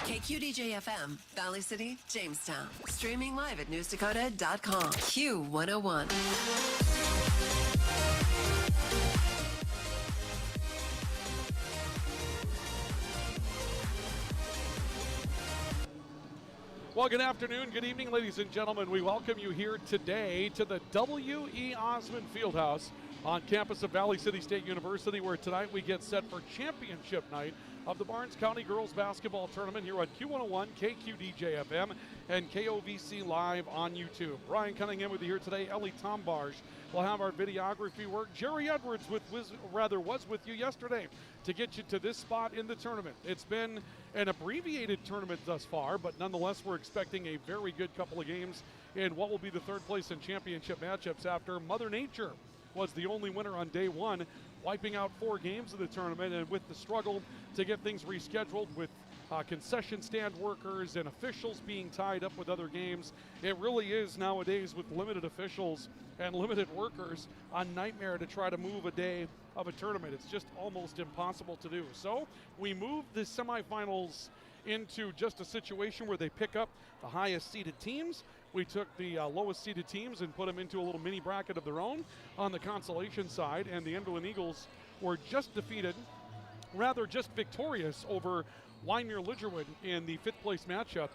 KQDJ-FM, Valley City, Jamestown. Streaming live at newsdakota.com. Q101. Well, good afternoon, good evening, ladies and gentlemen. We welcome you here today to the W.E. Osmond Fieldhouse on campus of Valley City State University, where tonight we get set for championship night of the Barnes County Girls Basketball Tournament here on Q101, KQDJ-FM, and KOVC Live on YouTube. Ryan Cunningham with you here today. Ellie Tombarge will have our videography work. Jerry Edwards was with you yesterday to get you to this spot in the tournament. It's been an abbreviated tournament thus far, but nonetheless we're expecting a very good couple of games in what will be the third place and championship matchups after Mother Nature was the only winner on day one, wiping out 4 games of the tournament, and with the struggle to get things rescheduled with concession stand workers and officials being tied up with other games, it really is nowadays, with limited officials and limited workers, a nightmare to try to move a day of a tournament. It's just almost impossible to do. So we moved the semifinals into just a situation where they pick up the highest seeded teams. We took the lowest seeded teams and put them into a little mini bracket of their own on the consolation side, and the Enderlin Eagles were just victorious over LaMoure-Litchville in the 5th place matchup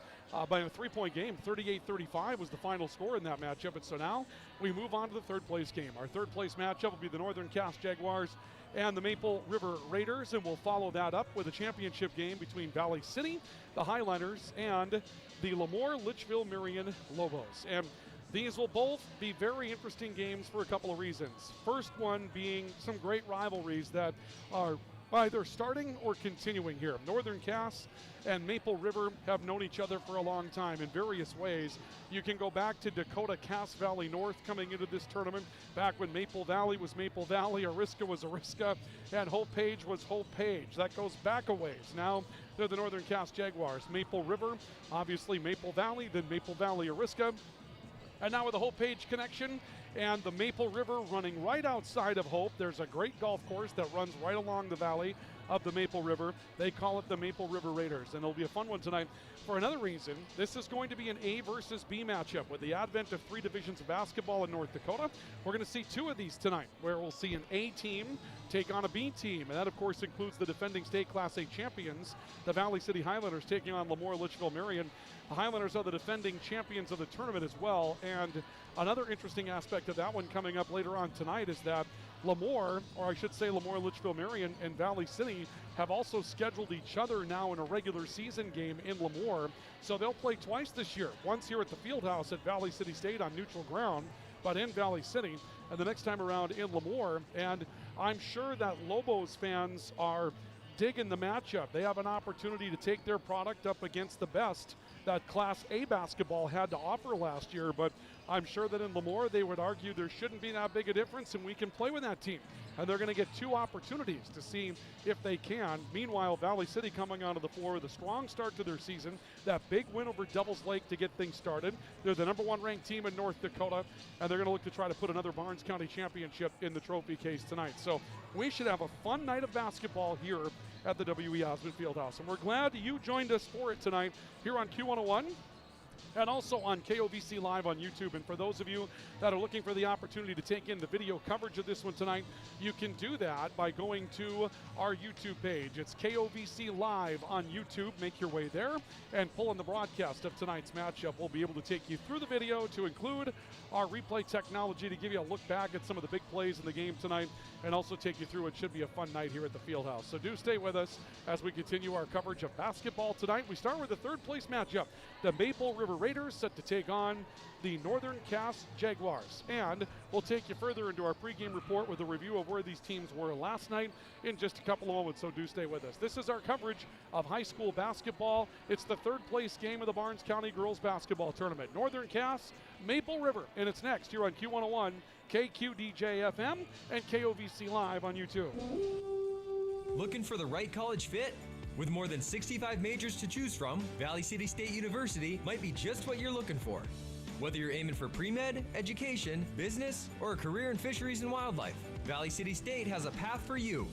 by a 3-point game. 38-35 was the final score in that matchup. And so now we move on to the 3rd place game. Our 3rd place matchup will be the Northern Cass Jaguars and the Maple River Raiders, and we'll follow that up with a championship game between Valley City, the Highlanders, and the LaMoure-Litchville Marion Lobos. And these will both be very interesting games for a couple of reasons. First one being some great rivalries that are either starting or continuing here. Northern Cass and Maple River have known each other for a long time in various ways. You can go back to Dakota Cass Valley North coming into this tournament, back when Maple Valley was Maple Valley, Ariska was Ariska, and Hope Page was Hope Page. That goes back a ways. Now they're the Northern Cass Jaguars. Maple River, obviously Maple Valley, then Maple Valley Ariska. And now with the Hope Page connection and the Maple River running right outside of Hope, there's a great golf course that runs right along the valley of the Maple River. They call it the Maple River Raiders, and it'll be a fun one tonight. For another reason, this is going to be an A versus B matchup. With the advent of 3 divisions of basketball in North Dakota, we're going to see 2 of these tonight, where we'll see an A team take on a B team, and that of course includes the defending state Class A champions, the Valley City Highlanders, taking on LaMoure-Litchville Marion. The Highlanders are the defending champions of the tournament as well, and another interesting aspect of that one coming up later on tonight is that LaMoure-Litchville Marion and Valley City have also scheduled each other now in a regular season game in LaMoure. So they'll play twice this year, once here at the Fieldhouse at Valley City State on neutral ground, but in Valley City, and the next time around in LaMoure. And I'm sure that Lobos fans are digging the matchup. They have an opportunity to take their product up against the best that Class A basketball had to offer last year, but I'm sure that in LaMoure they would argue there shouldn't be that big a difference and we can play with that team. And they're going to get 2 opportunities to see if they can. Meanwhile, Valley City coming onto the floor with a strong start to their season. That big win over Devils Lake to get things started. They're the number 1 ranked team in North Dakota, and they're going to look to try to put another Barnes County championship in the trophy case tonight. So we should have a fun night of basketball here at the W.E. Osmond Fieldhouse. And we're glad you joined us for it tonight here on Q101. And also on KOVC Live on YouTube. And for those of you that are looking for the opportunity to take in the video coverage of this one tonight, you can do that by going to our YouTube page. It's KOVC Live on YouTube. Make your way there and pull in the broadcast of tonight's matchup. We'll be able to take you through the video to include our replay technology to give you a look back at some of the big plays in the game tonight, and also take you through what should be a fun night here at the Fieldhouse. So do stay with us as we continue our coverage of basketball tonight. We start with the 3rd place matchup. The Maple River Raiders set to take on the Northern Cass Jaguars. And we'll take you further into our pregame report with a review of where these teams were last night in just a couple of moments, so do stay with us. This is our coverage of high school basketball. It's the 3rd place game of the Barnes County Girls Basketball Tournament. Northern Cass, Maple River, and it's next here on Q101, KQDJ-FM, and KOVC Live on YouTube. Looking for the right college fit? With more than 65 majors to choose from, Valley City State University might be just what you're looking for. Whether you're aiming for pre-med, education, business, or a career in fisheries and wildlife, Valley City State has a path for you.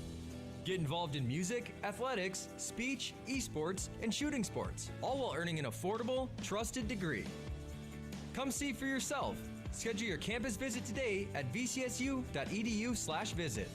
Get involved in music, athletics, speech, esports, and shooting sports, all while earning an affordable, trusted degree. Come see for yourself. Schedule your campus visit today at vcsu.edu/visit.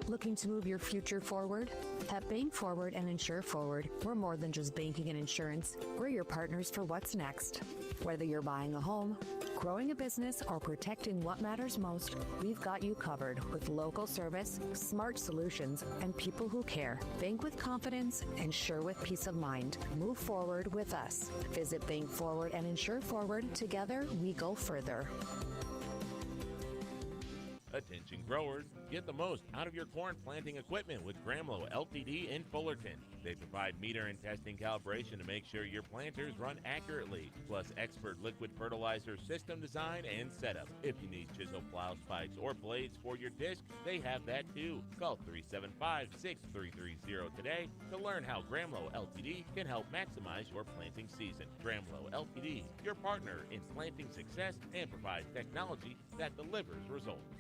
Looking to move your future forward? At Bank Forward and Insure Forward, we're more than just banking and insurance. We're your partners for what's next. Whether you're buying a home, growing a business, or protecting what matters most, we've got you covered with local service, smart solutions, and people who care. Bank with confidence, insure with peace of mind. Move forward with us. Visit Bank Forward and Insure Forward. Together, we go further. Attention growers, get the most out of your corn planting equipment with Gramlow Ltd. in Fullerton. They provide meter and testing calibration to make sure your planters run accurately, plus expert liquid fertilizer system design and setup. If you need chisel plow spikes or blades for your disc, they have that too. Call 375-6330 today to learn how Gramlow Ltd. can help maximize your planting season. Gramlow Ltd., your partner in planting success and provides technology that delivers results.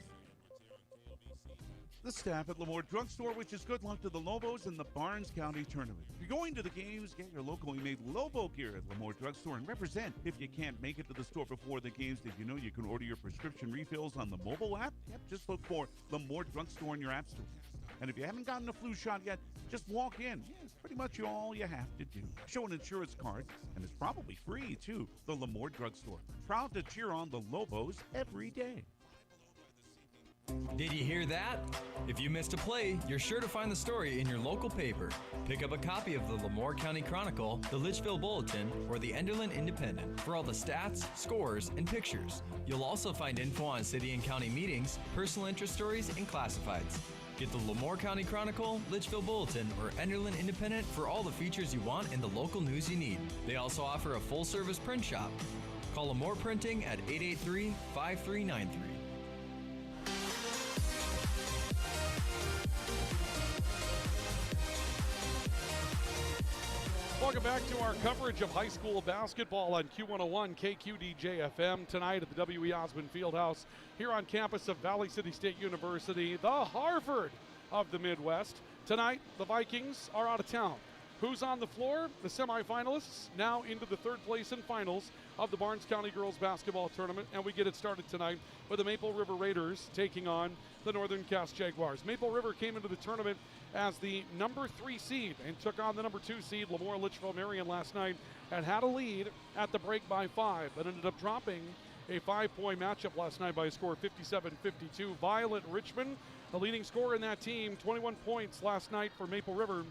The staff at LaMoure Drugstore wishes good luck to the Lobos in the Barnes County Tournament. If you're going to the games, get your locally made Lobo gear at LaMoure Drugstore and represent. If you can't make it to the store before the games, did you know you can order your prescription refills on the mobile app? Yep, just look for LaMoure Drugstore in your app store. And if you haven't gotten a flu shot yet, just walk in. Yeah, it's pretty much all you have to do. Show an insurance card, and it's probably free, too. The LaMoure Drugstore. Proud to cheer on the Lobos every day. Did you hear that? If you missed a play, you're sure to find the story in your local paper. Pick up a copy of the LaMoure County Chronicle, the Litchville Bulletin, or the Enderlin Independent for all the stats, scores, and pictures. You'll also find info on city and county meetings, personal interest stories, and classifieds. Get the LaMoure County Chronicle, Litchville Bulletin, or Enderlin Independent for all the features you want and the local news you need. They also offer a full-service print shop. Call LaMoure Printing at 883-5393. Welcome back to our coverage of high school basketball on Q101 KQDJ-FM tonight at the W.E. Osmond Fieldhouse here on campus of Valley City State University, the Harvard of the Midwest. Tonight, the Vikings are out of town. Who's on the floor? The semifinalists now into the third place and finals of the Barnes County Girls Basketball Tournament, and we get it started tonight with the Maple River Raiders taking on the Northern Cass Jaguars. Maple River came into the tournament as the number 3 seed and took on the number 2 seed, LaMoure-Litchville Marion, last night and had a lead at the break by 5, but ended up dropping a 5-point matchup last night by a score of 57-52. Violet Richmond, the leading scorer in that team, 21 points last night for Maple River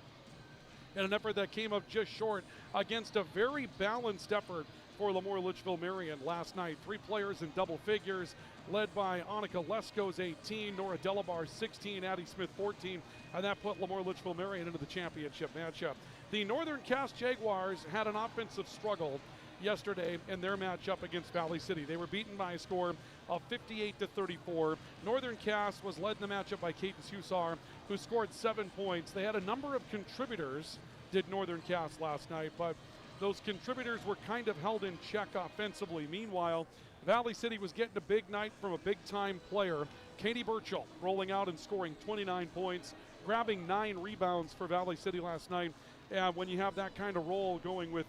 in an effort that came up just short against a very balanced effort for LaMoure-Litchville Marion last night. 3 players in double figures, led by Annika Lesko's 18, Nora Delabar 16, Addie Smith 14, and that put LaMoure-Litchville Marion into the championship matchup. The Northern Cass Jaguars had an offensive struggle yesterday in their matchup against Valley City. They were beaten by a score of 58-34. Northern Cass was led in the matchup by Cadence Hussar, who scored 7 points. They had a number of contributors, did Northern Cass last night, but those contributors were kind of held in check offensively. Meanwhile, Valley City was getting a big night from a big-time player, Katie Burchell, rolling out and scoring 29 points, grabbing 9 rebounds for Valley City last night. And when you have that kind of role going with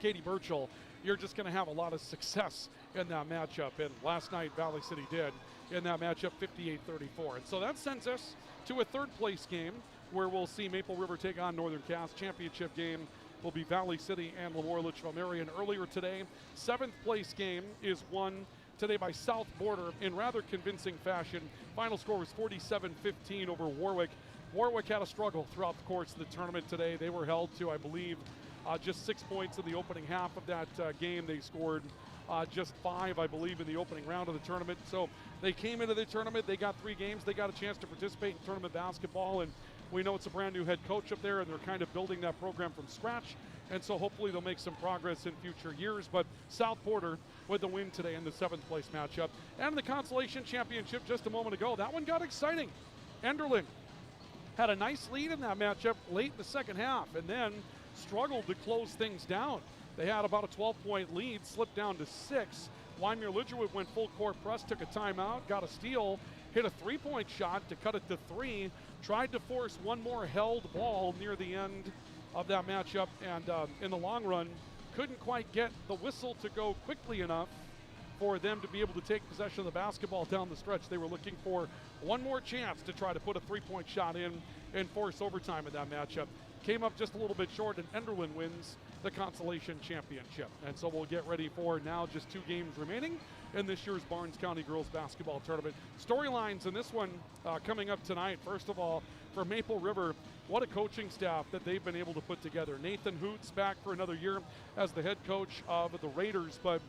Katie Burchell, you're just going to have a lot of success in that matchup. And last night, Valley City did in that matchup, 58-34. And so that sends us to a third-place game where we'll see Maple River take on Northern Cass. Championship game will be Valley City and LaMoure-Litchville Marion. Earlier today, 7th place game is won today by South Border in rather convincing fashion. Final score was 47-15 over Warwick. Warwick had a struggle throughout the course of the tournament today. They were held to, I believe, just 6 points in the opening half of that game. They scored just 5, I believe, in the opening round of the tournament. So they came into the tournament. They got 3 games. They got a chance to participate in tournament basketball, and we know it's a brand new head coach up there, and they're kind of building that program from scratch. And so hopefully they'll make some progress in future years. But South Porter with the win today in the 7th place matchup. And the consolation championship just a moment ago, that one got exciting. Enderlin had a nice lead in that matchup late in the second half and then struggled to close things down. They had about a 12-point lead, slipped down to 6. Wyoming-Lidgerwood went full court press, took a timeout, got a steal, hit a three-point shot to cut it to 3, tried to force one more held ball near the end of that matchup, and in the long run, couldn't quite get the whistle to go quickly enough for them to be able to take possession of the basketball down the stretch. They were looking for one more chance to try to put a three-point shot in and force overtime in that matchup. Came up just a little bit short, and Enderlin wins the consolation championship. And so we'll get ready for now just 2 games remaining in this year's Barnes County Girls Basketball Tournament. Storylines in this one coming up tonight. First of all, for Maple River, what a coaching staff that they've been able to put together. Nathan Hoots back for another year as the head coach of the Raiders, but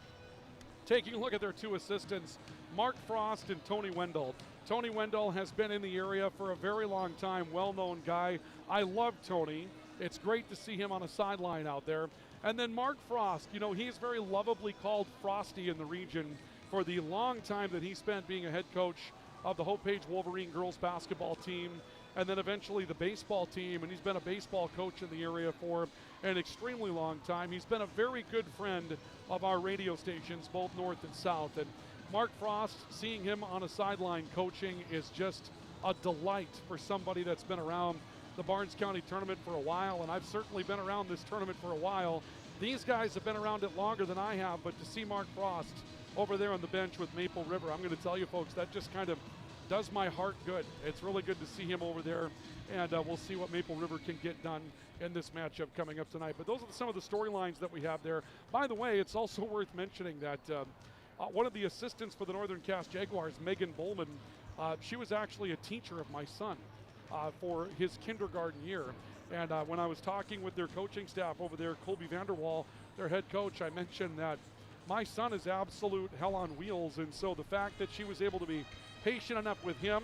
taking a look at their 2 assistants, Mark Frost and Tony Wendell. Tony Wendell has been in the area for a very long time, well-known guy. I love Tony. It's great to see him on a sideline out there. And then Mark Frost, you know, he's very lovably called Frosty in the region for the long time that he spent being a head coach of the Hope Page Wolverine girls basketball team, and then eventually the baseball team, and he's been a baseball coach in the area for an extremely long time. He's been a very good friend of our radio stations, both north and south. And Mark Frost, seeing him on a sideline coaching is just a delight for somebody that's been around the Barnes County tournament for a while, and I've certainly been around this tournament for a while. These guys have been around it longer than I have, but to see Mark Frost over there on the bench with Maple River, I'm going to tell you folks, that just kind of does my heart good. It's really good to see him over there, and we'll see what Maple River can get done in this matchup coming up tonight. But those are some of the storylines that we have there. By the way, it's also worth mentioning that one of the assistants for the Northern Cass Jaguars, Megan Bowman, she was actually a teacher of my son for his kindergarten year. And when I was talking with their coaching staff over there, Colby Vanderwall, their head coach, I mentioned that my son is absolute hell on wheels. And so the fact that she was able to be patient enough with him,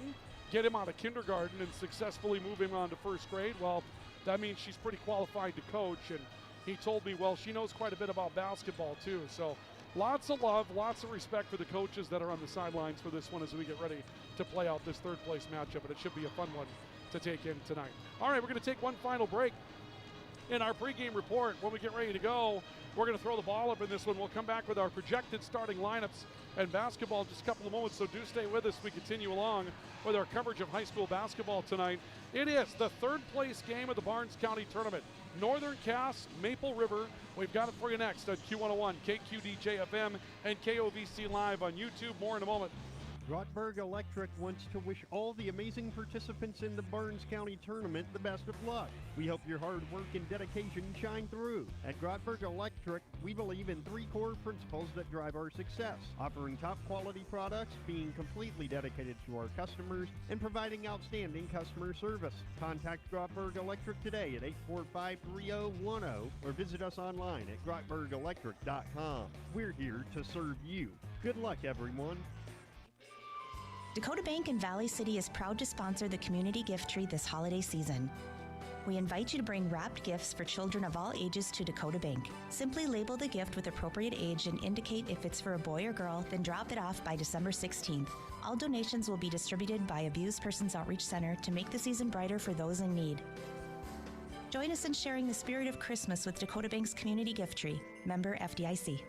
get him out of kindergarten and successfully move him on to first grade, well, that means she's pretty qualified to coach. And he told me, well, she knows quite a bit about basketball too. So lots of love, lots of respect for the coaches that are on the sidelines for this one as we get ready to play out this 3rd place matchup. And it should be a fun one to take in tonight. All right, we're going to take one final break in our pregame report. When we get ready to go, we're going to throw the ball up in this one. We'll come back with our projected starting lineups and basketball in just a couple of moments, so do stay with us. We continue along with our coverage of high school basketball tonight. It is the 3rd place game of the Barnes County Tournament. Northern Cass, Maple River. We've got it for you next on Q101, KQDJ-FM, and KOVC Live on YouTube. More in a moment. Grottberg Electric wants to wish all the amazing participants in the Barnes County Tournament the best of luck. We hope your hard work and dedication shine through. At Grottberg Electric, we believe in 3 core principles that drive our success: offering top quality products, being completely dedicated to our customers, and providing outstanding customer service. Contact Grottberg Electric today at 845-3010 or visit us online at grottbergelectric.com. We're here to serve you. Good luck, everyone. Dakota Bank in Valley City is proud to sponsor the community gift tree this holiday season. We invite you to bring wrapped gifts for children of all ages to Dakota Bank. Simply label the gift with appropriate age and indicate if it's for a boy or girl, then drop it off by December 16th. All donations will be distributed by Abused Persons Outreach Center to make the season brighter for those in need. Join us in sharing the spirit of Christmas with Dakota Bank's community gift tree. Member FDIC.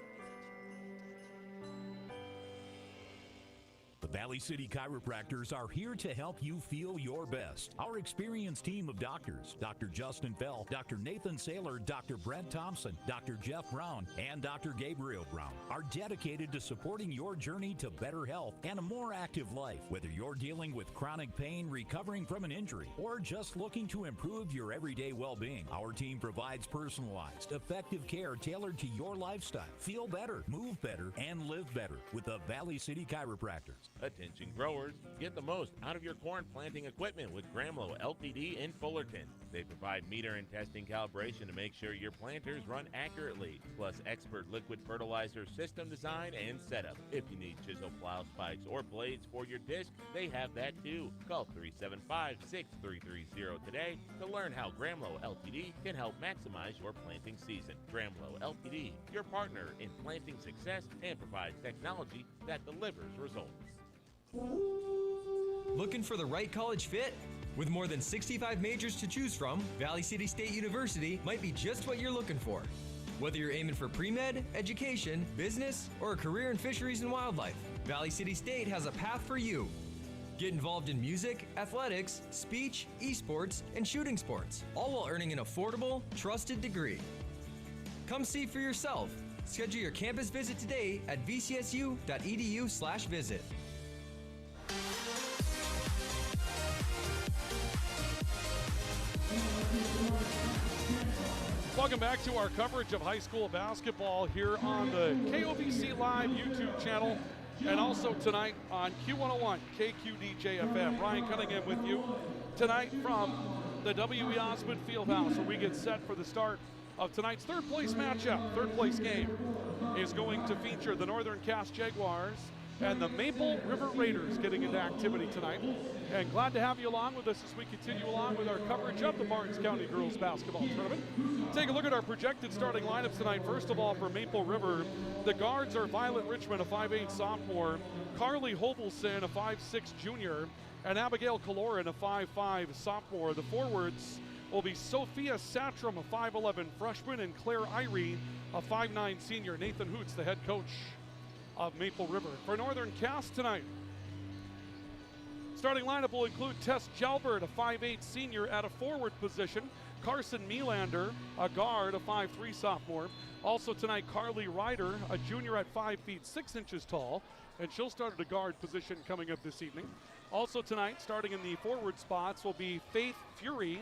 The Valley City Chiropractors are here to help you feel your best. Our experienced team of doctors, Dr. Justin Fell, Dr. Nathan Saylor, Dr. Brent Thompson, Dr. Jeff Brown, and Dr. Gabriel Brown, are dedicated to supporting your journey to better health and a more active life. Whether you're dealing with chronic pain, recovering from an injury, or just looking to improve your everyday well-being, our team provides personalized, effective care tailored to your lifestyle. Feel better, move better, and live better with the Valley City Chiropractors. Attention growers, get the most out of your corn planting equipment with Gramlow Ltd. in Fullerton. They provide meter and testing calibration to make sure your planters run accurately, plus expert liquid fertilizer system design and setup. If you need chisel plow spikes or blades for your disc, they have that too. Call 375-6330 today to learn how Gramlow Ltd. can help maximize your planting season. Gramlow Ltd., your partner in planting success and provides technology that delivers results. Looking for the right college fit? With more than 65 majors to choose from, Valley City State University might be just what you're looking for. Whether you're aiming for pre-med, education, business, or a career in fisheries and wildlife, Valley City State has a path for you. Get involved in music, athletics, speech, esports, and shooting sports, all while earning an affordable, trusted degree. Come see for yourself. Schedule your campus visit today at vcsu.edu/visit. Welcome back to our coverage of high school basketball here on the KOVC Live YouTube channel and also tonight on Q101 KQDJ-FM. Ryan Cunningham with you tonight from the W.E. Osmond Fieldhouse, where we get set for the start of tonight's third place matchup. Third place game is going to feature the Northern Cass Jaguars and the Maple River Raiders getting into activity tonight. And glad to have you along with us as we continue along with our coverage of the Barnes County Girls Basketball Tournament. Take a look at our projected starting lineups tonight. First of all, for Maple River, the guards are Violet Richmond, a 5'8 sophomore, Carly Hovelson, a 5'6 junior, and Abigail Kaloran, a 5'5 sophomore. The forwards will be Sophia Satram, a 5'11 freshman, and Claire Irie, a 5'9 senior. Nathan Hoots, the head coach of Maple River. For Northern Cass tonight, starting lineup will include Tess Jalbert, a 5'8 senior at a forward position, Carson Melander, a guard, a 5'3 sophomore. Also tonight, Carly Ryder, a junior at 5 feet 6 inches tall, and she'll start at a guard position coming up this evening. Also tonight, starting in the forward spots, will be Faith Fury,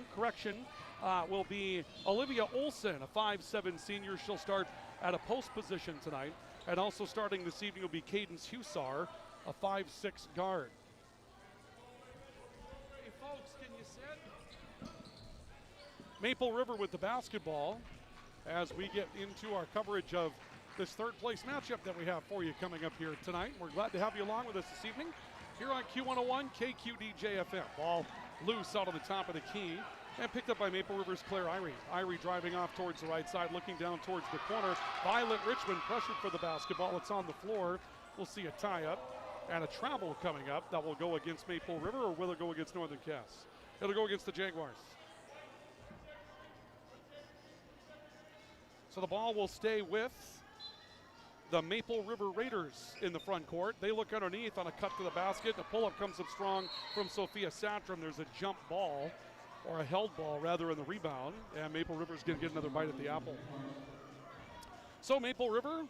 will be Olivia Olson, a 5'7 senior. She'll start at a post position tonight. And also starting this evening will be Cadence Hussar, a 5'6 guard. Hey folks, can you sit? Maple River with the basketball as we get into our coverage of this third place matchup that we have for you coming up here tonight. We're glad to have you along with us this evening here on Q101 KQDJ-FM. Ball loose out on the top of the key and picked up by Maple River's Claire Irie. Irie driving off towards the right side, looking down towards the corner. Violet Richmond pressured for the basketball. It's on the floor. We'll see a tie-up and a travel coming up that will go against Maple River, or will it go against Northern Cass? It'll go against the Jaguars. So the ball will stay with the Maple River Raiders in the front court. They look underneath on a cut to the basket. The pull-up comes up strong from Sophia Satram. There's a jump ball, or a held ball rather, in the rebound, and Maple River's going to get another bite at the apple. So Maple River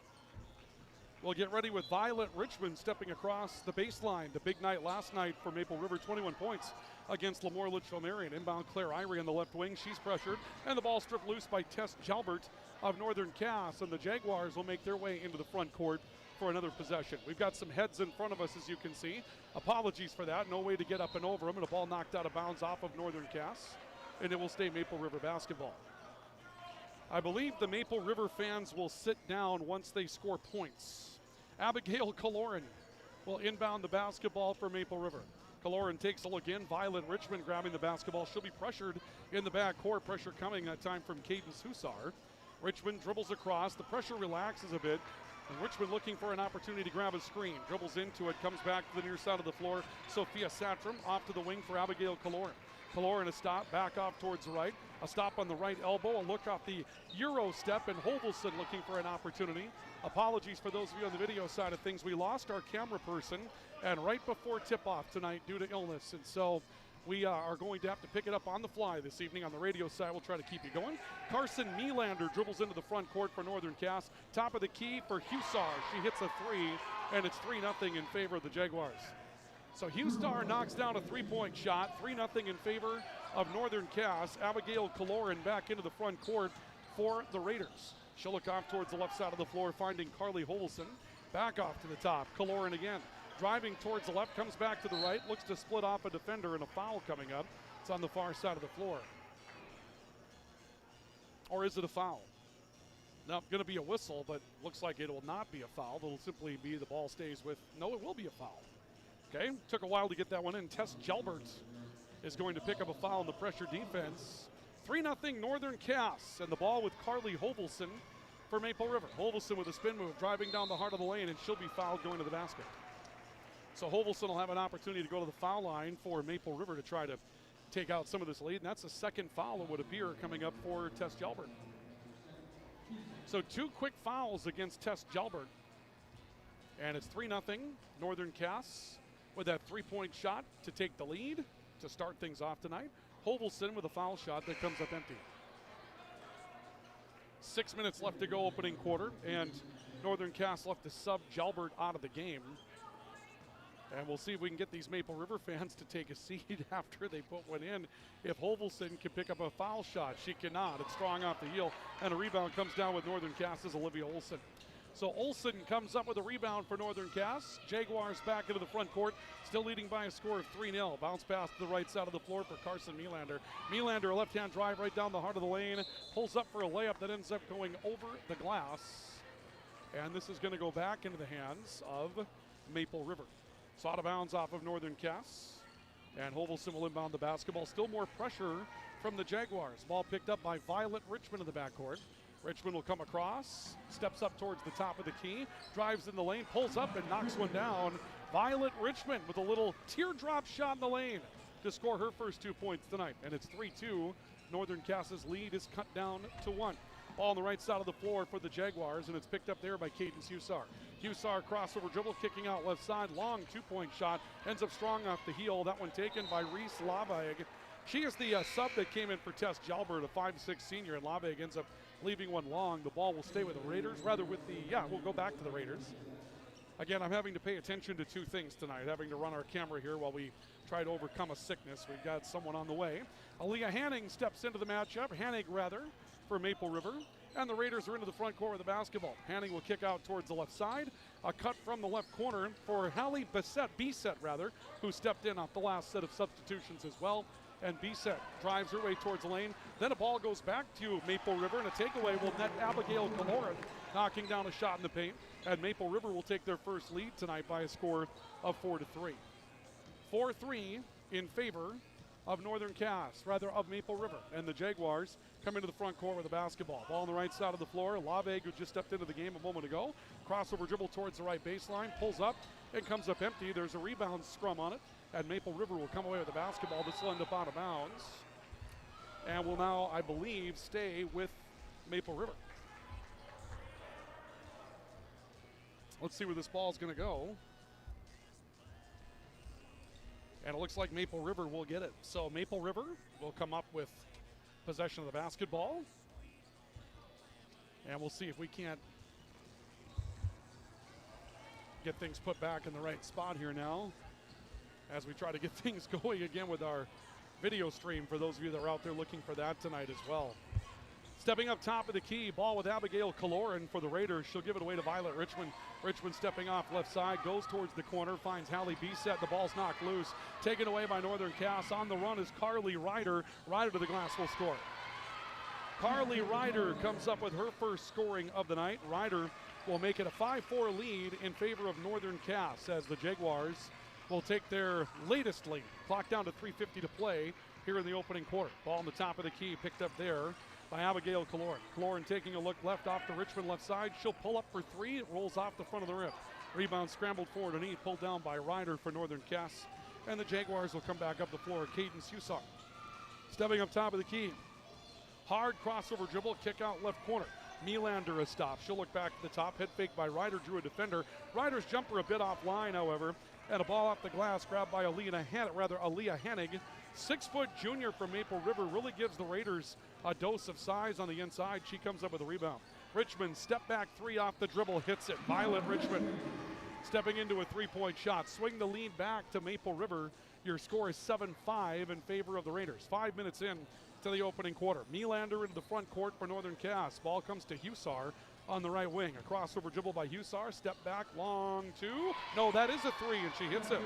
will get ready with Violet Richmond stepping across the baseline. The big night last night for Maple River, 21 points against LaMoure-Litchville Marion. Inbound Claire Irie on the left wing. She's pressured, and the ball stripped loose by Tess Jalbert of Northern Cass, and the Jaguars will make their way into the front court for another possession. We've got some heads in front of us, as you can see. Apologies for that. No way to get up and over them, and a ball knocked out of bounds off of Northern Cass, and it will stay Maple River basketball. I believe the Maple River fans will sit down once they score points. Abigail Kaloran will inbound the basketball for Maple River. Kaloran takes a look in. Violet Richmond grabbing the basketball. She'll be pressured in the backcourt. Pressure coming that time from Cadence Hussar. Richmond dribbles across. The pressure relaxes a bit. And Richmond looking for an opportunity to grab a screen. Dribbles into it, comes back to the near side of the floor. Sophia Satram off to the wing for Abigail Kaloran. Kaloran a stop, back off towards the right. A stop on the right elbow, a look off the Euro step, and Hovelson looking for an opportunity. Apologies for those of you on the video side of things. We lost our camera person, and right before tip-off tonight due to illness. And so we are going to have to pick it up on the fly this evening. On the radio side, we'll try to keep you going. Carson Melander dribbles into the front court for Northern Cass. Top of the key for Hussar. She hits a three, and it's 3-0 in favor of the Jaguars. So Hussar knocks down a three-point shot. 3-0 in favor of Northern Cass. Abigail Kaloran back into the front court for the Raiders. She'll look off towards the left side of the floor, finding Carly Hovelson. Back off to the top. Kaloran again. Driving towards the left, comes back to the right, looks to split off a defender, and a foul coming up. It's on the far side of the floor. Or is it a foul? Now, going to be a whistle, but looks like it will not be a foul. It'll simply be the ball stays with, no, it will be a foul. Okay, took a while to get that one in. Tess Jalbert is going to pick up a foul in the pressure defense. 3-0 Northern Cass, and the ball with Carly Hovelson for Maple River. Hovelson with a spin move, driving down the heart of the lane, and she'll be fouled going to the basket. So Hovelson will have an opportunity to go to the foul line for Maple River to try to take out some of this lead, and that's the second foul, it would appear, coming up for Tess Jalbert. So 2 quick fouls against Tess Jalbert, and it's 3-0 Northern Cass. with that three-point shot to take the lead to start things off tonight. Hovelson with a foul shot that comes up empty. 6 minutes left to go opening quarter, and Northern Cass left the sub Jalbert out of the game. And we'll see if we can get these Maple River fans to take a seat after they put one in. If Hovelson can pick up a foul shot, she cannot. It's strong off the heel, and a rebound comes down with Northern Cass's Olivia Olson. So Olson comes up with a rebound for Northern Cass. Jaguars back into the front court, still leading by a score of 3-0. Bounce pass to the right side of the floor for Carson Melander. Melander, a left-hand drive right down the heart of the lane, pulls up for a layup that ends up going over the glass. And this is going to go back into the hands of Maple River. So out of bounds off of Northern Cass. And Hovelson will inbound the basketball. Still more pressure from the Jaguars. Ball picked up by Violet Richmond in the backcourt. Richmond will come across, steps up towards the top of the key, drives in the lane, pulls up and knocks one down. Violet Richmond with a little teardrop shot in the lane to score her first 2 points tonight. And it's 3-2. Northern Cass's lead is cut down to 1. Ball on the right side of the floor for the Jaguars, and it's picked up there by Cadence Hussar. Hussar crossover dribble, kicking out left side, long two-point shot, ends up strong off the heel. That one taken by Reese Laveg. She is the sub that came in for Tess Jalbert, a 5'6" senior, and Laveg ends up leaving one long. The ball will stay with the Raiders, we'll go back to the Raiders. Again, I'm having to pay attention to two things tonight, having to run our camera here while we try to overcome a sickness. We've got someone on the way. Aaliyah Hanning steps into the matchup, for Maple River, and the Raiders are into the front court with the basketball. Hanning will kick out towards the left side. A cut from the left corner for Hallie Bissett, who stepped in off the last set of substitutions as well. And Bissett drives her way towards the lane. Then a ball goes back to Maple River, and a takeaway will net Abigail Kaloran, knocking down a shot in the paint. And Maple River will take their first lead tonight by a score of 4-3. 4-3 in favor of of Maple River. And the Jaguars come into the front court with the basketball. Ball on the right side of the floor. Laveg, who just stepped into the game a moment ago. Crossover dribble towards the right baseline. Pulls up and comes up empty. There's a rebound scrum on it. And Maple River will come away with the basketball. This will end up out of bounds. And will now, I believe, stay with Maple River. Let's see where this ball is going to go. And it looks like Maple River will get it. So Maple River will come up with possession of the basketball. And we'll see if we can't get things put back in the right spot here now, as we try to get things going again with our video stream for those of you that are out there looking for that tonight as well. Stepping up top of the key, ball with Abigail Kaloran for the Raiders. She'll give it away to Violet Richmond. Richmond stepping off left side, goes towards the corner, finds Hallie Bissett. The ball's knocked loose. Taken away by Northern Cass. On the run is Carly Ryder. Ryder to the glass will score. Carly Ryder comes up with her first scoring of the night. Ryder will make it a 5-4 lead in favor of Northern Cass, as the Jaguars will take their latest lead. Clock down to 3:50 to play here in the opening quarter. Ball on the top of the key, picked up there by Abigail Kaloran. Kaloran taking a look left off to Richmond left side. She'll pull up for three. It rolls off the front of the rim. Rebound scrambled forward and pulled down by Ryder for Northern Cass. And the Jaguars will come back up the floor. Cadence Hussar stepping up top of the key. Hard crossover dribble, kick out left corner. Melander a stop. She'll look back at the top. Head fake by Ryder, drew a defender. Ryder's jumper a bit offline, however. And a ball off the glass grabbed by Aaliyah Hennig. 6-foot junior from Maple River really gives the Raiders a dose of size on the inside. She comes up with a rebound. Richmond step back three off the dribble, hits it. Violet Richmond stepping into a three-point shot. Swing the lead back to Maple River. Your score is 7-5 in favor of the Raiders. 5 minutes in to the opening quarter. Melander into the front court for Northern Cass. Ball comes to Hussar on the right wing. A crossover dribble by Hussar. Step back, long two. No, that is a three, and she hits it.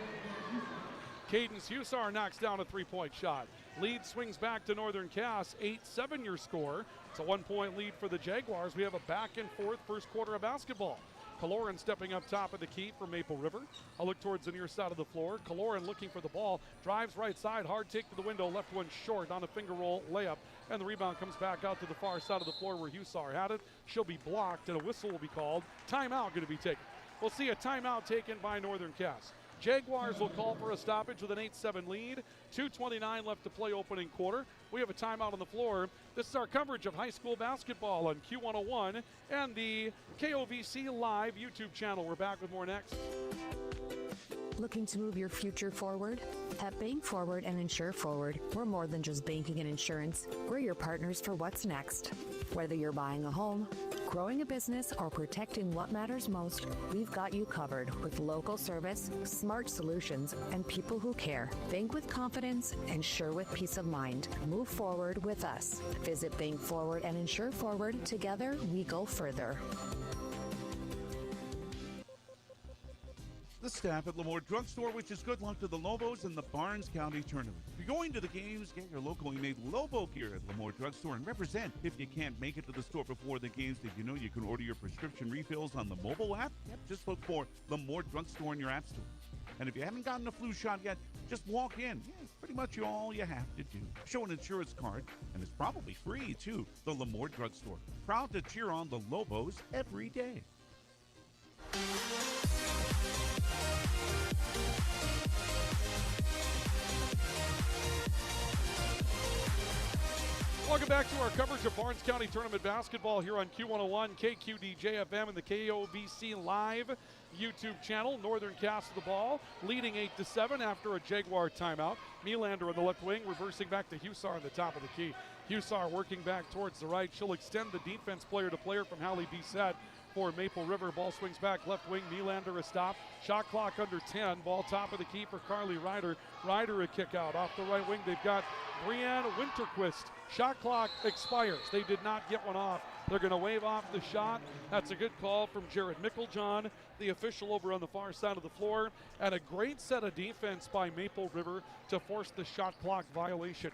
Cadence Hussar knocks down a three-point shot. Lead swings back to Northern Cass. 8-7 your score. It's a 1-point lead for the Jaguars. We have a back and forth first quarter of basketball. Kaloran stepping up top of the key for Maple River. A look towards the near side of the floor. Kaloran looking for the ball. Drives right side. Hard take to the window. Left one short on a finger roll layup. And the rebound comes back out to the far side of the floor where Hussar had it. She'll be blocked and a whistle will be called. Timeout going to be taken. We'll see a timeout taken by Northern Cass. Jaguars will call for a stoppage with an 8-7 lead. 2:29 left to play opening quarter. We have a timeout on the floor This is our coverage of high school basketball on Q101 and the KOVC Live YouTube channel. We're back with more next. Looking to move your future forward? At Bank Forward and Insure Forward, we're more than just banking and insurance. We're your partners for what's next. Whether you're buying a home, growing a business, or protecting what matters most, we've got you covered with local service, smart solutions, and people who care. Bank with confidence, insure with peace of mind. Move forward with us. Visit Bank Forward and Insure Forward. Together, we go further. The staff at LaMoure Drugstore wishes good luck to the Lobos in the Barnes County Tournament. If you're going to the games, get your locally made Lobo gear at LaMoure Drugstore and represent. If you can't make it to the store before the games, did you know you can order your prescription refills on the mobile app? Yep, just look for LaMoure Drugstore in your app store. And if you haven't gotten a flu shot yet, just walk in. Yeah, it's pretty much all you have to do. Show an insurance card, and it's probably free, too. The LaMoure Drugstore. Proud to cheer on the Lobos every day. Welcome back to our coverage of Barnes County Tournament basketball here on Q101, KQDJ-FM, and the KOVC Live YouTube channel. Northern Cass the ball, leading 8-7 after a Jaguar timeout. Melander on the left wing, reversing back to Hussar on the top of the key. Hussar working back towards the right. She'll extend the defense player to player from Hallie Bissett for Maple River. Ball swings back left wing. Melander a stop. Shot clock under 10. Ball top of the key for Carly Ryder. Ryder a kick out. Off the right wing, they've got Brianne Winterquist. Shot clock expires. They did not get one off. They're going to wave off the shot. That's a good call from Jared Micklejohn, the official over on the far side of the floor. And a great set of defense by Maple River to force the shot clock violation.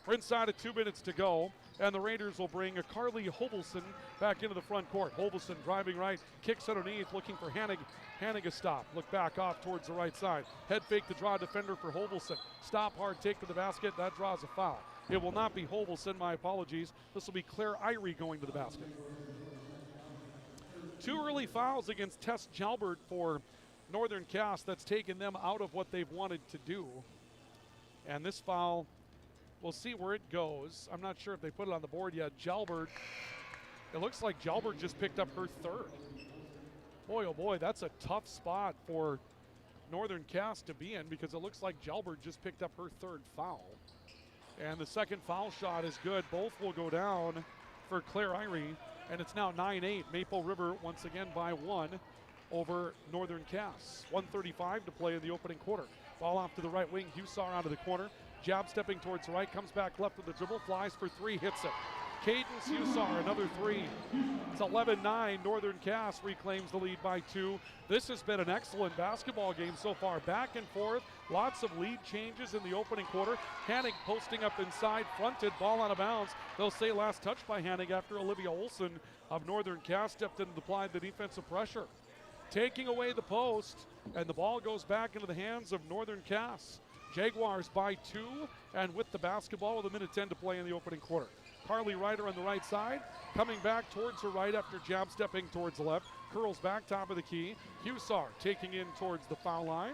We're inside of 2 minutes to go, and the Raiders will bring a Carly Hovelson back into the front court. Hovelson driving right, kicks underneath, looking for Hannig. Hannig a stop. Look back off towards the right side. Head fake to draw defender for Hovelson. Stop hard, take to the basket. That draws a foul. It will not be Hovelson, my apologies. This will be Claire Irie going to the basket. 2 early fouls against Tess Jalbert for Northern Cass. That's taken them out of what they've wanted to do. And this foul, we'll see where it goes. I'm not sure if they put it on the board yet. Jalbert, it looks like Jalbert just picked up her 3rd. Boy, oh boy, that's a tough spot for Northern Cass to be in because it looks like Jalbert just picked up her 3rd foul. And the second foul shot is good. Both will go down for Claire Irie, and it's now 9-8. Maple River once again by 1 over Northern Cass. 1:35 to play in the opening quarter. Ball off to the right wing. Hussar out of the corner. Jab stepping towards the right, comes back left with the dribble, flies for 3, hits it. Cadence Hussar, another 3. It's 11-9. Northern Cass reclaims the lead by 2. This has been an excellent basketball game so far. Back and forth, lots of lead changes in the opening quarter. Hannig posting up inside, fronted, ball out of bounds. They'll say last touch by Hannig after Olivia Olson of Northern Cass stepped in and applied the defensive pressure. Taking away the post, and the ball goes back into the hands of Northern Cass. Jaguars by 2, and with the basketball with 1:10 to play in the opening quarter. Carly Ryder on the right side, coming back towards her right after jab stepping towards the left. Curls back top of the key. Hussar taking in towards the foul line.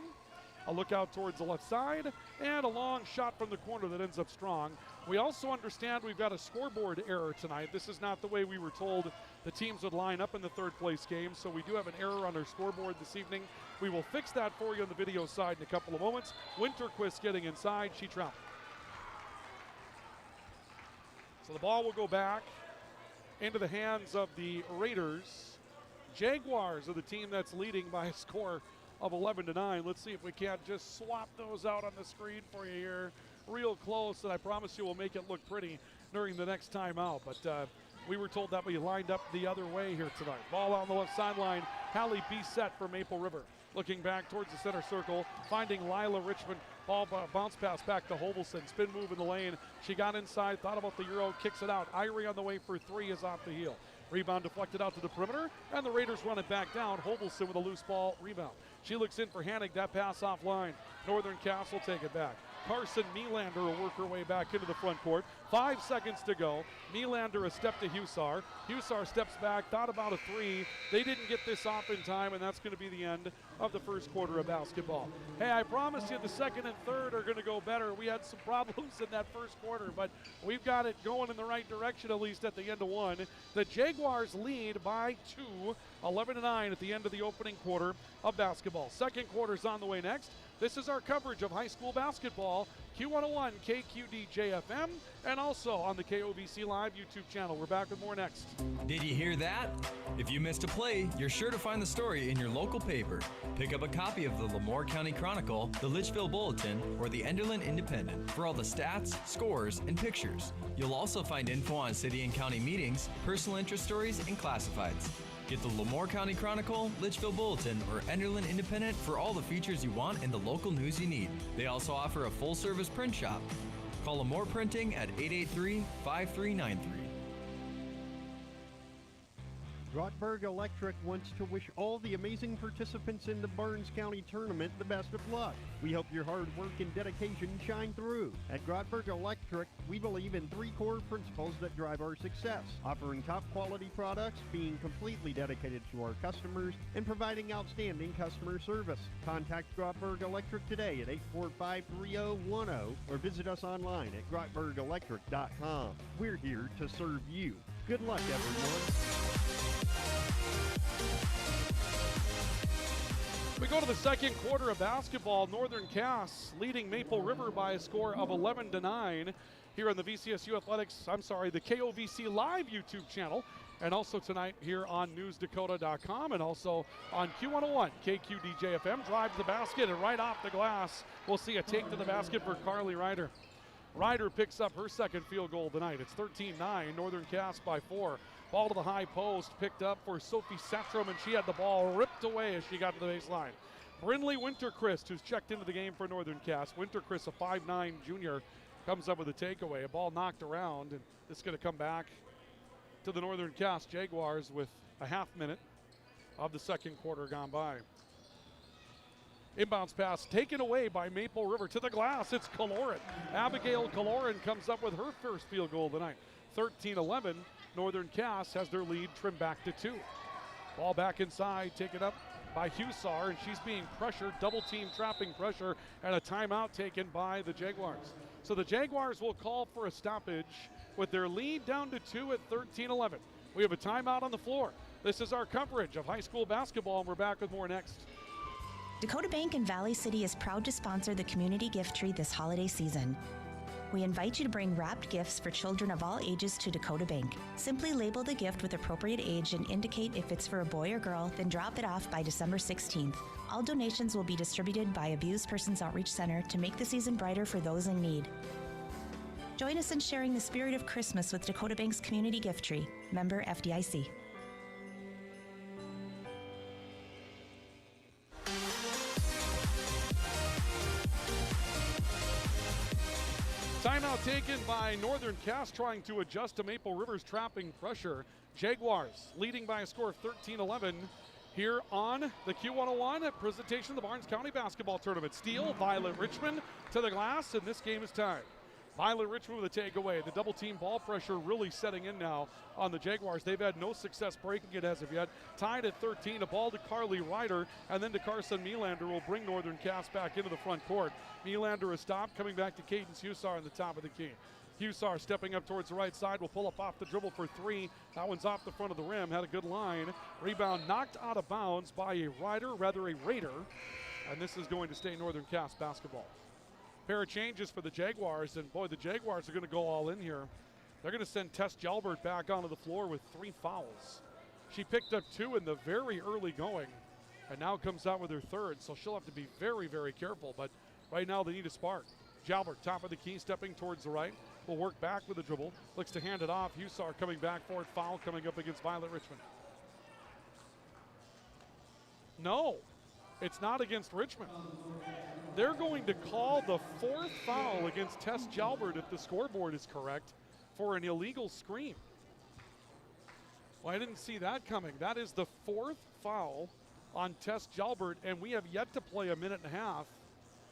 A look out towards the left side, and a long shot from the corner that ends up strong. We also understand we've got a scoreboard error tonight. This is not the way we were told the teams would line up in the 3rd place game, so we do have an error on our scoreboard this evening. We will fix that for you on the video side in a couple of moments. Winterquist getting inside, she traveled. So the ball will go back into the hands of the Raiders. Jaguars are the team that's leading by a score of 11-9. Let's see if we can't just swap those out on the screen for you here. Real close, and I promise you we'll make it look pretty during the next time out. But we were told that we lined up the other way here tonight. Ball on the left sideline. Hallie Bissett for Maple River. Looking back towards the center circle, finding Lila Richmond. Ball bounce pass back to Hovelson. Spin move in the lane. She got inside, thought about the Euro, kicks it out. Irie on the way for 3 is off the heel. Rebound deflected out to the perimeter, and the Raiders run it back down. Hovelson with a loose ball rebound. She looks in for Hannig, that pass offline. Northern Cass will take it back. Carson Melander will work her way back into the front court. 5 seconds to go. Nylander a step to Hussar. Hussar steps back, thought about a three. They didn't get this off in time, and that's going to be the end of the first quarter of basketball. Hey, I promise you the second and third are going to go better. We had some problems in that first quarter, but we've got it going in the right direction, at least at the end of one. The Jaguars lead by 2, 11-9 at the end of the opening quarter of basketball. Second quarter's on the way next. This is our coverage of high school basketball, Q101, KQD JFM, and also on the KOVC Live YouTube channel. We're back with more next. Did you hear that? If you missed a play, you're sure to find the story in your local paper. Pick up a copy of the LaMoure County Chronicle, the Litchville Bulletin, or the Enderlin Independent for all the stats, scores, and pictures. You'll also find info on city and county meetings, personal interest stories, and classifieds. Get the LaMoure County Chronicle, Litchville Bulletin, or Enderlin Independent for all the features you want and the local news you need. They also offer a full-service print shop. Call LaMoure Printing at 883-5393. Grottberg Electric wants to wish all the amazing participants in the Barnes County Tournament the best of luck. We hope your hard work and dedication shine through. At Grottberg Electric, we believe in 3 core principles that drive our success: offering top quality products, being completely dedicated to our customers, and outstanding customer service. Contact Grottberg Electric today at 845-3010 or visit us online at grottbergelectric.com. We're here to serve you. Good luck, everyone. We go to the second quarter of basketball. Northern Cass leading Maple River by a score of 11-9 here on the the KOVC Live YouTube channel, and also tonight here on newsdakota.com and also on Q101 KQDJFM. Drives the basket, and right off the glass, we'll see a take to the basket for Carly Ryder. Ryder picks up her second field goal tonight. It's 13-9, Northern Cass by 4. Ball to the high post, picked up for Sophie Satrom, and she had the ball ripped away as she got to the baseline. Brinley Winterchrist, who's checked into the game for Northern Cass. Winterchrist, a 5'9 junior, comes up with a takeaway. A ball knocked around, and it's going to come back to the Northern Cass Jaguars with a half minute of the second quarter gone by. Inbounds pass taken away by Maple River to the glass. It's Kaloran. Abigail Kaloran comes up with her first field goal tonight. 13-11. Northern Cass has their lead trimmed back to 2. Ball back inside, taken up by Hussar, and she's being pressured, double team trapping pressure, and a timeout taken by the Jaguars. So the Jaguars will call for a stoppage with their lead down to 2 at 13-11. We have a timeout on the floor. This is our coverage of high school basketball, and we're back with more next. Dakota Bank in Valley City is proud to sponsor the community gift tree this holiday season. We invite you to bring wrapped gifts for children of all ages to Dakota Bank. Simply label the gift with appropriate age and indicate if it's for a boy or girl, then drop it off by December 16th. All donations will be distributed by Abused Persons Outreach Center to make the season brighter for those in need. Join us in sharing the spirit of Christmas with Dakota Bank's community gift tree. Member FDIC. Timeout taken by Northern Cass, trying to adjust to Maple River's trapping pressure. Jaguars leading by a score of 13-11 here on the Q101 presentation of the Barnes County Basketball Tournament. Steele, Violet Richmond to the glass, and this game is tied. Violet Richmond with a takeaway. The double team ball pressure really setting in now on the Jaguars. They've had no success breaking it as of yet. Tied at 13, a ball to Carly Ryder, and then to Carson Nylander will bring Northern Cass back into the front court. Nylander is stopped, coming back to Cadence Hussar on the top of the key. Hussar stepping up towards the right side, will pull up off the dribble for 3. That one's off the front of the rim, had a good line. Rebound knocked out of bounds by a Raider, and this is going to stay Northern Cass basketball. Pair of changes for the Jaguars, and boy, the Jaguars are going to go all in here. They're going to send Tess Jalbert back onto the floor with 3 fouls. She picked up 2 in the very early going, and now comes out with her 3rd, so she'll have to be very, very careful, but right now they need a spark. Jalbert, top of the key, stepping towards the right, will work back with the dribble, looks to hand it off. Hussar coming back for it, foul coming up against Violet Richmond. No, it's not against Richmond. They're going to call the 4th foul against Tess Jalbert, if the scoreboard is correct, for an illegal screen. Well, I didn't see that coming. That is the 4th foul on Tess Jalbert, and we have yet to play a minute and a half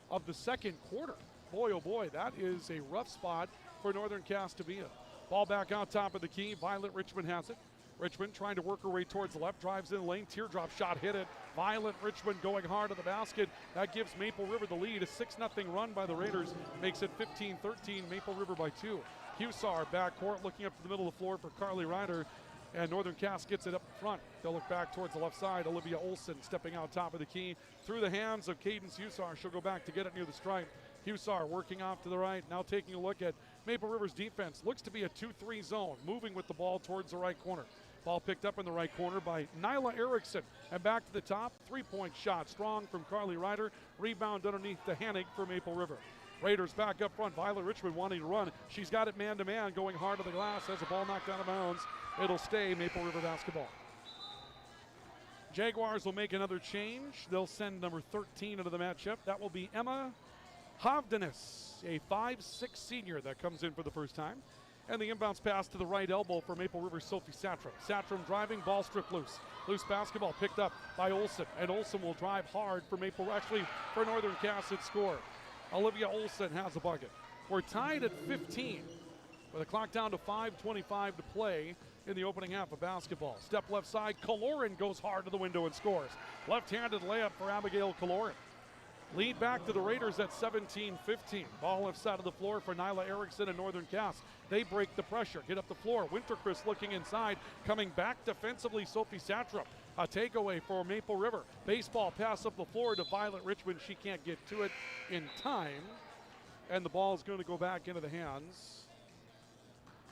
of the second quarter. Boy, oh boy, that is a rough spot for Northern Castabia. Ball back on top of the key. Violet Richmond has it. Richmond trying to work her way towards the left, drives in the lane, teardrop shot, hit it. Violet Richmond going hard at the basket. That gives Maple River the lead. A 6-0 run by the Raiders makes it 15-13, Maple River by 2. Hussar backcourt looking up to the middle of the floor for Carly Ryder, and Northern Cass gets it up front. They'll look back towards the left side. Olivia Olson stepping out top of the key through the hands of Cadence Hussar. She'll go back to get it near the stripe. Hussar working off to the right, now taking a look at Maple River's defense. Looks to be a 2-3 zone, moving with the ball towards the right corner. Ball picked up in the right corner by Nyla Erickson. And back to the top, three-point shot. Strong from Carly Ryder. Rebound underneath the Hennig for Maple River. Raiders back up front. Violet Richmond wanting to run. She's got it man-to-man, going hard to the glass. Has the ball knocked out of bounds. It'll stay Maple River basketball. Jaguars will make another change. They'll send number 13 into the matchup. That will be Emma Hovdenes, a 5'6" senior that comes in for the first time. And the inbounds pass to the right elbow for Maple River's Sophie Satram. Satram driving, ball stripped loose. Loose basketball picked up by Olson. And Olson will drive hard for for Northern Cass at score. Olivia Olson has a bucket. We're tied at 15 with a clock down to 5:25 to play in the opening half of basketball. Step left side, Kaloran goes hard to the window and scores. Left-handed layup for Abigail Kaloran. Lead back to the Raiders at 17-15. Ball left side of the floor for Nyla Erickson and Northern Cass. They break the pressure, get up the floor. Winterchrist looking inside, coming back defensively, Sophie Satrup. A takeaway for Maple River. Baseball pass up the floor to Violet Richmond. She can't get to it in time. And the ball is going to go back into the hands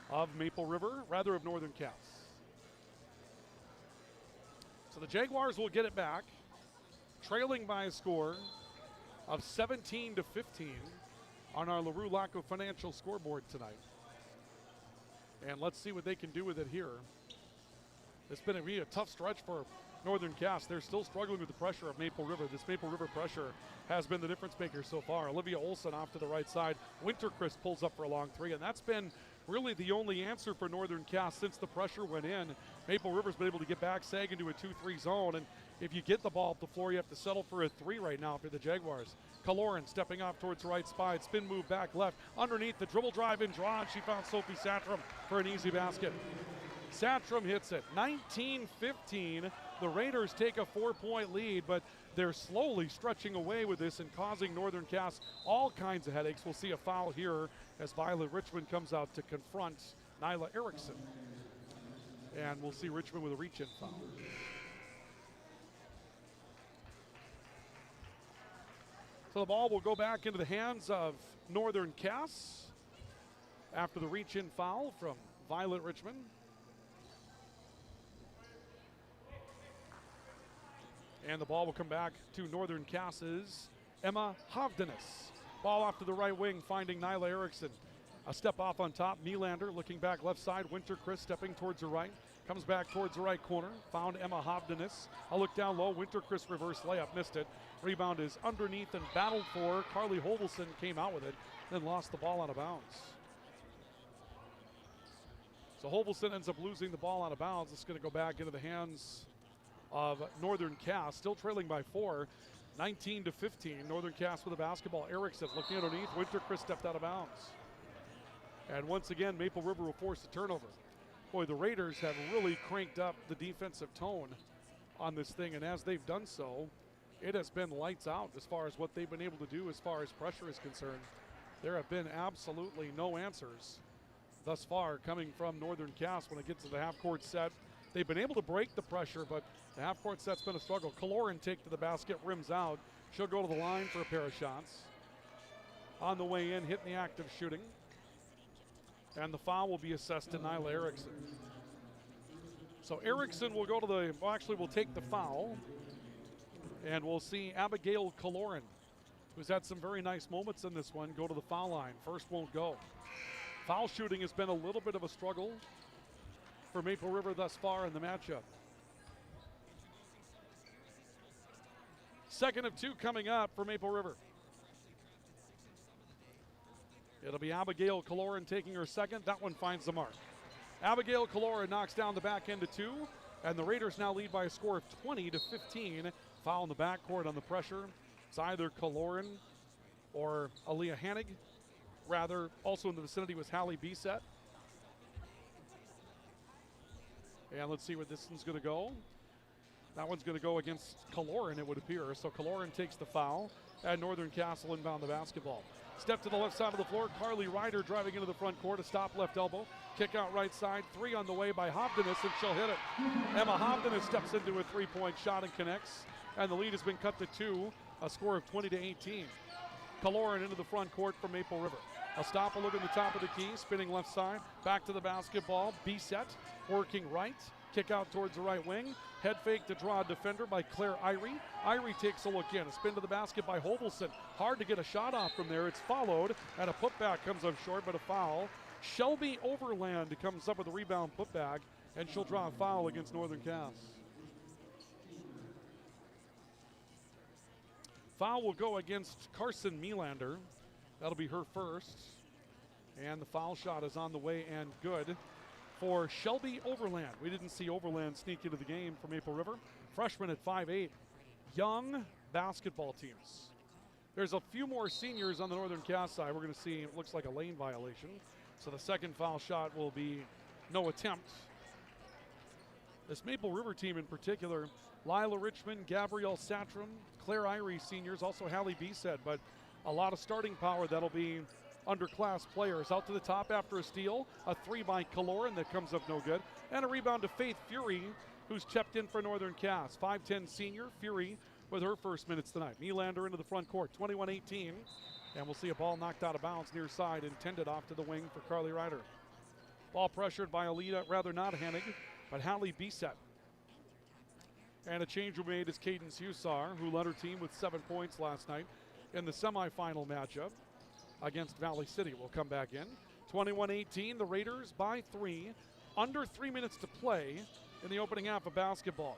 of Maple River, rather of Northern Cass. So the Jaguars will get it back, trailing by a score of 17-15 on our LaRue-Laco Financial scoreboard tonight. And let's see what they can do with it here. It's been a tough stretch for Northern Cass. They're still struggling with the pressure of Maple River. This Maple River pressure has been the difference maker so far. Olivia Olson off to the right side. Winterchrist pulls up for a long three, and that's been really the only answer for Northern Cass since the pressure went in. Maple River's been able to get back, sag into a 2-3 zone, and if you get the ball up the floor, you have to settle for a three right now for the Jaguars. Kaloran stepping off towards the right side. Spin move back left. Underneath the dribble drive and draw, and she found Sophie Satram for an easy basket. Satram hits it. 19-15. The Raiders take a 4-point lead, but they're slowly stretching away with this and causing Northern Cass all kinds of headaches. We'll see a foul here as Violet Richmond comes out to confront Nyla Erickson. And we'll see Richmond with a reach-in foul. So the ball will go back into the hands of Northern Cass after the reach-in foul from Violet Richmond. And the ball will come back to Northern Cass's Emma Hovdenes. Ball off to the right wing, finding Nyla Erickson. A step off on top. Nylander looking back left side. Winterchrist stepping towards the right. Comes back towards the right corner. Found Emma Hovdenes. A look down low. Winterchrist reverse layup. Missed it. Rebound is underneath and battled for. Carly Hovelson came out with it. Then lost the ball out of bounds. So Hovelson ends up losing the ball out of bounds. It's going to go back into the hands of Northern Cass. Still trailing by 4. 19-15. Northern Cass with the basketball. Erickson looking underneath. Winterchrist stepped out of bounds. And once again, Maple River will force the turnover. Boy, the Raiders have really cranked up the defensive tone on this thing, and as they've done so, it has been lights out as far as what they've been able to do as far as pressure is concerned. There have been absolutely no answers thus far coming from Northern Cass when it gets to the half-court set. They've been able to break the pressure, but the half-court set's been a struggle. Kaloran take to the basket, rims out. She'll go to the line for a pair of shots. On the way in, hitting the act of shooting. And the foul will be assessed to Nyla Erickson. So Erickson will go to the, well, actually will take the foul. And we'll see Abigail Kaloran, who's had some very nice moments in this one, go to the foul line. First won't go. Foul shooting has been a little bit of a struggle for Maple River thus far in the matchup. Second of 2 coming up for Maple River. It'll be Abigail Kaloran taking her second. That one finds the mark. Abigail Kaloran knocks down the back end of 2, and the Raiders now lead by a score of 20-15. Foul in the backcourt on the pressure. It's either Kaloran or Aaliyah Hannig. rather, also in the vicinity was Hallie Bisset. And let's see where this one's going to go. That one's going to go against Kaloran, it would appear. So Kaloran takes the foul, and Northern Castle inbound the basketball. Step to the left side of the floor. Carly Ryder driving into the front court. A stop left elbow. Kick out right side. Three on the way by Hobdenis, and she'll hit it. Emma Hobdenis steps into a three-point shot and connects. And the lead has been cut to 2, a score of 20-18. Kaloran into the front court from Maple River. A stop, a look at the top of the key. Spinning left side. Back to the basketball. Bisset working right. Kick out towards the right wing. Head fake to draw a defender by Claire Irie. Irie takes a look in. A spin to the basket by Hovelson. Hard to get a shot off from there. It's followed, and a putback comes up short, but a foul. Shelby Overland comes up with a rebound putback, and she'll draw a foul against Northern Cass. Foul will go against Carson Melander. That'll be her first. And the foul shot is on the way and good for Shelby Overland. We didn't see Overland sneak into the game for Maple River. Freshman at 5'8". Young basketball teams. There's a few more seniors on the Northern Cass side. We're going to see, it looks like a lane violation. So the second foul shot will be no attempt. This Maple River team in particular, Lila Richmond, Gabrielle Satram, Claire Irie seniors, also Hallie Bisset, but a lot of starting power that'll be underclass players. Out to the top after a steal. A three by Kaloran that comes up no good. And a rebound to Faith Fury, who's checked in for Northern Cass. 5'10 senior, Fury with her first minutes tonight. Melander into the front court, 21-18. And we'll see a ball knocked out of bounds near side, intended off to the wing for Carly Ryder. Ball pressured by Alita, rather not Hennig, but Hallie Bisset. And a change made is Cadence Hussar, who led her team with 7 points last night in the semifinal matchup against Valley City. Will come back in. 21-18, the Raiders by 3. Under 3 minutes to play in the opening half of basketball.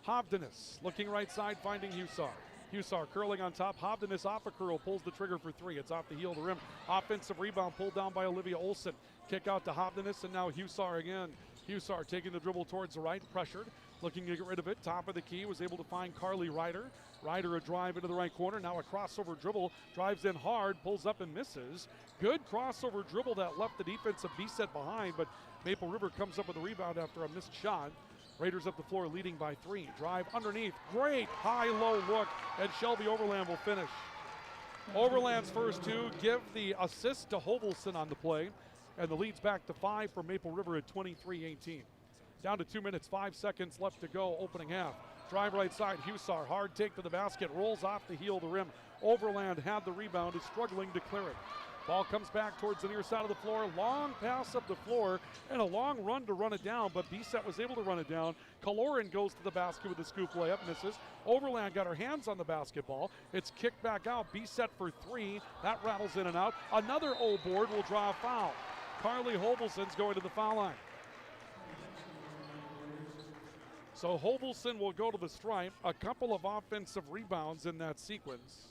Hobdenis looking right side, finding Hussar. Hussar curling on top. Hobdenis off a curl, pulls the trigger for 3. It's off the heel of the rim. Offensive rebound pulled down by Olivia Olson. Kick out to Hobdenis, and now Hussar again. Hussar taking the dribble towards the right, pressured. Looking to get rid of it. Top of the key, was able to find Carly Ryder. Ryder a drive into the right corner. Now a crossover dribble. Drives in hard, pulls up and misses. Good crossover dribble that left the defensive Bisset behind, but Maple River comes up with a rebound after a missed shot. Raiders up the floor leading by 3. Drive underneath. Great high-low look, and Shelby Overland will finish. Overland's first 2 give the assist to Hovelson on the play, and the lead's back to 5 for Maple River at 23-18. Down to 2 minutes, 5 seconds left to go, opening half. Drive right side, Hussar, hard take to the basket, rolls off the heel of the rim. Overland had the rebound, is struggling to clear it. Ball comes back towards the near side of the floor. Long pass up the floor and a long run to run it down, but Bisset was able to run it down. Kaloran goes to the basket with a scoop layup, misses. Overland got her hands on the basketball. It's kicked back out. Bisset for 3. That rattles in and out. Another O-board will draw a foul. Carly Hovelson's going to the foul line. So Hovelson will go to the stripe. A couple of offensive rebounds in that sequence.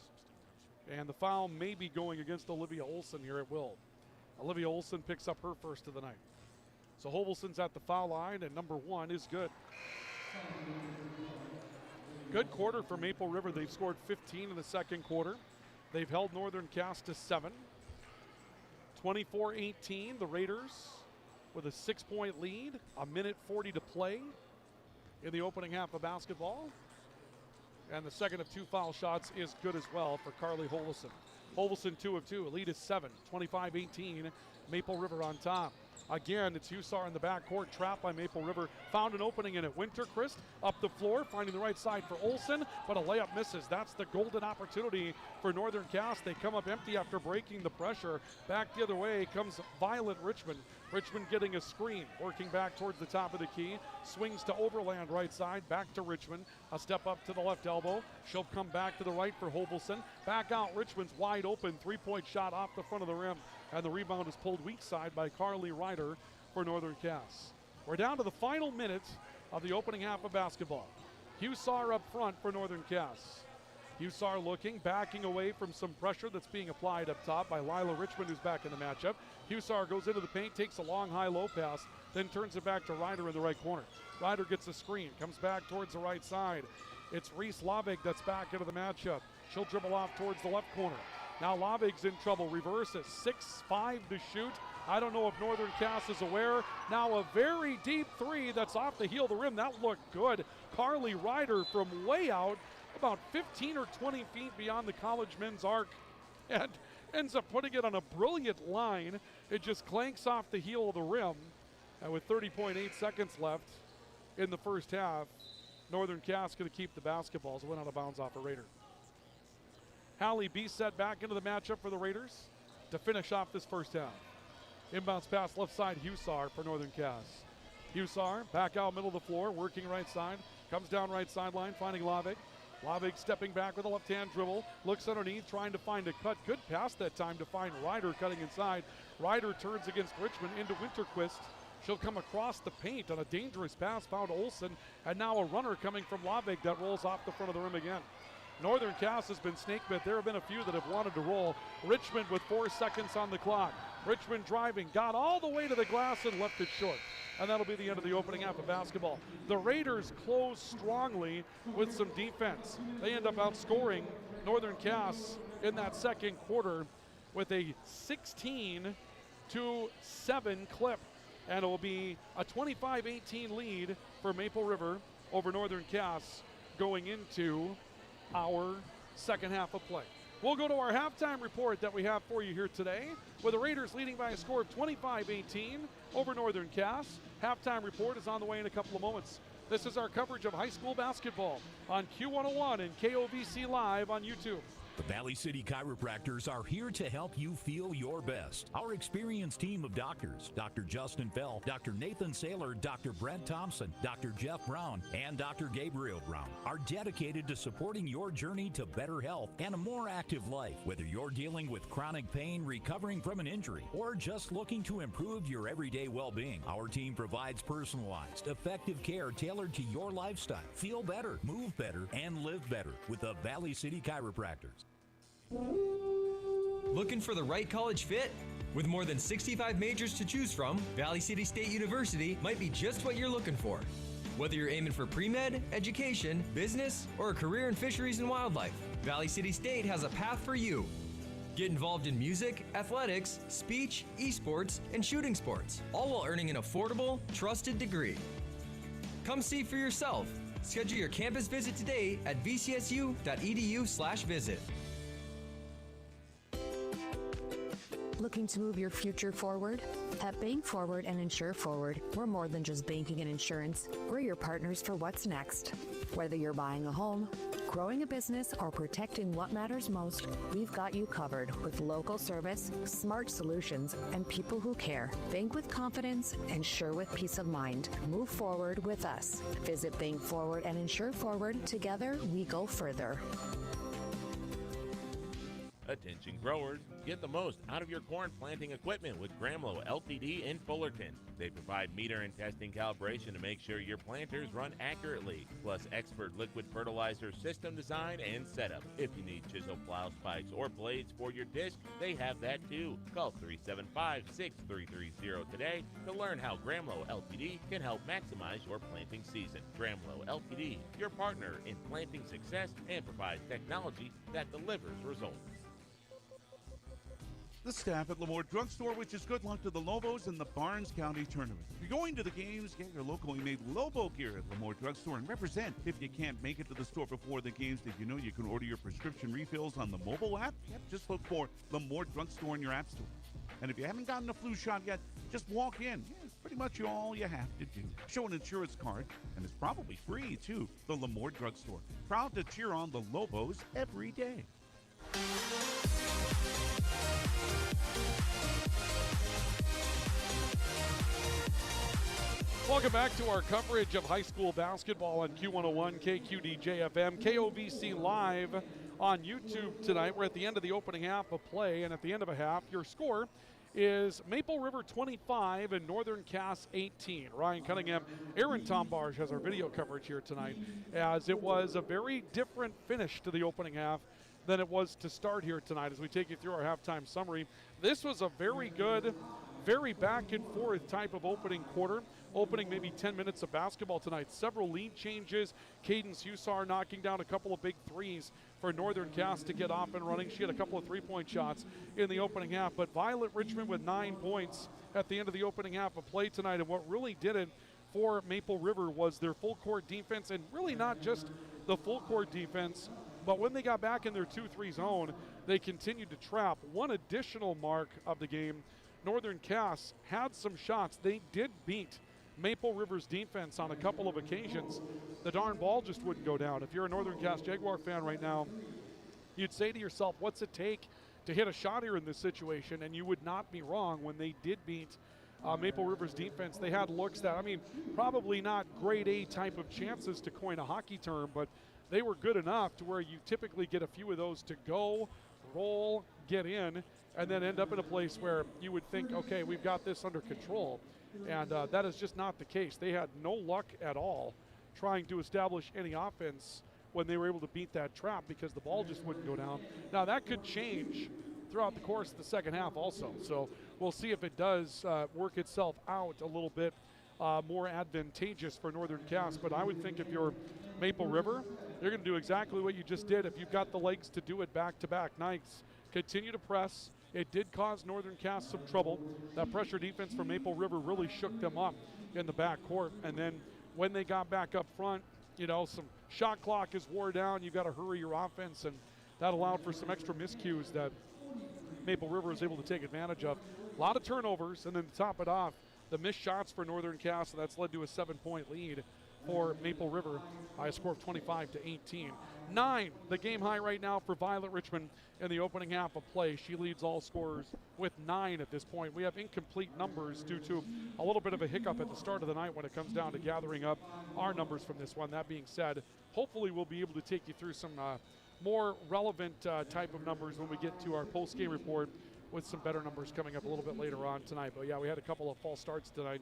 And the foul may be going against Olivia Olson here. It will. Olivia Olson picks up her first of the night. So Hovelson's at the foul line, and number 1 is good. Good quarter for Maple River. They've scored 15 in the second quarter. They've held Northern Cass to 7. 24-18, the Raiders with a 6-point lead. 1:40 to play in the opening half of basketball. And the second of 2 foul shots is good as well for Carly Hovelson. Hovelson 2 of 2, lead is 7, 25-18, Maple River on top. Again, it's Hussar in the backcourt, trapped by Maple River. Found an opening in it. Winterchrist up the floor, finding the right side for Olson, but a layup misses. That's the golden opportunity for Northern Cass. They come up empty after breaking the pressure. Back the other way comes Violet Richmond. Richmond getting a screen, working back towards the top of the key. Swings to Overland right side, back to Richmond. A step up to the left elbow. She'll come back to the right for Hovelson. Back out, Richmond's wide open. 3-point shot off the front of the rim. And the rebound is pulled weak side by Carly Ryder for Northern Cass. We're down to the final minute of the opening half of basketball. Hussar up front for Northern Cass. Hussar looking, backing away from some pressure that's being applied up top by Lila Richmond, who's back in the matchup. Hussar goes into the paint, takes a long high-low pass, then turns it back to Ryder in the right corner. Ryder gets a screen, comes back towards the right side. It's Reese Lavig that's back into the matchup. She'll dribble off towards the left corner. Now Lavig's in trouble. Reverses 6-5 to shoot. I don't know if Northern Cass is aware. Now a very deep three that's off the heel of the rim. That looked good. Carly Ryder from way out, about 15 or 20 feet beyond the college men's arc, and ends up putting it on a brilliant line. It just clanks off the heel of the rim. And with 30.8 seconds left in the first half, Northern Cass going to keep the basketball as it went out of bounds off a Raider. Hallie Bisset back into the matchup for the Raiders to finish off this first half. Inbounds pass left side, Hussar for Northern Cass. Hussar back out middle of the floor, working right side, comes down right sideline, finding Lavig. Lavig stepping back with a left-hand dribble, looks underneath, trying to find a cut. Good pass that time to find Ryder cutting inside. Ryder turns against Richmond into Winterquist. She'll come across the paint on a dangerous pass, found Olsen, and now a runner coming from Lavig that rolls off the front of the rim again. Northern Cass has been snake bit. There have been a few that have wanted to roll. Richmond with 4 seconds on the clock. Richmond driving, got all the way to the glass and left it short. And that'll be the end of the opening half of basketball. The Raiders close strongly with some defense. They end up outscoring Northern Cass in that second quarter with a 16-7 clip. And it will be a 25-18 lead for Maple River over Northern Cass going into our second half of play. We'll go to our halftime report that we have for you here today, with the Raiders leading by a score of 25-18 over Northern Cass. Halftime report is on the way in a couple of moments. This is our coverage of high school basketball on Q101 and KOVC Live on YouTube. The Valley City Chiropractors are here to help you feel your best. Our experienced team of doctors, Dr. Justin Fell, Dr. Nathan Saylor, Dr. Brent Thompson, Dr. Jeff Brown, and Dr. Gabriel Brown, are dedicated to supporting your journey to better health and a more active life. Whether you're dealing with chronic pain, recovering from an injury, or just looking to improve your everyday well-being, our team provides personalized, effective care tailored to your lifestyle. Feel better, move better, and live better with the Valley City Chiropractors. Looking for the right college fit? With more than 65 majors to choose from, Valley City State University might be just what you're looking for. Whether you're aiming for pre-med, education, business, or a career in fisheries and wildlife, Valley City State has a path for you. Get involved in music, athletics, speech, esports, and shooting sports, all while earning an affordable, trusted degree. Come see for yourself. Schedule your campus visit today at vcsu.edu/visit. Looking to move your future forward? At Bank Forward and Insure Forward, we're more than just banking and insurance. We're your partners for what's next. Whether you're buying a home, growing a business, or protecting what matters most, we've got you covered with local service, smart solutions, and people who care. Bank with confidence, insure with peace of mind. Move forward with us. Visit Bank Forward and Insure Forward. Together, we go further. Attention growers, get the most out of your corn planting equipment with Gramlow Ltd. in Fullerton. They provide meter and testing calibration to make sure your planters run accurately, plus expert liquid fertilizer system design and setup. If you need chisel plow spikes or blades for your disc, they have that too. Call 375-6330 today to learn how Gramlow Ltd. can help maximize your planting season. Gramlow Ltd., your partner in planting success, and provides technology that delivers results. The staff at LaMoure Drugstore wishes good luck to the Lobos in the Barnes County Tournament. If you're going to the games, get your locally made Lobo gear at LaMoure Drugstore and represent. If you can't make it to the store before the games, did you know you can order your prescription refills on the mobile app? Yep, just look for LaMoure Drugstore in your app store. And if you haven't gotten a flu shot yet, just walk in. Yeah, it's pretty much all you have to do. Show an insurance card, and it's probably free, too. The LaMoure Drugstore. Proud to cheer on the Lobos every day. Welcome back to our coverage of high school basketball on Q101, KQDJ-FM, KOVC Live on YouTube tonight. We're at the end of the opening half of play, and at the end of a half, your score is Maple River 25 and Northern Cass 18. Ryan Cunningham, Aaron Tombarge has our video coverage here tonight, as it was a very different finish to the opening half than it was to start here tonight as we take you through our halftime summary. This was a very good very back and forth type of opening quarter. Opening maybe 10 minutes of basketball tonight. Several lead changes. Cadence Hussar knocking down a couple of big threes for Northern Cass to get off and running. She had a couple of three-point shots in the opening half. But Violet Richmond with 9 points at the end of the opening half of play tonight. And what really did it for Maple River was their full court defense, and really not just the full court defense, but when they got back in their 2-3 zone, they continued to trap. One additional mark of the game, Northern Cass had some shots. They did beat Maple River's defense on a couple of occasions. The darn ball just wouldn't go down. If you're a Northern Cass Jaguar fan right now, you'd say to yourself, what's it take to hit a shot here in this situation? And you would not be wrong. When they did beat Maple River's defense, they had looks that, I mean, probably not grade A type of chances to coin a hockey term, but they were good enough to where you typically get a few of those to go, roll, get in, and then end up in a place where you would think, okay, we've got this under control. And that is just not the case. They had no luck at all trying to establish any offense when they were able to beat that trap because the ball just wouldn't go down. Now, that could change throughout the course of the second half also. So we'll see if it does work itself out a little bit more advantageous for Northern Cass. But I would think if you're Maple River, you're going to do exactly what you just did. If you've got the legs to do it back-to-back nights, continue to press. It did cause Northern Cass some trouble. That pressure defense from Maple River really shook them up in the backcourt. And then when they got back up front, you know, some shot clock is wore down. You got to hurry your offense, and that allowed for some extra miscues that Maple River was able to take advantage of. A lot of turnovers, and then to top it off, the missed shots for Northern Cass, and that's led to a 7-point lead for Maple River by a score of 25-18. 9, the game high right now for Violet Richmond in the opening half of play. She leads all scorers with 9 at this point. We have incomplete numbers due to a little bit of a hiccup at the start of the night when it comes down to gathering up our numbers from this one. That being said, hopefully we'll be able to take you through some more relevant type of numbers when we get to our post-game report with some better numbers coming up a little bit later on tonight. But yeah, we had a couple of false starts tonight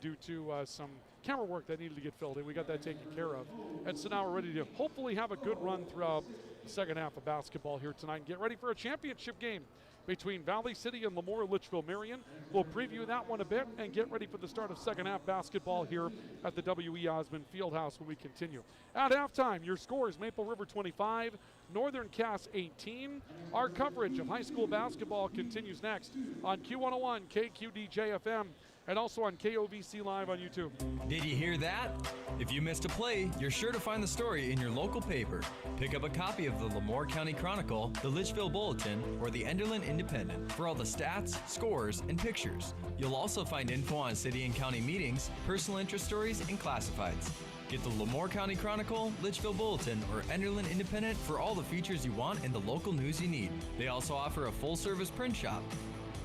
due to some camera work that needed to get filled in. We got that taken care of. And so now we're ready to hopefully have a good run throughout the second half of basketball here tonight and get ready for a championship game between Valley City and LaMoure-Litchville Marion. We'll preview that one a bit and get ready for the start of second half basketball here at the W.E. Osmond Fieldhouse when we continue. At halftime, your scores: Maple River 25, Northern Cass 18. Our coverage of high school basketball continues next on Q101 KQDJ-FM and also on KOVC Live on YouTube. Did you hear that? If you missed a play, you're sure to find the story in your local paper. Pick up a copy of the LaMoure County Chronicle, the Litchville Bulletin, or the Enderlin Independent for all the stats, scores, and pictures. You'll also find info on city and county meetings, personal interest stories, and classifieds. Get the LaMoure County Chronicle, Litchville Bulletin, or Enderlin Independent for all the features you want and the local news you need. They also offer a full-service print shop.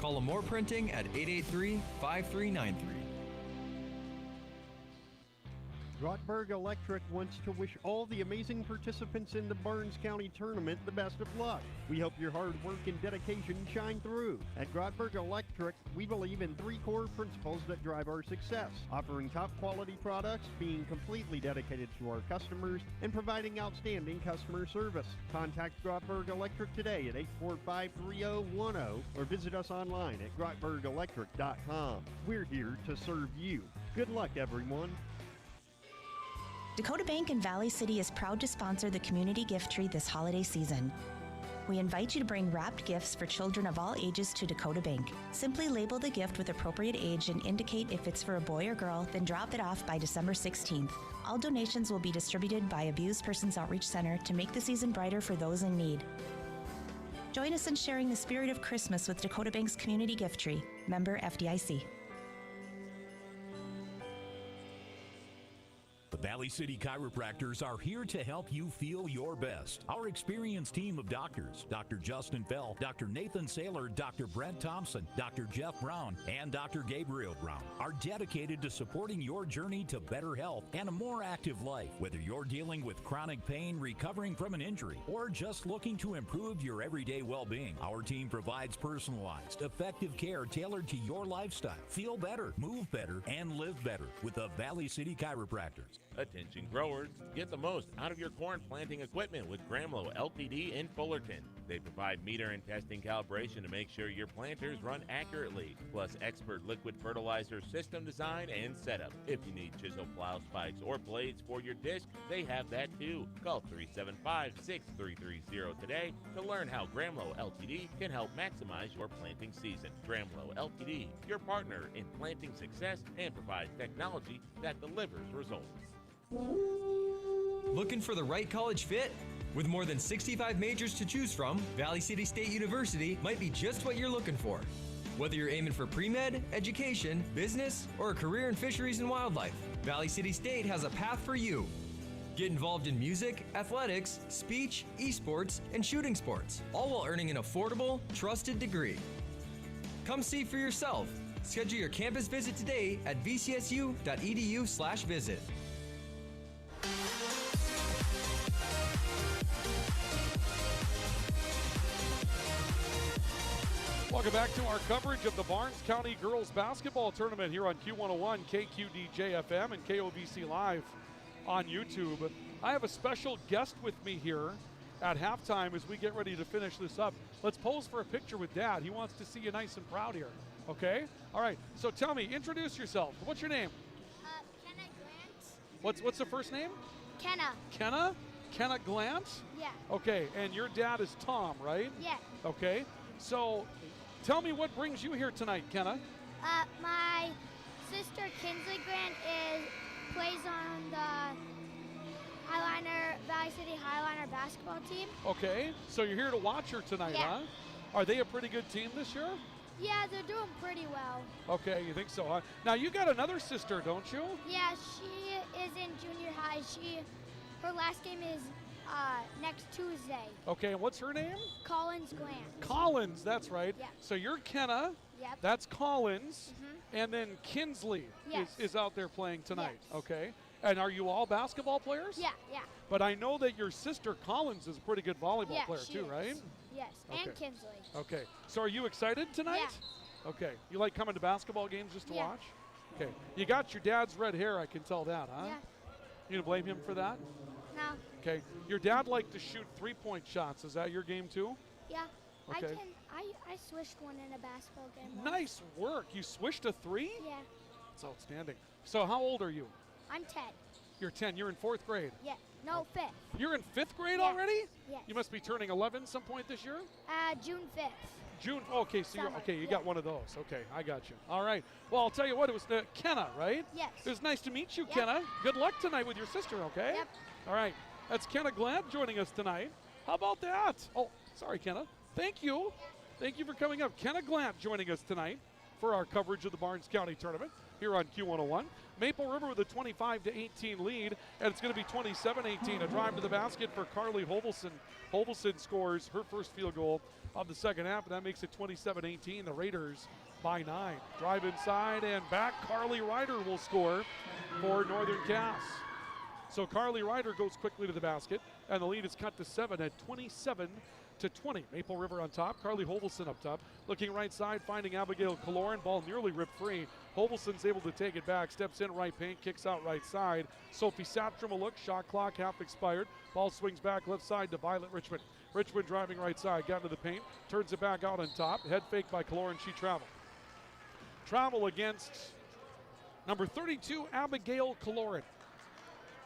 Call LaMoure Printing at 883-5393. Grottberg Electric wants to wish all the amazing participants in the Barnes County Tournament the best of luck. We hope your hard work and dedication shine through. At Grottberg Electric, we believe in 3 core principles that drive our success: offering top quality products, being completely dedicated to our customers, and providing outstanding customer service. Contact Grottberg Electric today at 845-3010 or visit us online at grottbergelectric.com. We're here to serve you. Good luck, everyone. Dakota Bank in Valley City is proud to sponsor the community gift tree this holiday season. We invite you to bring wrapped gifts for children of all ages to Dakota Bank. Simply label the gift with appropriate age and indicate if it's for a boy or girl, then drop it off by December 16th. All donations will be distributed by Abused Persons Outreach Center to make the season brighter for those in need. Join us in sharing the spirit of Christmas with Dakota Bank's community gift tree. Member FDIC. The Valley City Chiropractors are here to help you feel your best. Our experienced team of doctors, Dr. Justin Fell, Dr. Nathan Saylor, Dr. Brent Thompson, Dr. Jeff Brown, and Dr. Gabriel Brown, are dedicated to supporting your journey to better health and a more active life. Whether you're dealing with chronic pain, recovering from an injury, or just looking to improve your everyday well-being, our team provides personalized, effective care tailored to your lifestyle. Feel better, move better, and live better with the Valley City Chiropractors. Attention growers, get the most out of your corn planting equipment with Gramlow Ltd. in Fullerton. They provide meter and testing calibration to make sure your planters run accurately, plus expert liquid fertilizer system design and setup. If you need chisel plow spikes or blades for your disc, they have that too. Call 375-6330 today to learn how Gramlow Ltd. can help maximize your planting season. Gramlow Ltd., your partner in planting success and provides technology that delivers results. Looking for the right college fit? With more than 65 majors to choose from, Valley City State University might be just what you're looking for. Whether you're aiming for pre-med, education, business, or a career in fisheries and wildlife, Valley City State has a path for you. Get involved in music, athletics, speech, esports, and shooting sports, all while earning an affordable, trusted degree. Come see for yourself. Schedule your campus visit today at vcsu.edu/visit. Welcome back to our coverage of the Barnes County Girls Basketball Tournament here on Q101, KQDJ-FM, and KOBC Live on YouTube. I have a special guest with me here at halftime as we get ready to finish this up. Let's pose for a picture with Dad. He wants to see you nice and proud here, okay? All right, so tell me, introduce yourself. What's your name? Kenna Grant. What's the first name? Kenna. Kenna? Kenna Glant? Yeah. Okay, and your dad is Tom, right? Yeah. Okay, so tell me what brings you here tonight, Kenna. My sister Kinsley Grant plays on the Valley City Highliner basketball team. Okay, so you're here to watch her tonight, Yeah. huh? Are they a pretty good team this year? Yeah, they're doing pretty well. Okay, you think so, huh? Now you got another sister, don't you? Yeah, she is in junior high. Her last game is next Tuesday. Okay, and what's her name? Collins Grant. Collins, that's right. Yeah. So you're Kenna. Yep. That's Collins. Mhm. And then Kinsley Yes. is out there playing tonight. Yes. Okay. And are you all basketball players? Yeah, yeah. But I know that your sister Collins is a pretty good volleyball Yeah, player she too, is. right? Yes, and Okay. Kinsley. Okay. So are you excited tonight? Yeah. Okay. You like coming to basketball games just to Yeah. watch? Okay. You got your dad's red hair, I can tell that, huh? Yeah. You gonna blame him for that? No. Okay. Your dad liked to shoot three-point shots. Is that your game too? Yeah. Okay. I swished one in a basketball game once. Nice work. You swished a three? Yeah. That's outstanding. So how old are you? I'm 10. You're 10. You're in fourth grade. Yeah. No, 5th. You're in fifth grade Yeah. already? Yes. You must be turning 11 some point this year? June 5th. June. Okay, so Summer, you yeah. got one of those. Okay, I got you. All right. Well, I'll tell you what. It was Kenna, right? Yes. It was nice to meet you, Yep. Kenna. Good luck tonight with your sister. Okay. Yep. All right. That's Kenna Glad joining us tonight. How about that? Oh, sorry, Kenna. Thank you. Thank you for coming up. Kenna Glad joining us tonight for our coverage of the Barnes County Tournament here on Q101. Maple River with a 25-18 lead, and it's going to be 27-18. A drive to the basket for Carly Hovelson. Hovelson scores her first field goal of the second half, and that makes it 27-18. The Raiders by 9. Drive inside and back. Carly Ryder will score for Northern Cass. So Carly Ryder goes quickly to the basket, and the lead is cut to 7 at 27-20. Maple River on top. Carly Hovelson up top. Looking right side, finding Abigail Kaloran. Ball nearly ripped free. Hovelson's able to take it back. Steps in right paint, kicks out right side. Sophie Saptram a look. Shot clock half expired. Ball swings back left side to Violet Richmond. Richmond driving right side, got into the paint. Turns it back out on top. Head fake by Kaloran. She traveled. Travel against number 32, Abigail Kaloran.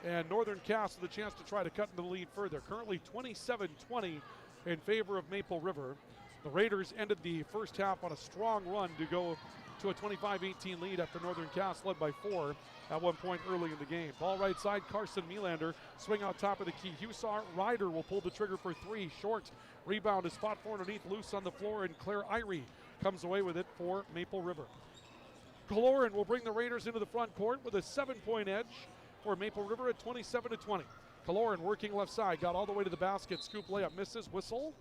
And Northern Cass with a chance to try to cut into the lead further. Currently 27-20 in favor of Maple River. The Raiders ended the first half on a strong run to go to a 25-18 lead after Northern Cass led by 4 at one point early in the game. Ball right side, Carson Melander. Swing out top of the key. Hussar Ryder will pull the trigger for 3. Short. Rebound is fought for underneath, loose on the floor, and Claire Irie comes away with it for Maple River. Kaloran will bring the Raiders into the front court with a 7-point edge for Maple River at 27-20. Kaloran working left side, got all the way to the basket. Scoop layup misses, whistle,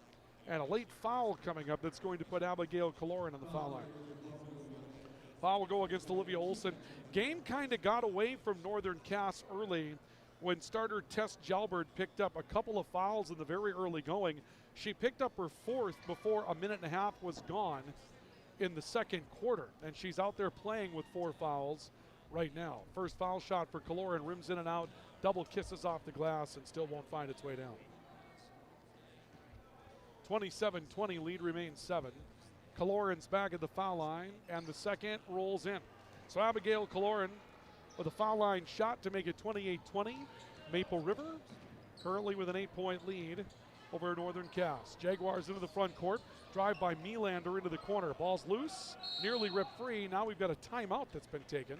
and a late foul coming up that's going to put Abigail Kaloran on the foul line. Foul will go against Olivia Olson. Game kind of got away from Northern Cass early when starter Tess Jalbert picked up a couple of fouls in the very early going. She picked up her 4th before a minute and a half was gone in the second quarter, and she's out there playing with 4 fouls right now. First foul shot for Kaloran, rims in and out, double kisses off the glass, and still won't find its way down. 27-20 lead remains 7. Kaloran's back at the foul line, and the second rolls in. So Abigail Kaloran with a foul line shot to make it 28-20. Maple River currently with an 8-point lead over Northern Cass. Jaguars into the front court. Drive by Melander into the corner. Ball's loose, nearly ripped free. Now we've got a timeout that's been taken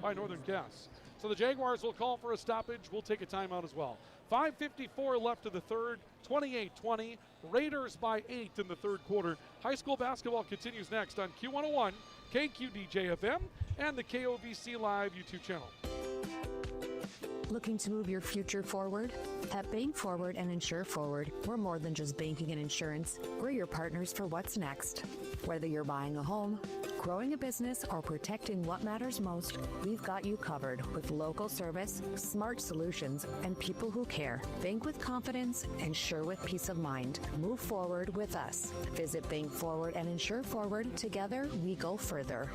by Northern Cass. So the Jaguars will call for a stoppage. We'll take a timeout as well. 5:54 left in the third, 28-20. Raiders by 8 in the third quarter. High school basketball continues next on Q101, KQDJ-FM, and the KOVC Live YouTube channel. Looking to move your future forward? At Bank Forward and Insure Forward, we're more than just banking and insurance. We're your partners for what's next. Whether you're buying a home, growing a business, or protecting what matters most, we've got you covered with local service, smart solutions, and people who care. Bank with confidence, insure with peace of mind. Move forward with us. Visit Bank Forward and Insure Forward. Together, we go further.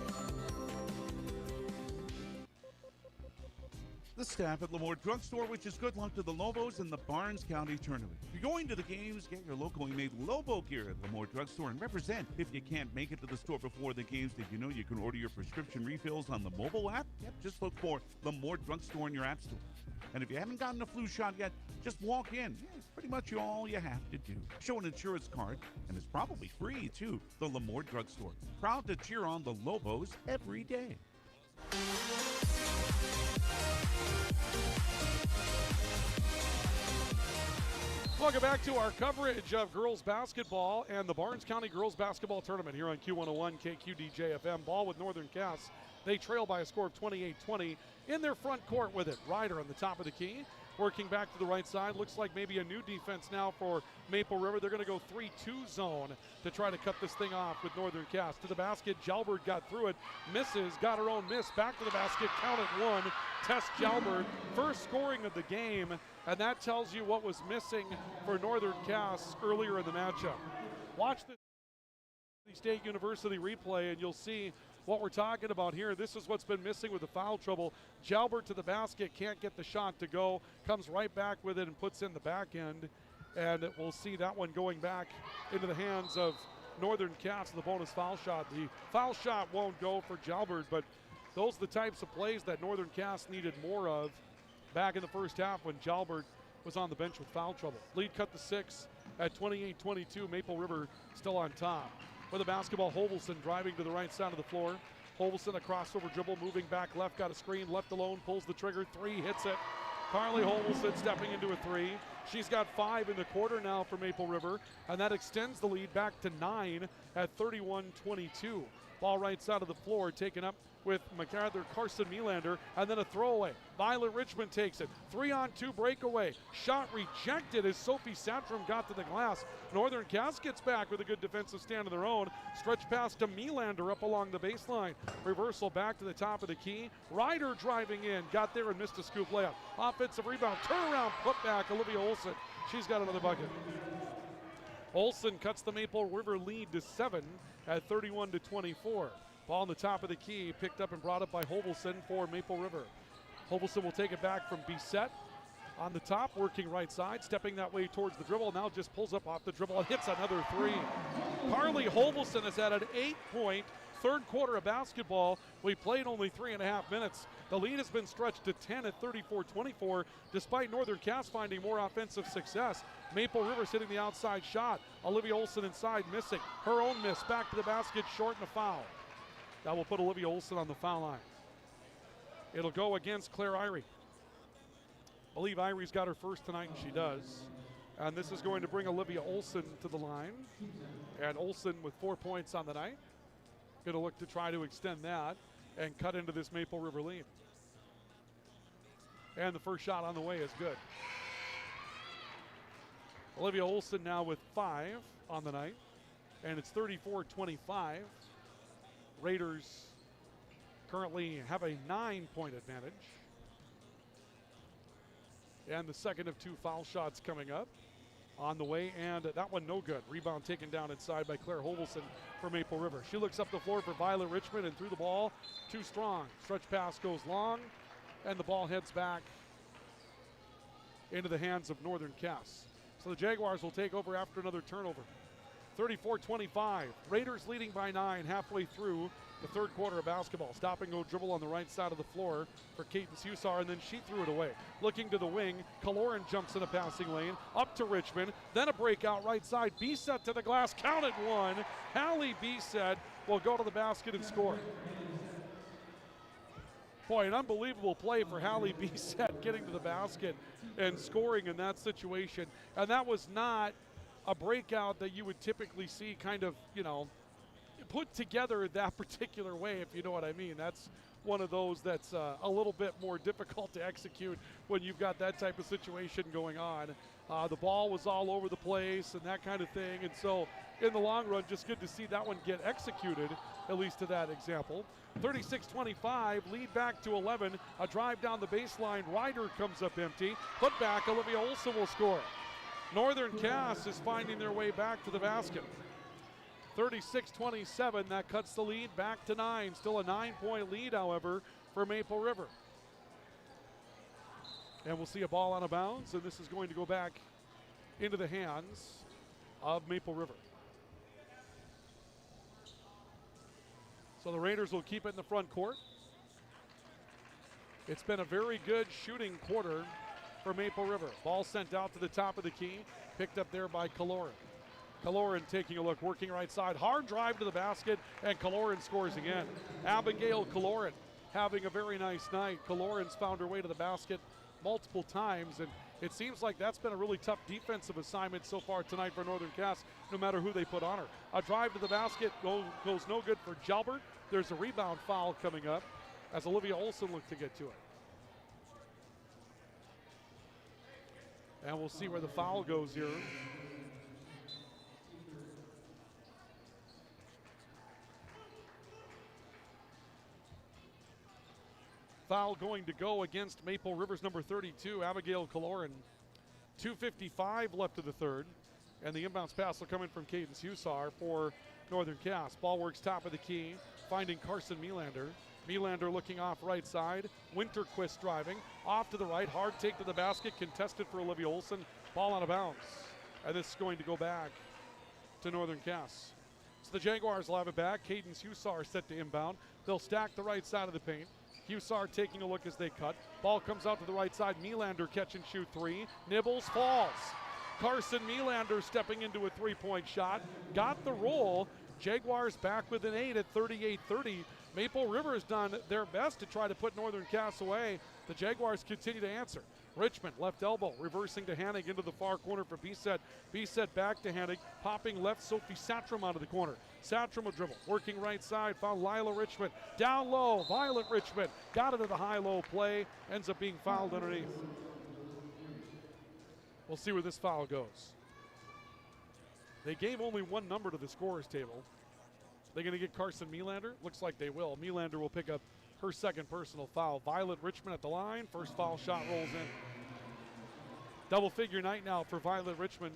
The staff at LaMoure Drugstore wishes good luck to the Lobos in the Barnes County Tournament. If you're going to the games, get your locally made Lobo gear at LaMoure Drugstore and represent. If you can't make it to the store before the games, did you know you can order your prescription refills on the mobile app? Yep, just look for LaMoure Drugstore in your app store. And if you haven't gotten a flu shot yet, just walk in. Yeah, it's pretty much all you have to do. Show an insurance card, and it's probably free, too. The LaMoure Drugstore. Proud to cheer on the Lobos every day. Welcome back to our coverage of girls basketball and the Barnes County Girls Basketball Tournament here on Q101 KQDJ-FM. Ball with Northern Cass. They trail by a score of 28-20 in their front court with it. Ryder on the top of the key, working back to the right side. Looks like maybe a new defense now for Maple River. They're going to go 3-2 zone to try to cut this thing off with Northern Cass. To the basket, Jalbert got through it, misses, got her own miss. Back to the basket, count it one. Tess Jalbert, first scoring of the game, and that tells you what was missing for Northern Cass earlier in the matchup. Watch the State University replay, and you'll see what we're talking about here. This is what's been missing with the foul trouble. Jalbert to the basket, can't get the shot to go, comes right back with it and puts in the back end, and we'll see that one going back into the hands of Northern Cass, the bonus foul shot. The foul shot won't go for Jalbert, but those are the types of plays that Northern Cass needed more of back in the first half when Jalbert was on the bench with foul trouble. Lead cut to 6 at 28-22. Maple River still on top. With the basketball, Hovelson driving to the right side of the floor. Hovelson a crossover dribble, moving back left, got a screen, left alone, pulls the trigger, 3, hits it. Carly Hovelson stepping into a 3. She's got 5 in the quarter now for Maple River, and that extends the lead back to 9 at 31-22. Ball right side of the floor taken up with MacArthur, Carson Melander, and then a throwaway. Violet Richmond takes it. 3-on-2 breakaway. Shot rejected as Sophie Satram got to the glass. Northern Cass gets back with a good defensive stand of their own. Stretch pass to Melander up along the baseline. Reversal back to the top of the key. Ryder driving in. Got there and missed a scoop layup. Offensive rebound. Turnaround putback. Olivia Olson. She's got another bucket. Olson cuts the Maple River lead to 7 at 31-24. Ball on the top of the key, picked up and brought up by Hovelson for Maple River. Hovelson will take it back from Bissett on the top, working right side, stepping that way towards the dribble. Now just pulls up off the dribble and hits another 3. Carly Hovelson has had an 8-point third quarter of basketball. We played only 3.5 minutes. The lead has been stretched to 10 at 34-24, despite Northern Cass finding more offensive success. Maple River hitting the outside shot. Olivia Olson inside, missing. Her own miss, back to the basket, short and a foul. That will put Olivia Olson on the foul line. It'll go against Claire Irie. I believe Irie's got her first tonight, and she does. And this is going to bring Olivia Olson to the line. And Olson with 4 points on the night. Going to look to try to extend that and cut into this Maple River lead. And the first shot on the way is good. Olivia Olson now with 5 on the night. And it's 34-25. Raiders currently have a 9-point advantage. And the second of 2 foul shots coming up on the way, and that one no good. Rebound taken down inside by Claire Hovelson for Maple River. She looks up the floor for Violet Richmond and threw the ball too strong. Stretch pass goes long, and the ball heads back into the hands of Northern Cass. So the Jaguars will take over after another turnover. 34-25. Raiders leading by 9 halfway through the third quarter of basketball. Stop and go dribble on the right side of the floor for Cadence Hussar, and then she threw it away. Looking to the wing, Kaloran jumps in a passing lane, up to Richmond, then a breakout right side. Bisset to the glass, count it, one. Hallie Bisset will go to the basket and score. Boy, an unbelievable play for Hallie Bisset getting to the basket and scoring in that situation. And that was not a breakout that you would typically see kind of, put together that particular way, if you know what I mean. That's one of those that's a little bit more difficult to execute when you've got that type of situation going on. The ball was all over the place and that kind of thing. And so in the long run, just good to see that one get executed, at least to that example. 36-25, lead back to 11. A drive down the baseline. Ryder comes up empty. Put back, Olivia Olson will score. Northern Cass is finding their way back to the basket. 36-27, that cuts the lead back to 9. Still a 9-point lead, however, for Maple River. And we'll see a ball out of bounds, and this is going to go back into the hands of Maple River. So the Raiders will keep it in the front court. It's been a very good shooting quarter for Maple River. Ball sent out to the top of the key, picked up there by Kaloran. Kaloran taking a look, working right side. Hard drive to the basket, and Kaloran scores again. Abigail Kaloran having a very nice night. Kaloran's found her way to the basket multiple times, and it seems like that's been a really tough defensive assignment so far tonight for Northern Cass, no matter who they put on her. A drive to the basket goes no good for Jalbert. There's a rebound foul coming up as Olivia Olson looked to get to it. And we'll see where the foul goes here. Foul going to go against Maple River's number 32, Abigail Kaloran. 2:55 left of the third. And the inbounds pass will come in from Cadence Hussar for Northern Cass. Ball works top of the key, finding Carson Melander. Melander looking off right side. Winterquist driving. Off to the right. Hard take to the basket. Contested for Olivia Olson. Ball out of bounds. And this is going to go back to Northern Cass. So the Jaguars will have it back. Cadence Hussar set to inbound. They'll stack the right side of the paint. Hussar taking a look as they cut. Ball comes out to the right side. Melander catch and shoot three. Nibbles, falls. Carson Melander stepping into a three-point shot. Got the roll. Jaguars back with an 8 at 38-30. Maple River has done their best to try to put Northern Cass away. The Jaguars continue to answer. Richmond, left elbow, reversing to Hanig into the far corner for Bisset. Bisset back to Hanig, popping left, Sophie Satram out of the corner. Satram will dribble, working right side, found Lila Richmond. Down low, Violet Richmond, got it to the high-low play, ends up being fouled underneath. We'll see where this foul goes. They gave only one number to the scorer's table. They're going to get Carson Melander? Looks like they will. Melander will pick up her second personal foul. Violet Richmond at the line. First foul shot rolls in. Double figure night now for Violet Richmond.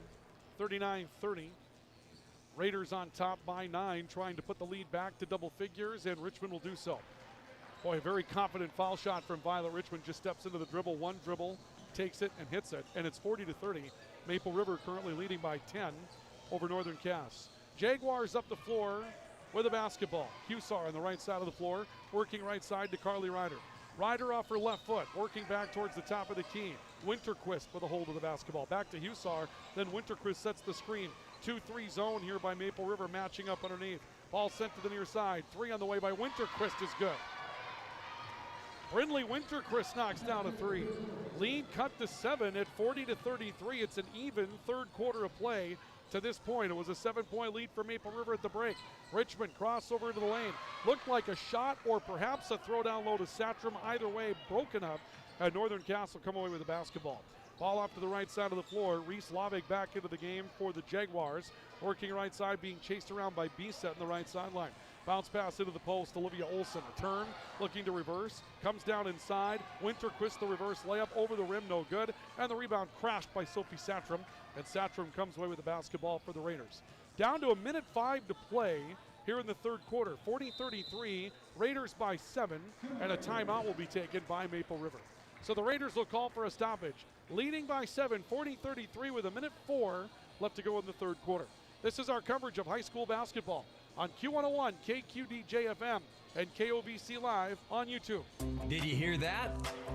39-30. Raiders on top by 9, trying to put the lead back to double figures, and Richmond will do so. Boy, a very confident foul shot from Violet Richmond. Just steps into the dribble, one dribble, takes it and hits it, and it's 40-30. Maple River currently leading by 10 over Northern Cass. Jaguars up the floor with a basketball. Hussar on the right side of the floor, working right side to Carly Ryder. Ryder off her left foot, working back towards the top of the key. Winterquist with a hold of the basketball. Back to Hussar, then Winterquist sets the screen. 2-3 zone here by Maple River, matching up underneath. Ball sent to the near side. Three on the way by Winterquist is good. Brindley Winterquist knocks down a three. Lead cut to 7 at 40-33. It's an even third quarter of play. To this point, it was a 7-point lead for Maple River at the break. Richmond crossover into the lane. Looked like a shot or perhaps a throw down low to Satram. Either way, broken up. And Northern Cass will come away with the basketball. Ball off to the right side of the floor. Reese Lavig back into the game for the Jaguars. Working right side, being chased around by Bisset on the right sideline. Bounce pass into the post. Olivia Olson, a turn, looking to reverse. Comes down inside. Winterquist, the reverse layup over the rim, no good. And the rebound crashed by Sophie Satram. And Satram comes away with the basketball for the Raiders. Down to 1:05 to play here in the third quarter. 40-33, Raiders by 7, and a timeout will be taken by Maple River. So the Raiders will call for a stoppage. Leading by 7, 40-33 with 1:04 left to go in the third quarter. This is our coverage of high school basketball on Q101, KQDJ-FM, and KOVC Live on YouTube. Did you hear that?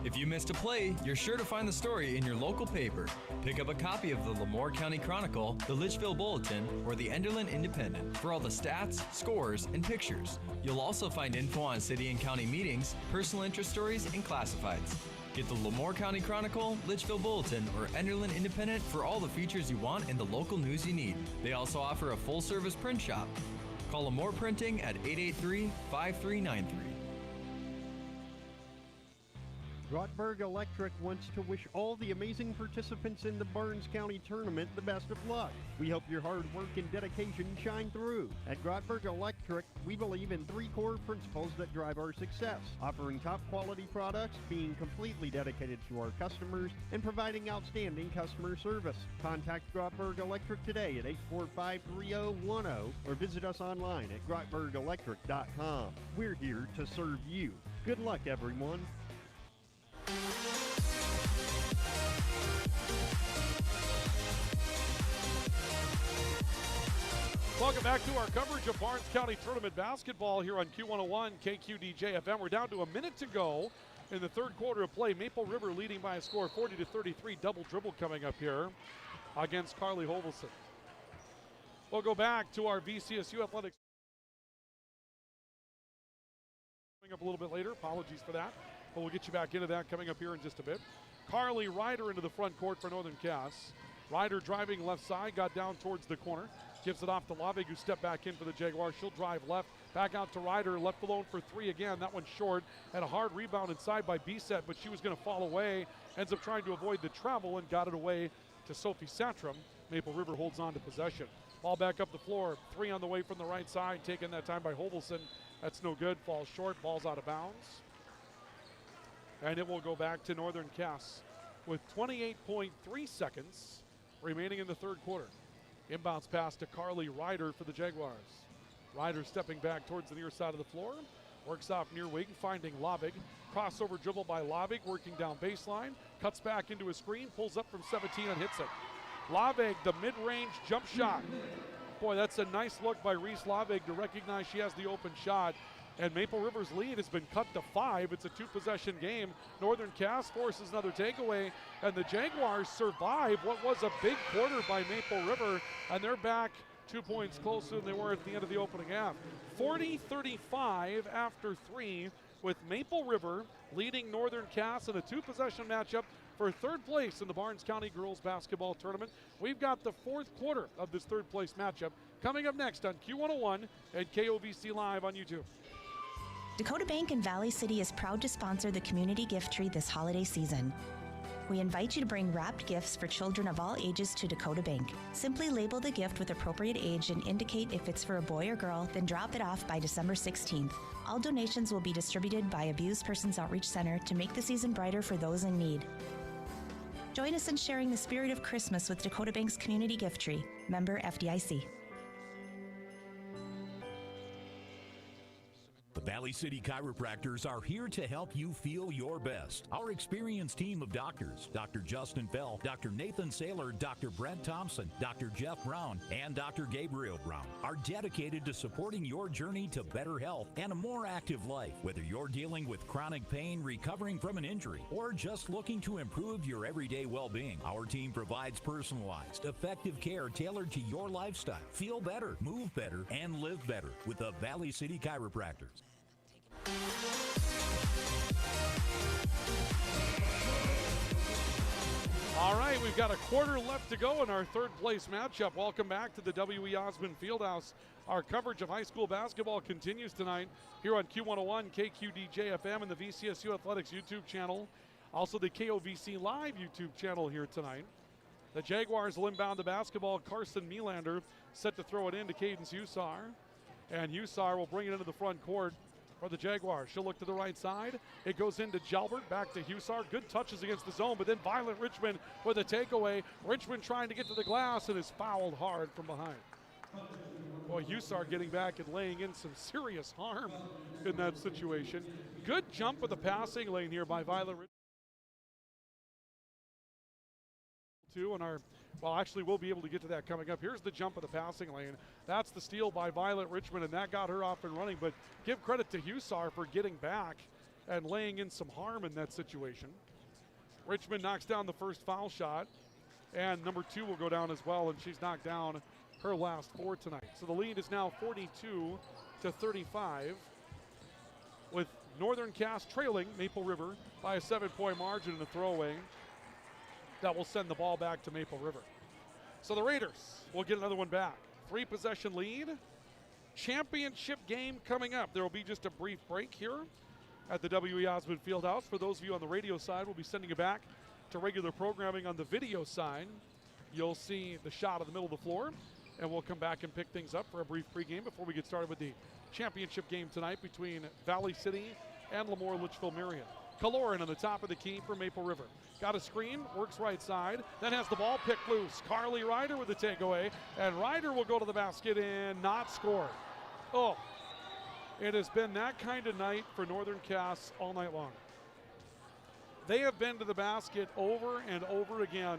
If you missed a play, you're sure to find the story in your local paper. Pick up a copy of the LaMoure County Chronicle, the Litchville Bulletin, or the Enderlin Independent for all the stats, scores, and pictures. You'll also find info on city and county meetings, personal interest stories, and classifieds. Get the LaMoure County Chronicle, Litchville Bulletin, or Enderlin Independent for all the features you want and the local news you need. They also offer a full-service print shop. Call LaMoure Printing at 883-5393. Grottberg Electric wants to wish all the amazing participants in the Barnes County Tournament the best of luck. We hope your hard work and dedication shine through. At Grottberg Electric, we believe in 3 core principles that drive our success: offering top quality products, being completely dedicated to our customers, and providing outstanding customer service. Contact Grottberg Electric today at 845-3010 or visit us online at grottbergelectric.com. We're here to serve you. Good luck, everyone. Welcome back to our coverage of Barnes County Tournament basketball here on Q101 KQDJ-FM. We're down to a minute to go in the third quarter of play. Maple River leading by a score of 40-33. Double dribble coming up here against Carly Hovelson. We'll go back to our VCSU Athletics. Coming up a little bit later. Apologies for that. But we'll get you back into that coming up here in just a bit. Carly Ryder into the front court for Northern Cass. Ryder driving left side, got down towards the corner. Gives it off to Lavig, who stepped back in for the Jaguars. She'll drive left, back out to Ryder, left alone for 3 again. That one's short. Had a hard rebound inside by Bisset, but she was going to fall away. Ends up trying to avoid the travel and got it away to Sophie Satram. Maple River holds on to possession. Ball back up the floor. 3 on the way from the right side, taken that time by Hovelson. That's no good. Falls short. Ball's out of bounds. And it will go back to Northern Cass with 28.3 seconds remaining in the third quarter. Inbounds pass to Carly Ryder for the Jaguars. Ryder stepping back towards the near side of the floor. Works off near wing, finding Lavig. Crossover dribble by Lavig, working down baseline. Cuts back into a screen, pulls up from 17 and hits it. Lavig, the mid-range jump shot. Boy, that's a nice look by Reese Lavig to recognize she has the open shot. And Maple River's lead has been cut to 5. It's a 2-possession game. Northern Cass forces another takeaway, and the Jaguars survive what was a big quarter by Maple River, and they're back 2 points closer than they were at the end of the opening half. 40-35 after 3, with Maple River leading Northern Cass in a 2-possession matchup for third place in the Barnes County Girls Basketball Tournament. We've got the fourth quarter of this third place matchup coming up next on Q101 and KOVC Live on YouTube. Dakota Bank in Valley City is proud to sponsor the community gift tree this holiday season. We invite you to bring wrapped gifts for children of all ages to Dakota Bank. Simply label the gift with appropriate age and indicate if it's for a boy or girl, then drop it off by December 16th. All donations will be distributed by Abused Persons Outreach Center to make the season brighter for those in need. Join us in sharing the spirit of Christmas with Dakota Bank's community gift tree. Member FDIC. The Valley City Chiropractors are here to help you feel your best. Our experienced team of doctors, Dr. Justin Fell, Dr. Nathan Saylor, Dr. Brent Thompson, Dr. Jeff Brown, and Dr. Gabriel Brown, are dedicated to supporting your journey to better health and a more active life. Whether you're dealing with chronic pain, recovering from an injury, or just looking to improve your everyday well-being, our team provides personalized, effective care tailored to your lifestyle. Feel better, move better, and live better with the Valley City Chiropractors. All right, we've got a quarter left to go in our third place matchup. Welcome back to the W.E. Osmond Fieldhouse. Our coverage of high school basketball continues tonight here on Q101, KQDJ-FM, and the VCSU Athletics YouTube channel. Also the KOVC Live YouTube channel here tonight. The Jaguars will inbound the basketball. Carson Melander set to throw it in to Cadence Hussar. And Hussar will bring it into the front court for the Jaguars. She'll look to the right side. It goes into Jalbert, back to Hussar. Good touches against the zone, but then Violet Richmond with a takeaway. Richmond trying to get to the glass and is fouled hard from behind. Boy, Hussar getting back and laying in some serious harm in that situation. Good jump with the passing lane here by Violet Richmond. too, and actually we'll be able to get to that coming up. Here's the jump of the passing lane. That's the steal by Violet Richmond, and that got her off and running. But give credit to Hussar for getting back and laying in some harm in that situation. Richmond knocks down the first foul shot, and number 2 will go down as well, and she's knocked down her last 4 tonight. So the lead is now 42-35, with Northern Cass trailing Maple River by a 7-point margin in a throwaway that will send the ball back to Maple River. So the Raiders will get another one back. 3-possession lead. Championship game coming up. There will be just a brief break here at the W.E. Osmond Fieldhouse. For those of you on the radio side, we'll be sending you back to regular programming on the video side. You'll see the shot of the middle of the floor, and we'll come back and pick things up for a brief pregame before we get started with the championship game tonight between Valley City and LaMoure-Litchville Marion. Kaloran on the top of the key for Maple River. Got a screen, works right side, then has the ball picked loose. Carly Ryder with the takeaway, and Ryder will go to the basket and not score. Oh, it has been that kind of night for Northern Cass all night long. They have been to the basket over and over again,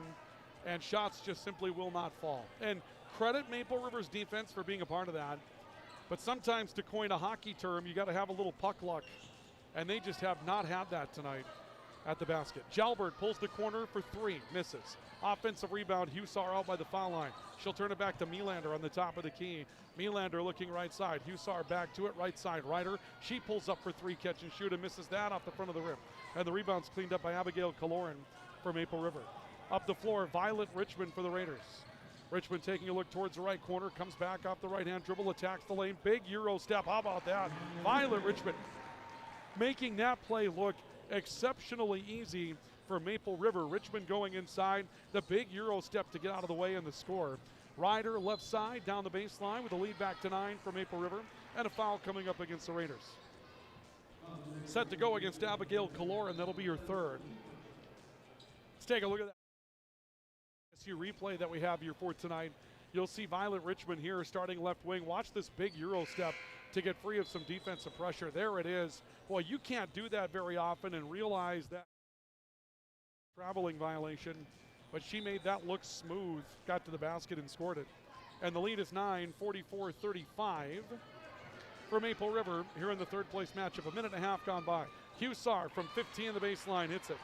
and shots just simply will not fall. And credit Maple River's defense for being a part of that. But sometimes, to coin a hockey term, you got to have a little puck luck. And they just have not had that tonight at the basket. Jalbert pulls the corner for 3, misses. Offensive rebound, Hussar out by the foul line. She'll turn it back to Melander on the top of the key. Melander looking right side. Hussar back to it, right side. Ryder, she pulls up for 3, catch and shoot, and misses that off the front of the rim. And the rebound's cleaned up by Abigail Kaloran for Maple River. Up the floor, Violet Richmond for the Raiders. Richmond taking a look towards the right corner, comes back off the right-hand dribble, attacks the lane. Big Euro step, how about that? Violet Richmond making that play look exceptionally easy for Maple River. Richmond going inside, the big Euro step to get out of the way and the score. Ryder left side down the baseline with a lead back to 9 for Maple River, and a foul coming up against the Raiders. Set to go against Abigail Kaloran, that'll be her 3rd. Let's take a look at that SU replay that we have here for tonight. You'll see Violet Richmond here starting left wing. Watch this big Euro step to get free of some defensive pressure. There it is. Boy, you can't do that very often and realize that traveling violation, but she made that look smooth, got to the basket and scored it. And the lead is 9, 44-35 for Maple River here in the 3rd place matchup. 1.5 minutes gone by. Hussar from 15 the baseline hits it.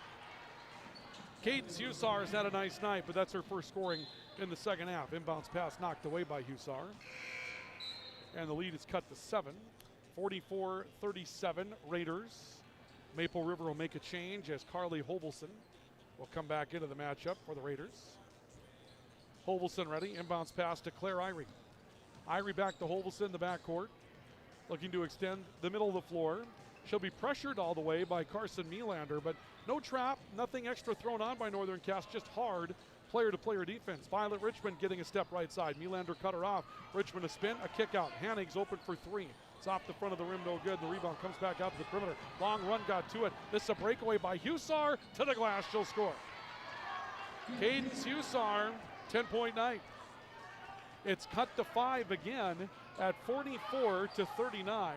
Cadence Hussar has had a nice night, but that's her first scoring in the second half. Inbounds pass knocked away by Hussar. And the lead is cut to 7. 44-37 Raiders. Maple River will make a change as Carly Hovelson will come back into the matchup for the Raiders. Hovelson ready. Inbounds pass to Claire Irie. Irie back to Hovelson in the backcourt. Looking to extend the middle of the floor. She'll be pressured all the way by Carson Melander, but no trap, nothing extra thrown on by Northern Cass, just hard player-to-player defense. Violet Richmond getting a step right side. Melander cut her off. Richmond a spin, a kick out. Hannig's open for 3. It's off the front of the rim, no good. The rebound comes back out to the perimeter. Long run got to it. This is a breakaway by Hussar to the glass. She'll score. Cadence Hussar, 10-point night. It's cut to 5 again at 44-39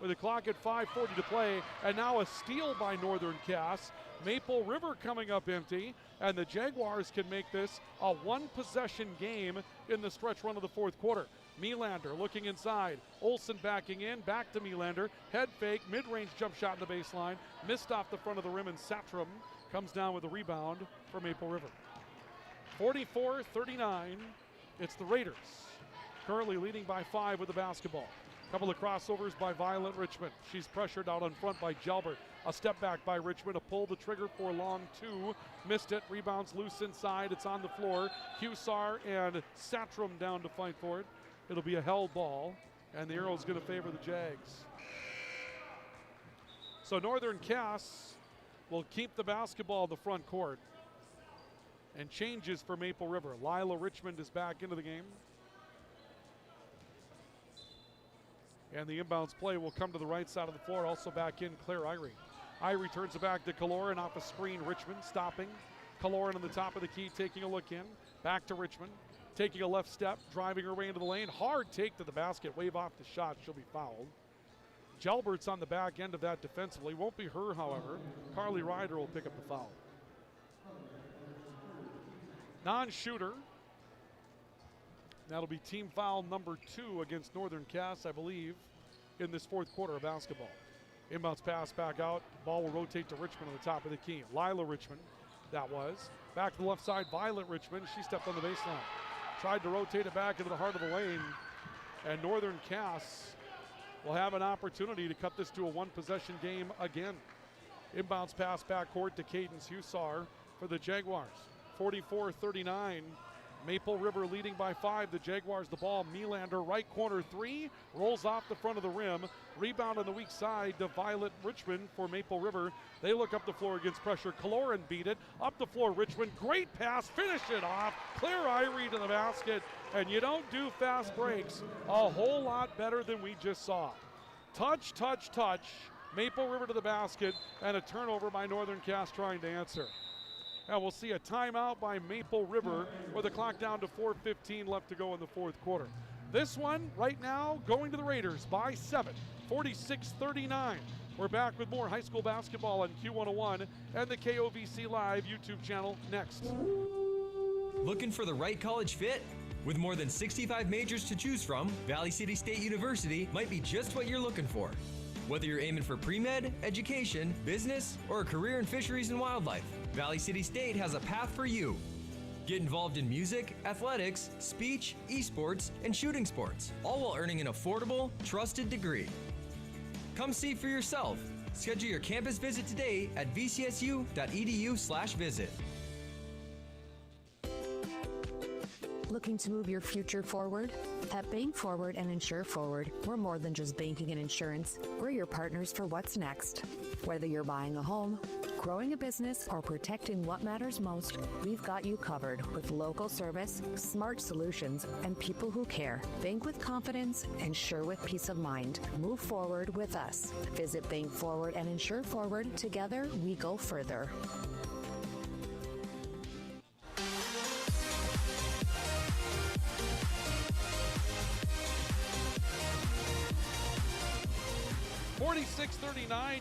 with the clock at 5:40 to play. And now a steal by Northern Cass. Maple River coming up empty, and the Jaguars can make this a 1-possession game in the stretch run of the 4th quarter. Melander looking inside. Olsen backing in, back to Melander. Head fake, mid-range jump shot in the baseline. Missed off the front of the rim, and Satram comes down with a rebound for Maple River. 44-39, it's the Raiders. Currently leading by 5 with the basketball. Couple of crossovers by Violet Richmond. She's pressured out in front by Jalbert. A step back by Richmond, a pull the trigger for long 2. Missed it, rebounds loose inside, it's on the floor. Hussar and Satram down to fight for it. It'll be a held ball, and the arrow's gonna favor the Jags. So Northern Cass will keep the basketball in the front court. And changes for Maple River. Lila Richmond is back into the game. And the inbounds play will come to the right side of the floor. Also back in Claire Irie. Irie turns it back to Kaloran off a screen. Richmond stopping. Kaloran on the top of the key taking a look in. Back to Richmond. Taking a left step. Driving her way into the lane. Hard take to the basket. Wave off the shot. She'll be fouled. Jalbert's on the back end of that defensively. Won't be her, however. Carly Ryder will pick up the foul. Non-shooter. That'll be team foul number 2 against Northern Cass, I believe, in this fourth quarter of basketball. Inbounds pass back out. Ball will rotate to Richmond on the top of the key. Lila Richmond, that was. Back to the left side, Violet Richmond. She stepped on the baseline. Tried to rotate it back into the heart of the lane. And Northern Cass will have an opportunity to cut this to a one-possession game again. Inbounds pass backcourt to Cadence Hussar for the Jaguars. 44-39. Maple River leading by 5. The Jaguars the ball. Melander right corner 3. Rolls off the front of the rim. Rebound on the weak side to Violet Richmond for Maple River. They look up the floor against pressure. Caloran beat it. Up the floor Richmond. Great pass. Finish it off. Clear Irie to the basket. And you don't do fast breaks a whole lot better than we just saw. Touch, touch, touch. Maple River to the basket. And a turnover by Northern Cass trying to answer. And we'll see a timeout by Maple River with the clock down to 4:15 left to go in the fourth quarter. This one right now going to the Raiders by 7, 46-39. We're back with more high school basketball on Q101 and the KOVC Live YouTube channel next. Looking for the right college fit? With more than 65 majors to choose from, Valley City State University might be just what you're looking for. Whether you're aiming for pre-med, education, business, or a career in fisheries and wildlife, Valley City State has a path for you. Get involved in music, athletics, speech, esports, and shooting sports, all while earning an affordable, trusted degree. Come see for yourself. Schedule your campus visit today at vcsu.edu/visit. Looking to move your future forward? At Bank Forward and Insure Forward, we're more than just banking and insurance. We're your partners for what's next. Whether you're buying a home, growing a business, or protecting what matters most, we've got you covered with local service, smart solutions, and people who care. Bank with confidence, insure with peace of mind. Move forward with us. Visit Bank Forward and Insure Forward. Together, we go further.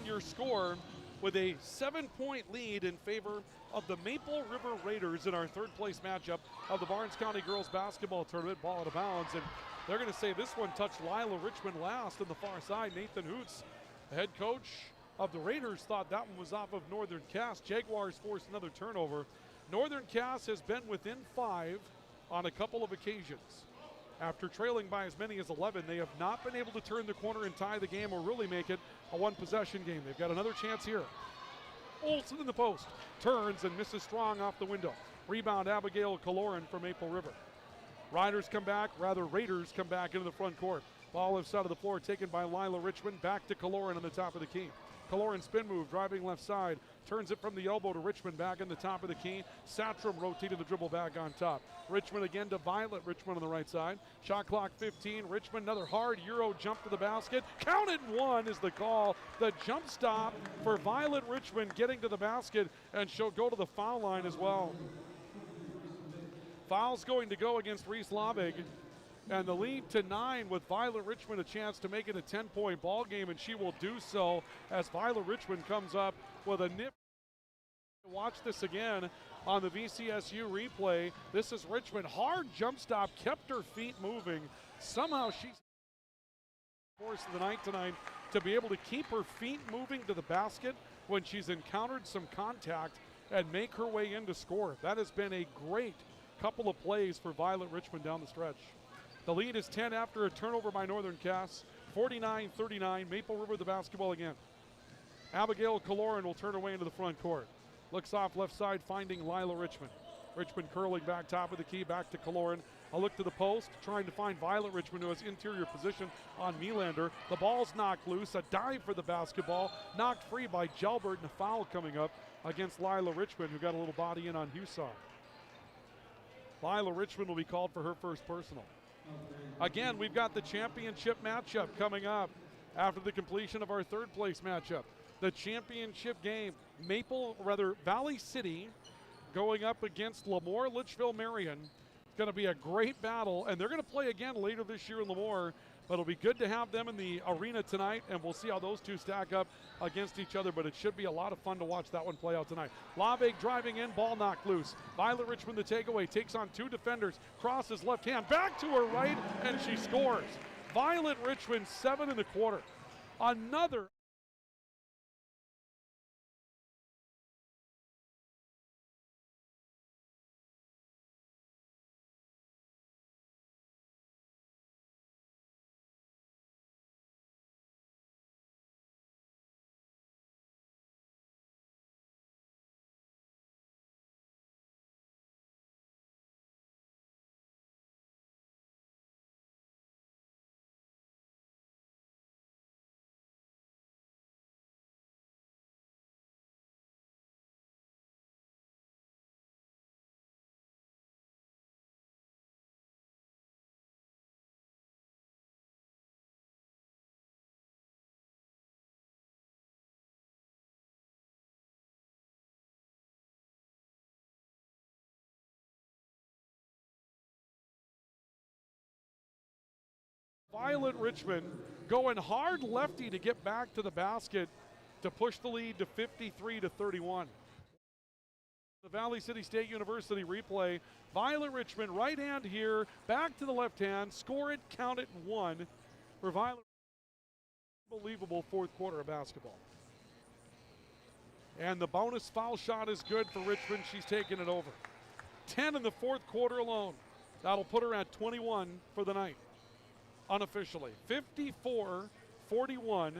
Your score with a 7-point lead in favor of the Maple River Raiders in our third place matchup of the Barnes County Girls Basketball Tournament. Ball out of bounds, and they're going to say this one touched Lila Richmond last on the far side. Nathan Hoots, the head coach of the Raiders, thought that one was off of Northern Cass. Jaguars forced another turnover. Northern Cass has been within 5 on a couple of occasions. After trailing by as many as 11, they have not been able to turn the corner and tie the game or really make it a one-possession game. They've got another chance here. Olsen in the post. Turns and misses strong off the window. Rebound Abigail Caloran for Maple River. Raiders come back into the front court. Ball left side of the floor taken by Lila Richmond. Back to Caloran on the top of the key. Caloran spin move, driving left side. Turns it from the elbow to Richmond back in the top of the key. Satram rotating the dribble back on top. Richmond again to Violet Richmond on the right side. Shot clock 15. Richmond, another hard Euro jump to the basket. Counted 1 is the call. The jump stop for Violet Richmond getting to the basket, and she'll go to the foul line as well. Foul's going to go against Reese Labig. And the lead to 9 with Violet Richmond a chance to make it a 10-point ball game, and she will do so as Violet Richmond comes up with a nip. Watch this again on the VCSU replay. This is Richmond. Hard jump stop, kept her feet moving. Somehow she's force of the night tonight to be able to keep her feet moving to the basket when she's encountered some contact and make her way in to score. That has been a great couple of plays for Violet Richmond down the stretch. The lead is 10 after a turnover by Northern Cass. 49-39, Maple River the basketball again. Abigail Caloran will turn away into the front court. Looks off left side, finding Lila Richmond. Richmond curling back top of the key, back to Caloran. A look to the post, trying to find Violet Richmond, who has interior position on Melander. The ball's knocked loose, a dive for the basketball, knocked free by Gelbert, and a foul coming up against Lila Richmond, who got a little body in on Hussar. Lila Richmond will be called for her first personal. Again, we've got the championship matchup coming up after the completion of our third place matchup. The championship game, Valley City going up against LaMoure-Litchville Marion. It's going to be a great battle, and they're going to play again later this year in LaMoure, but it'll be good to have them in the arena tonight, and we'll see how those two stack up against each other, but it should be a lot of fun to watch that one play out tonight. Lavig driving in, ball knocked loose. Violet Richmond, the takeaway, takes on two defenders, crosses left hand, back to her right, and she scores. Violet Richmond, 7 in the quarter. Another. Violet Richmond going hard lefty to get back to the basket to push the lead to 53-31. The Valley City State University replay. Violet Richmond right hand here, back to the left hand, score it, count it, 1 for Violet. Unbelievable fourth quarter of basketball. And the bonus foul shot is good for Richmond. She's taking it over. 10 in the fourth quarter alone. That'll put her at 21 for the night. Unofficially. 54-41.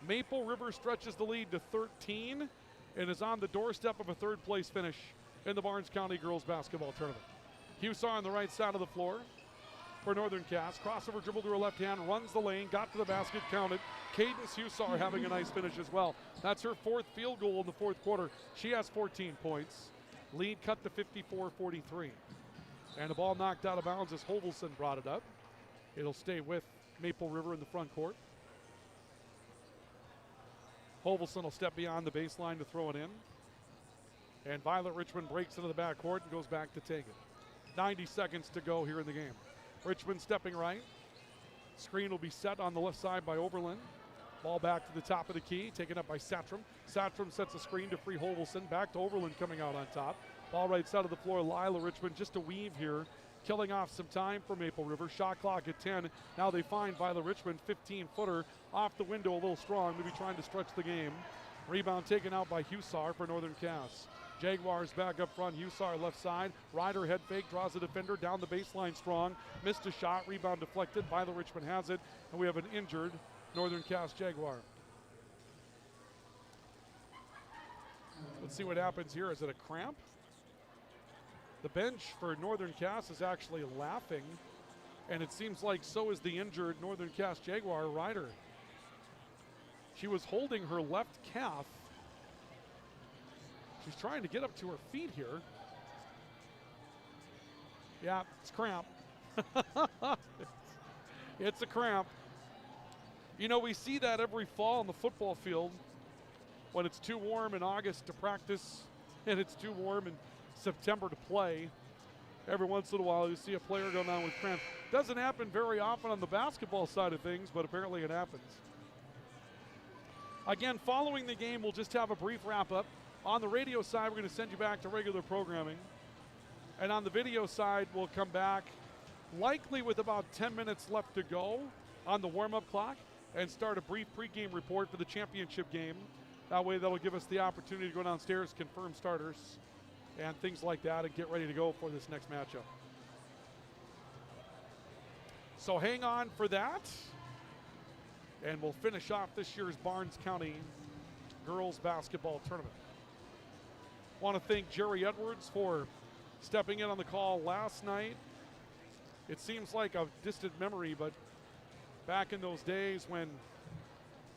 Maple River stretches the lead to 13 and is on the doorstep of a third place finish in the Barnes County Girls Basketball Tournament. Hussar on the right side of the floor for Northern Cass. Crossover dribble to her left hand, runs the lane, got to the basket, counted. Cadence Hussar having a nice finish as well. That's her 4th field goal in the fourth quarter. She has 14 points. Lead cut to 54-43. And the ball knocked out of bounds as Hovelson brought it up. It'll stay with Maple River in the front court. Hovelson will step beyond the baseline to throw it in. And Violet Richmond breaks into the backcourt and goes back to take it. 90 seconds to go here in the game. Richmond stepping right. Screen will be set on the left side by Oberlin. Ball back to the top of the key, taken up by Satrom. Satrom sets a screen to free Hovelson. Back to Oberlin coming out on top. Ball right side of the floor, Lila Richmond just a weave here. Killing off some time for Maple River. Shot clock at 10. Now they find Violet Richmond, 15-footer off the window, a little strong, maybe trying to stretch the game. Rebound taken out by Hussar for Northern Cass. Jaguars back up front. Hussar left side. Ryder head fake, draws the defender down the baseline strong. Missed a shot, rebound deflected. Violet Richmond has it, and we have an injured Northern Cass Jaguar. Let's see what happens here. Is it a cramp? The bench for Northern Cass is actually laughing, and it seems like so is the injured Northern Cass Jaguar, Ryder. She was holding her left calf. She's trying to get up to her feet here. Yeah, it's cramp. It's a cramp. You know, we see that every fall on the football field when it's too warm in August to practice and it's too warm in September to play. Every once in a while you see a player go down with cramp. Doesn't happen very often on the basketball side of things, but apparently it happens. Again, following the game, we'll just have a brief wrap up. On the radio side, we're going to send you back to regular programming. And on the video side, we'll come back likely with about 10 minutes left to go on the warm-up clock and start a brief pregame report for the championship game. That way, that'll give us the opportunity to go downstairs, confirm starters, and things like that, and get ready to go for this next matchup. So hang on for that, and we'll finish off this year's Barnes County Girls Basketball Tournament. Want to thank Jerry Edwards for stepping in on the call last night. It seems like a distant memory, but back in those days when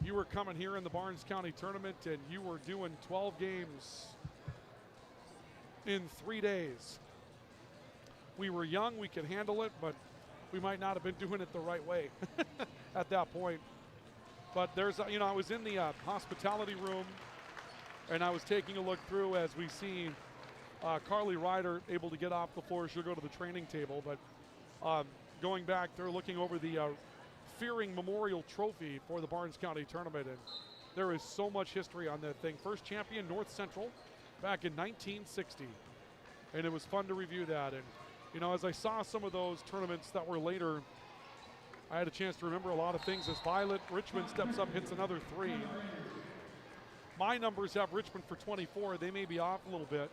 you were coming here in the Barnes County Tournament and you were doing 12 games in 3 days. We were young, we could handle it, but we might not have been doing it the right way at that point. But there's, you know, I was in the hospitality room and I was taking a look through as we see Carly Ryder able to get off the floor. She'll go to the training table. But going back, they're looking over the Fearing Memorial Trophy for the Barnes County Tournament. And there is so much history on that thing. First champion, North Central, back in 1960. And it was fun to review that. And, you know, as I saw some of those tournaments that were later, I had a chance to remember a lot of things as Violet Richmond steps up, hits another three. My numbers have Richmond for 24. They may be off a little bit.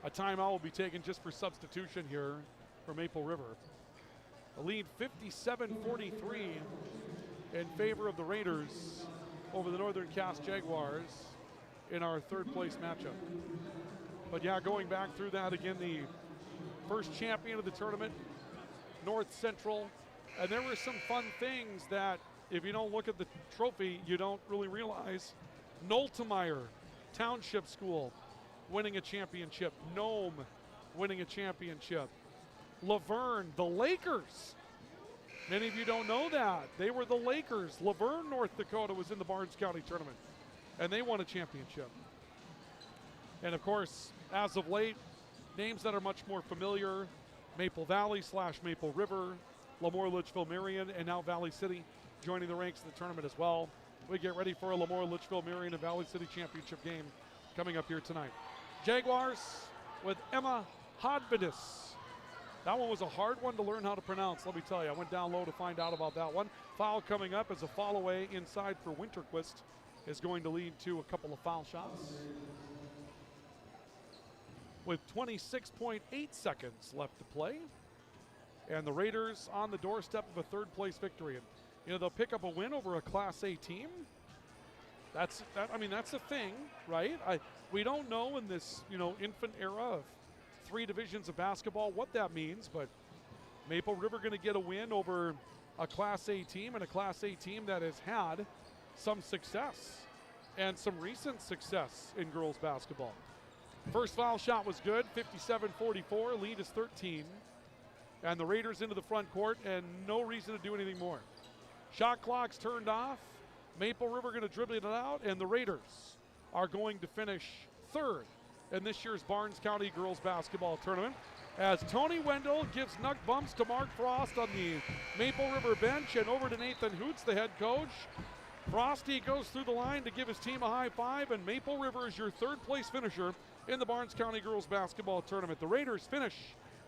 A timeout will be taken just for substitution here for Maple River. The lead 57-43 in favor of the Raiders over the Northern Cass Jaguars in our third place matchup. But yeah, going back through that again, the first champion of the tournament, North Central. And there were some fun things that if you don't look at the trophy, you don't really realize. Knowltemeyer Township School winning a championship. Nome winning a championship. Laverne, the Lakers. Many of you don't know that. They were the Lakers. Laverne, North Dakota was in the Barnes County tournament, and they won a championship. And of course, as of late, names that are much more familiar, Maple Valley / Maple River, LaMoure-Litchville, Marion, and now Valley City joining the ranks of the tournament as well. We get ready for a LaMoure-Litchville, Marion, and Valley City championship game coming up here tonight. Jaguars with Emma Hodvidis. That one was a hard one to learn how to pronounce, let me tell you. I went down low to find out about that one. Foul coming up as a fall away inside for Winterquist is going to lead to a couple of foul shots. With 26.8 seconds left to play. And the Raiders on the doorstep of a third place victory. And, you know, they'll pick up a win over a Class A team. That's a thing, right? We don't know in this, you know, infant era of 3 divisions of basketball what that means, but Maple River going to get a win over a Class A team, and a Class A team that has had some success and some recent success in girls basketball. First foul shot was good, 57-44, lead is 13. And the Raiders into the front court, and no reason to do anything more. Shot clock's turned off. Maple River going to dribble it out, and the Raiders are going to finish third in this year's Barnes County Girls Basketball Tournament, as Tony Wendell gives Nuck bumps to Mark Frost on the Maple River bench, and over to Nathan Hoots, the head coach. Frosty goes through the line to give his team a high five, and Maple River is your third place finisher in the Barnes County Girls Basketball Tournament. The Raiders finish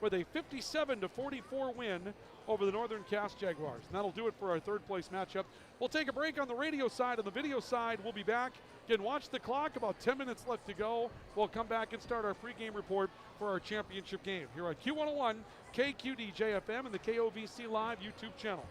with a 57-44 win over the Northern Cass Jaguars. And that'll do it for our third place matchup. We'll take a break on the radio side. On the video side, we'll be back. Again, watch the clock, about 10 minutes left to go. We'll come back and start our pregame report for our championship game here on Q101, KQDJ-FM, and the KOVC Live YouTube channel.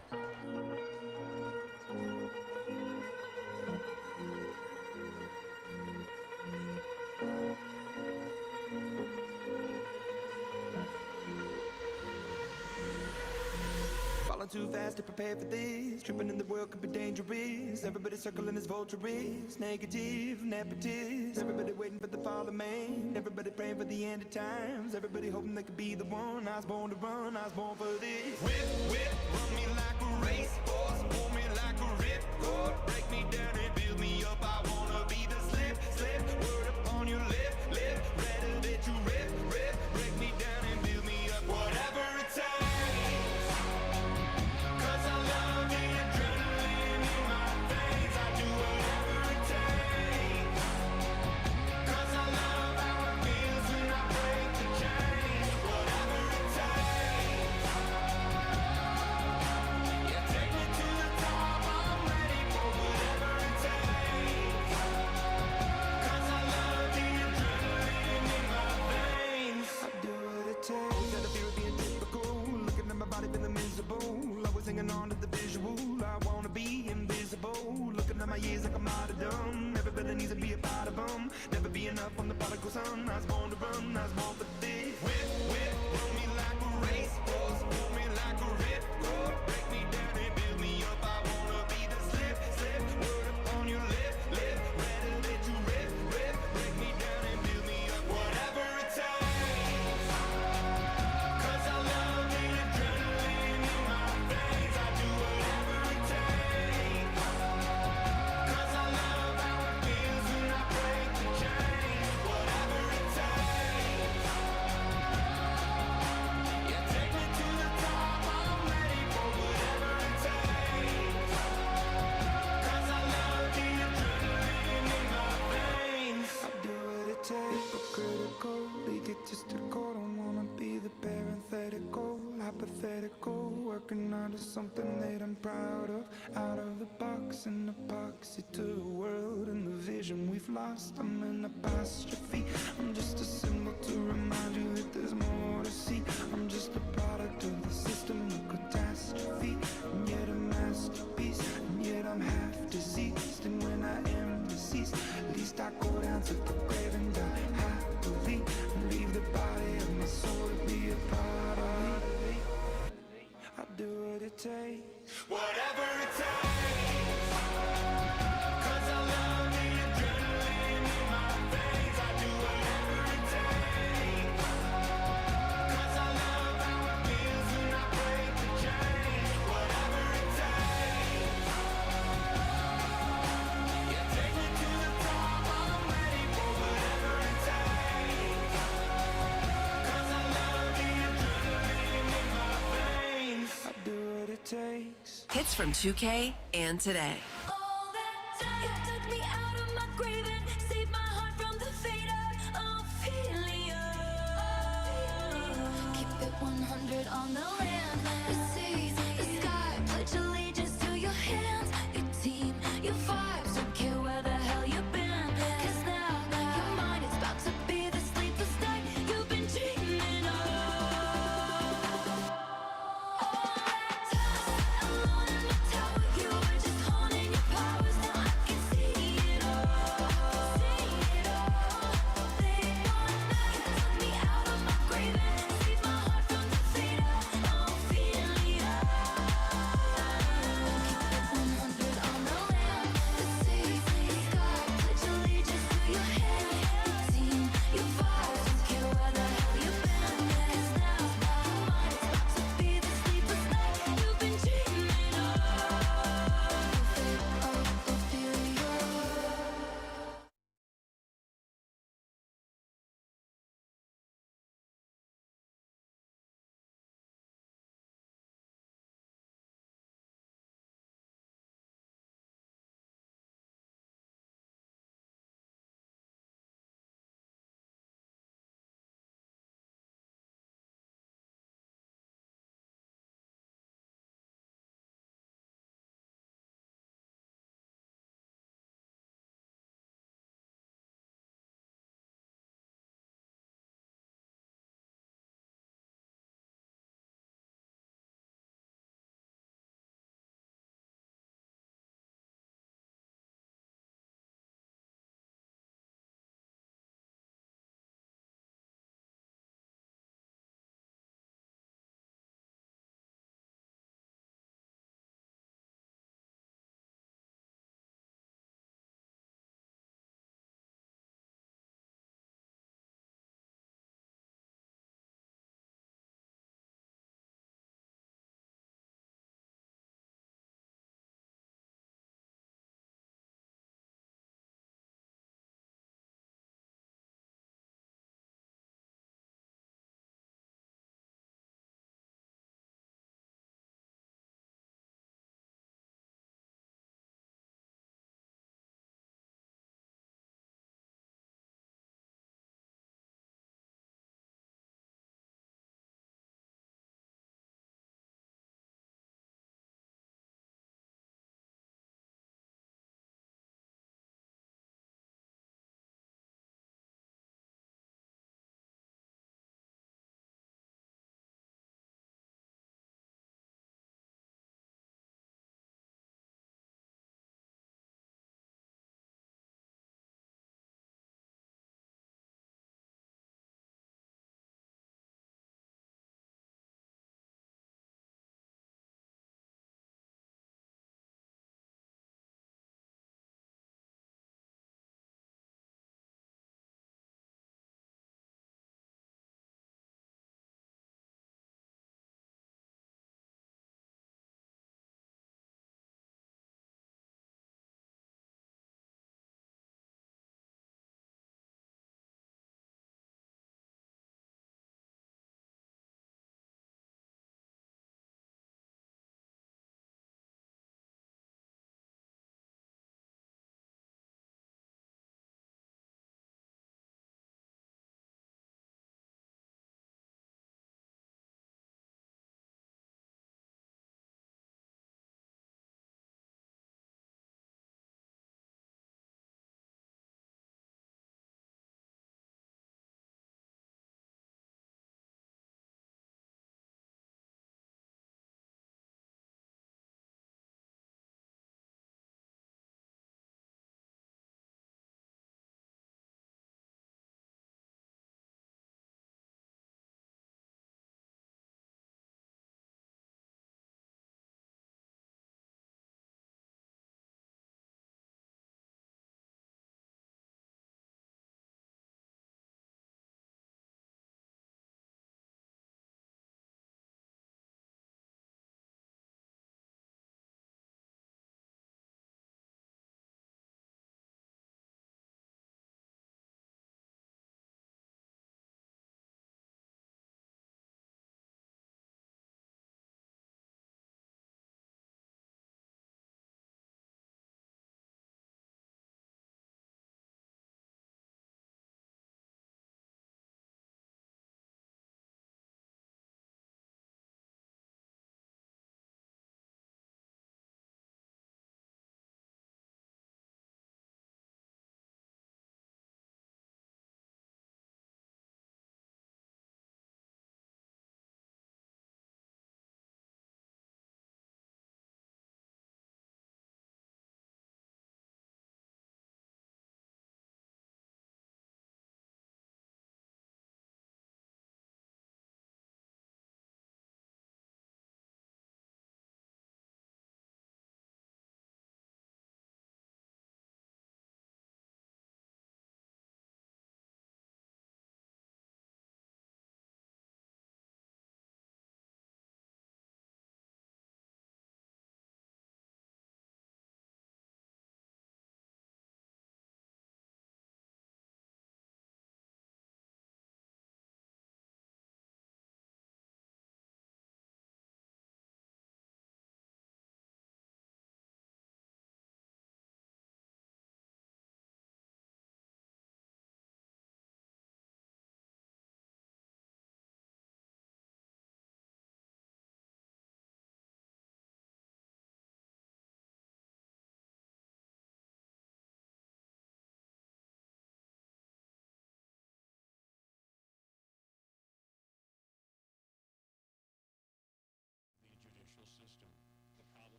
Too fast to prepare for this. Tripping in the world could be dangerous. Everybody circling as vultures. Negative, nepotist. Everybody waiting for the fall of man. Everybody praying for the end of times. Everybody hoping they could be the one. I was born to run, I was born for this. Whip, run me like a racehorse. Pull me like a ripcord. Break me down and build me up. I wanna be the slip. Word up on your lip. Rather that you rip. Break me down and build me up. Whatever it takes. On to the visual, I wanna be invisible. Looking at my years like I'm out of dumb. Everybody needs to be a part of them. Never be enough on the prodigal son. I was born to run, I was born for this. Whip, run me like a racehorse. Pull me like a ripcord. Break me down and build me up. I wanna be the slip. Word up on your lip. Rather that you rip. Break me down and build me up. Whatever it takes. 'Cause I love the adrenaline in my veins. I do whatever it takes. 'Cause I love how it feels when I break the chains. Whatever it takes. something that I'm proud of. Out of the box and epoxy to the world and the vision we've lost. I'm an apostrophe. I'm just a symbol to remind you that there's more to see. I'm just a product of the system of catastrophe, and yet a masterpiece, and yet I'm half diseased. And when I am deceased, at least I go down to the grave and die happily, and leave the body of my soul to be a part of me. I do what it takes, whatever it takes, 'cause I love the adrenaline in my veins. I do whatever it takes, 'cause I love how it feels when I break the chains. Whatever it takes, yeah, take me to the top. I'm ready for whatever it takes, 'cause I love the adrenaline in my veins. I do what it takes. Hits from 2K and today. All that time you took me out of my grave and saved my heart from the fate of failure. Keep it 100 on the land, the seas, the sky. Pledge allegiance to your hands, your team, your vibes. Don't care where the hell you've been, 'cause now your mind is about to be the sleepless night you've been dreaming of. All that time alone in the tower, you were just holding your powers. Now I can see it all, see it all. Late one night, you took me out of my grave and saved my heart from the fate of failure.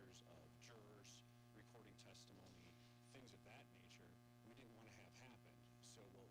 pictures of jurors recording testimony, things of that nature, we didn't want to have happen. So what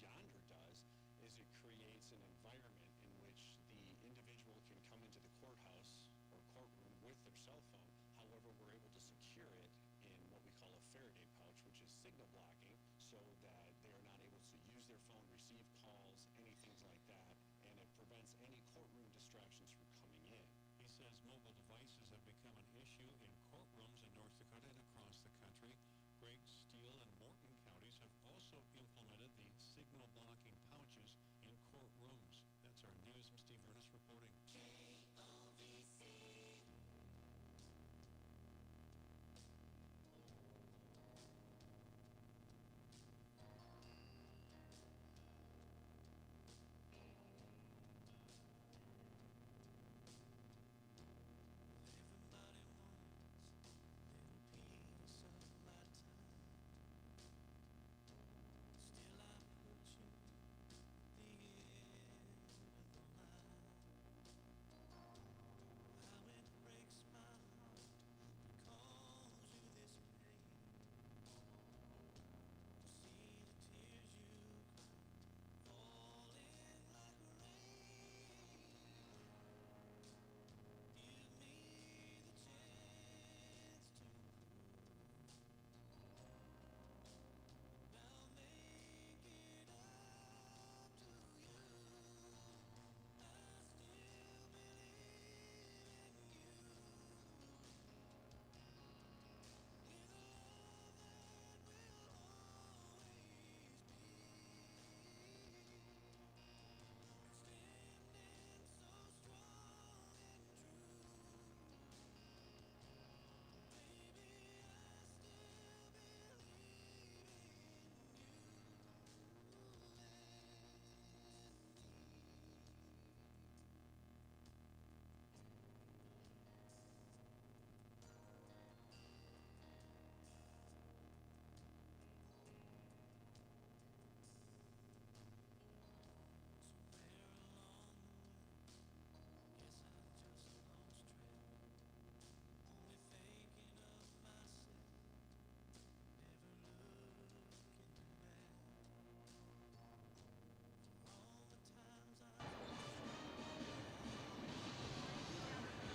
Yonder does is it creates an environment in which the individual can come into the courthouse or courtroom with their cell phone. However, we're able to secure it in what we call a Faraday pouch, which is signal blocking, so that they are not able to use their phone, receive calls, anything like that, and it prevents any courtroom distractions from coming in. He says mobile devices have become an issue in courtrooms in North Dakota and across the country. Griggs, Steele, and Morton counties have also implemented the signal blocking pouches in courtrooms. That's our news. I'm Steve Ernest reporting.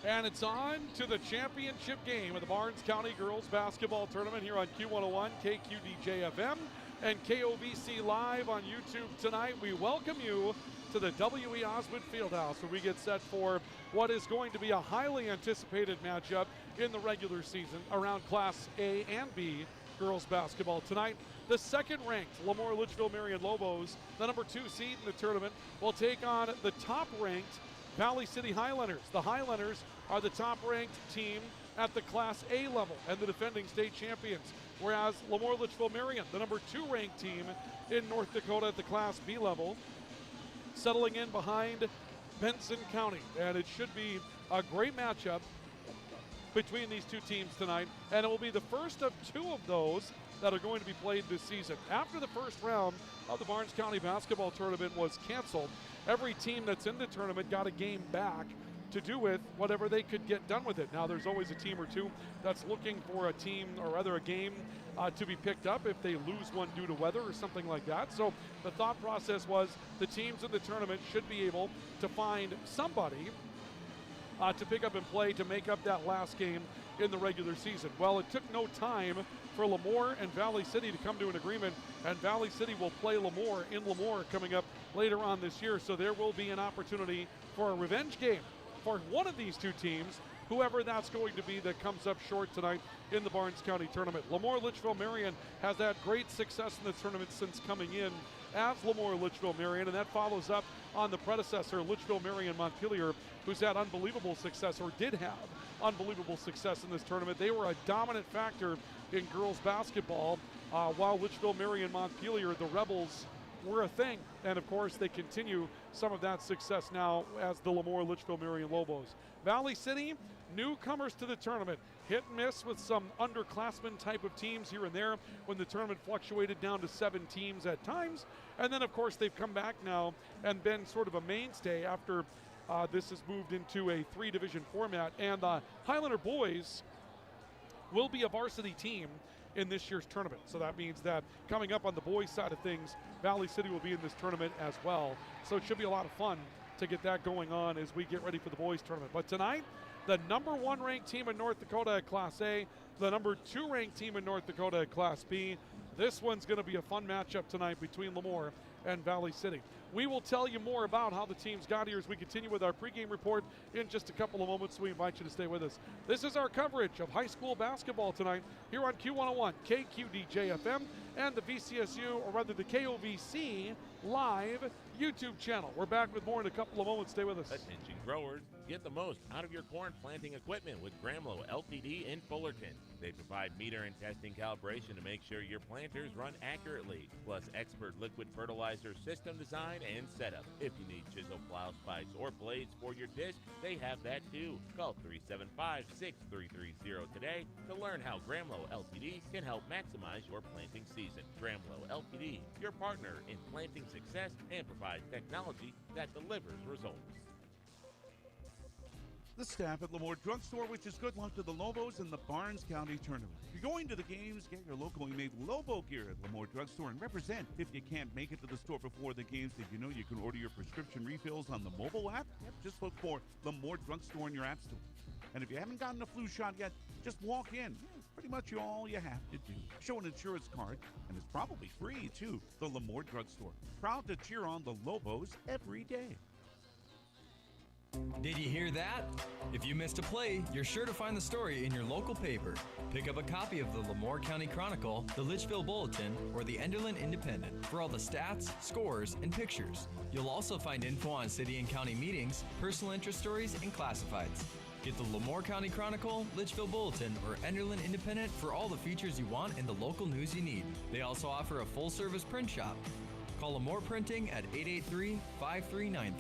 And it's on to the championship game of the Barnes County Girls Basketball Tournament here on Q101, KQDJ-FM, and KOVC Live on YouTube tonight. We welcome you to the W.E. Osmond Fieldhouse, where we get set for what is going to be a highly anticipated matchup in the regular season around Class A and B girls basketball. Tonight, the second-ranked LaMoure-Litchville Marion Lobos, the number 2 seed in the tournament, will take on the top-ranked Valley City Highlanders. The Highlanders are the top-ranked team at the Class A level and the defending state champions, whereas LaMoure-Litchville Marion, the number 2 ranked team in North Dakota at the Class B level, settling in behind Benson County. And it should be a great matchup between these two teams tonight, and it will be the first of 2 of those that are going to be played this season. After the first round of the Barnes County Basketball Tournament was canceled, every team that's in the tournament got a game back to do with whatever they could get done with it. Now, there's always a team or two that's looking for a team, or rather a game, to be picked up if they lose one due to weather or something like that. So the thought process was the teams in the tournament should be able to find somebody to pick up and play to make up that last game in the regular season. Well, it took no time for LaMoure and Valley City to come to an agreement, and Valley City will play LaMoure in LaMoure coming up later on this year. So there will be an opportunity for a revenge game for one of these two teams, whoever that's going to be that comes up short tonight in the Barnes County Tournament. LaMoure-Litchville Marion has had great success in the tournament since coming in as LaMoure-Litchville Marion, and that follows up on the predecessor, Litchville Marion Montpelier, who's had unbelievable success, or did have unbelievable success in this tournament. They were a dominant factor in girls basketball, while Litchville Marion Montpelier, the Rebels, were a thing. And of course, they continue some of that success now as the LaMoure-Litchville Marion Lobos. Valley City, newcomers to the tournament, hit and miss with some underclassmen type of teams here and there when the tournament fluctuated down to 7 teams at times. And then of course they've come back now and been sort of a mainstay after this has moved into a 3-division format. And the Highlander boys will be a varsity team in this year's tournament. So that means that coming up on the boys side of things, Valley City will be in this tournament as well. So it should be a lot of fun to get that going on as we get ready for the boys tournament. But tonight, the number 1 ranked team in North Dakota at Class A, the number 2 ranked team in North Dakota at Class B. This one's going to be a fun matchup tonight between LaMoure and Valley City. We will tell you more about how the teams got here as we continue with our pregame report in just a couple of moments. We invite you to stay with us. This is our coverage of high school basketball tonight here on Q101, KQDJ-FM, and the VCSU, or rather the KOVC live YouTube channel. We're back with more in a couple of moments. Stay with us. Attention growers, get the most out of your corn planting equipment with Gramlow Ltd in Fullerton. They provide meter and testing calibration to make sure your planters run accurately, plus expert liquid fertilizer system design and setup. If you need chisel, plow spikes, or blades for your disc, they have that too. Call 375-6330 today to learn how Gramlow Ltd can help maximize your planting season. Gramlow Ltd, your partner in planting success and provides technology that delivers results. The staff at LaMoure Drugstore wishes good luck to the Lobos in the Barnes County Tournament. If you're going to the games, get your locally made Lobo gear at LaMoure Drugstore and represent. If you can't make it to the store before the games, did you know you can order your prescription refills on the mobile app? Yep, just look for LaMoure Drugstore in your app store. And if you haven't gotten a flu shot yet, just walk in. It's pretty much all you have to do. Show an insurance card, and it's probably free, too. The LaMoure Drugstore. Proud to cheer on the Lobos every day. Did you hear that? If you missed a play, you're sure to find the story in your local paper. Pick up a copy of the LaMoure County Chronicle, the Litchville Bulletin, or the Enderlin Independent for all the stats, scores, and pictures. You'll also find info on city and county meetings, personal interest stories, and classifieds. Get the LaMoure County Chronicle, Litchville Bulletin, or Enderlin Independent for all the features you want and the local news you need. They also offer a full-service print shop. Call LaMoure Printing at 883-5393.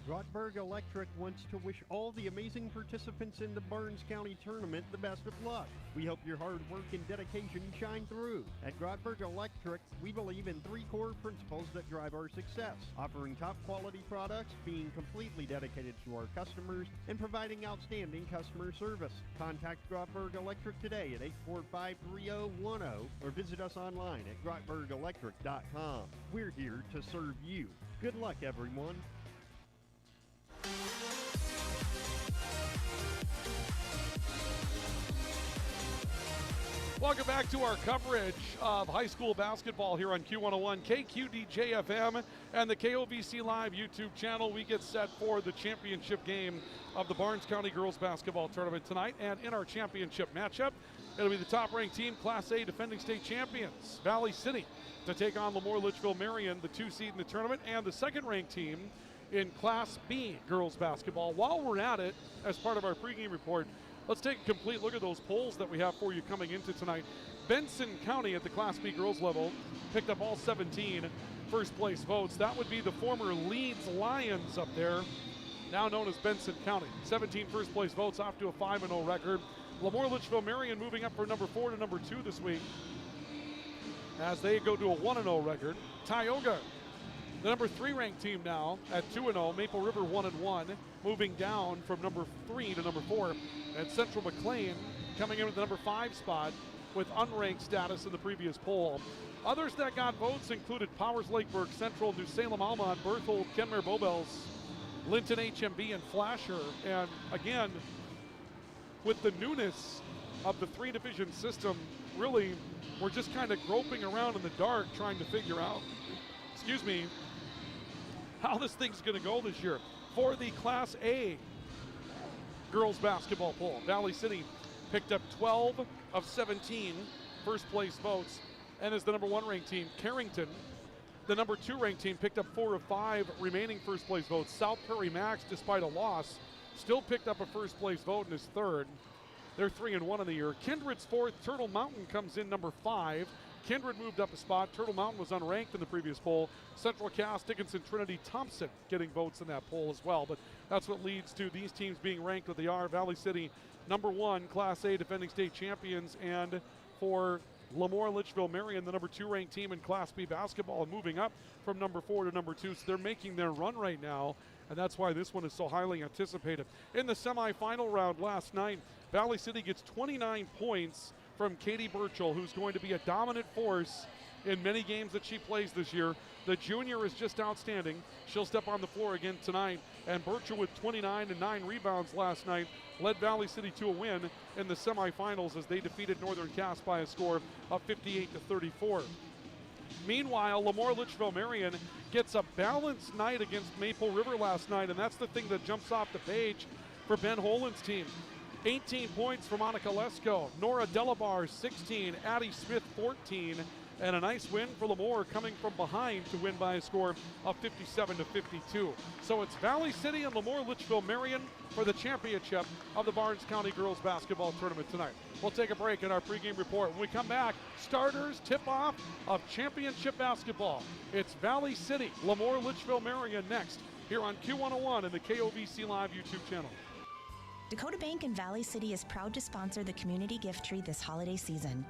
Grottberg Electric wants to wish all the amazing participants in the Barnes County Tournament the best of luck. We hope your hard work and dedication shine through. At Grottberg Electric, we believe in 3 core principles that drive our success: offering top quality products, being completely dedicated to our customers, and providing outstanding customer service. Contact Grottberg Electric today at 845-3010 or visit us online at grottbergelectric.com. We're here to serve you. Good luck, everyone. Welcome back to our coverage of high school basketball here on Q101, KQDJ-FM, and the KOVC Live YouTube channel. We get set for the championship game of the Barnes County Girls Basketball Tournament tonight, and in our championship matchup, it'll be the top-ranked team, Class A defending state champions, Valley City, to take on LaMoure-Litchville Marion, the 2 seed in the tournament, and the second-ranked team in Class B girls basketball. While we're at it, as part of our pregame report, let's take a complete look at those polls that we have for you coming into tonight. Benson County at the Class B girls level picked up all 17 first place votes. That would be the former Leeds Lions up there, now known as Benson County. 17 first place votes, off to a 5-0 record. LaMoure-Litchville Marion moving up from number 4 to number 2 this week as they go to a 1-0 record. Tioga, the number 3 ranked team now at 2-0. Maple River 1-1, moving down from number 3 to number 4. And Central McLean coming in with the number 5 spot with unranked status in the previous poll. Others that got votes included Powers Lakeburg Central, New Salem Almont, Berthold, Kenmare Bowbells, Linton HMB, and Flasher. And again, with the newness of the 3-division system, really, we're just kind of groping around in the dark trying to figure out, how this thing's going to go this year. For the Class A girls basketball poll, Valley City picked up 12 of 17 first place votes and is the number 1 ranked team. Carrington, the number 2 ranked team, picked up 4 of 5 remaining first place votes. South Prairie Max, despite a loss, still picked up a first place vote and is 3rd. They're 3-1 in the year. Kindred's 4th. Turtle Mountain comes in number 5. Kindred moved up a spot. Turtle Mountain was unranked in the previous poll. Central Cass, Dickinson, Trinity, Thompson getting votes in that poll as well. But that's what leads to these teams being ranked what they are. Valley City, number 1, Class A defending state champions. And for LaMoure-Litchville Marion, the number 2 ranked team in Class B basketball, moving up from number 4 to number 2. So they're making their run right now, and that's why this one is so highly anticipated. In the semifinal round last night, Valley City gets 29 points from Katie Burchell, who's going to be a dominant force in many games that she plays this year. The junior is just outstanding. She'll step on the floor again tonight. And Burchell with 29 and 9 rebounds last night led Valley City to a win in the semifinals as they defeated Northern Cass by a score of 58-34. Meanwhile, LaMoure-Litchville Marion gets a balanced night against Maple River last night, and that's the thing that jumps off the page for Ben Holen's team. 18 points from Monica Lesko, Nora Delabar 16, Addie Smith 14, and a nice win for LaMoure coming from behind to win by a score of 57-52. So it's Valley City and LaMoure-Litchville Marion for the championship of the Barnes County Girls Basketball Tournament tonight. We'll take a break in our pregame report. When we come back, starters tip-off of championship basketball. It's Valley City, LaMoure-Litchville Marion next here on Q101 and the KOVC Live YouTube channel. Dakota Bank in Valley City is proud to sponsor the community gift tree this holiday season.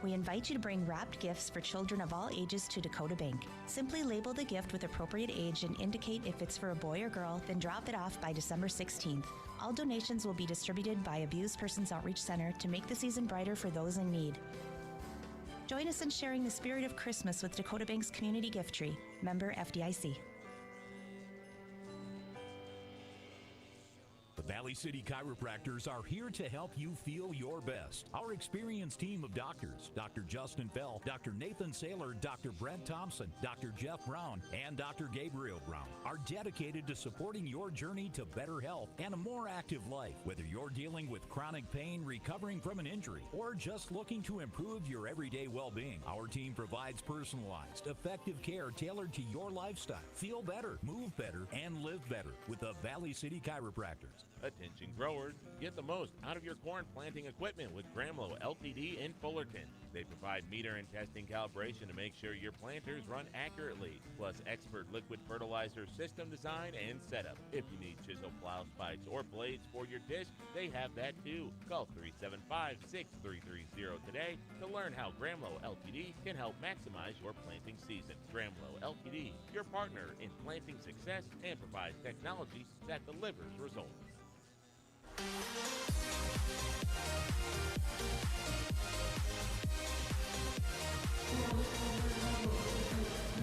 We invite you to bring wrapped gifts for children of all ages to Dakota Bank. Simply label the gift with appropriate age and indicate if it's for a boy or girl, then drop it off by December 16th. All donations will be distributed by Abused Persons Outreach Center to make the season brighter for those in need. Join us in sharing the spirit of Christmas with Dakota Bank's community gift tree. Member FDIC. The Valley City chiropractors are here to help you feel your best. Our experienced team of doctors, Dr. Justin Fell, Dr. Nathan Saylor, Dr. Brent Thompson, Dr. Jeff Brown, and Dr. Gabriel Brown, are dedicated to supporting your journey to better health and a more active life. Whether you're dealing with chronic pain, recovering from an injury, or just looking to improve your everyday well-being, our team provides personalized, effective care tailored to your lifestyle. Feel better, move better, and live better with the Valley City chiropractors. Attention growers, get the most out of your corn planting equipment with Gramlow Ltd in Fullerton. They provide meter and testing calibration to make sure your planters run accurately, plus expert liquid fertilizer system design and setup. If you need chisel plow spikes or blades for your disc, they have that too. Call 375-6330 today to learn how Gramlow Ltd can help maximize your planting season. Gramlow Ltd, your partner in planting success and provides technology that delivers results.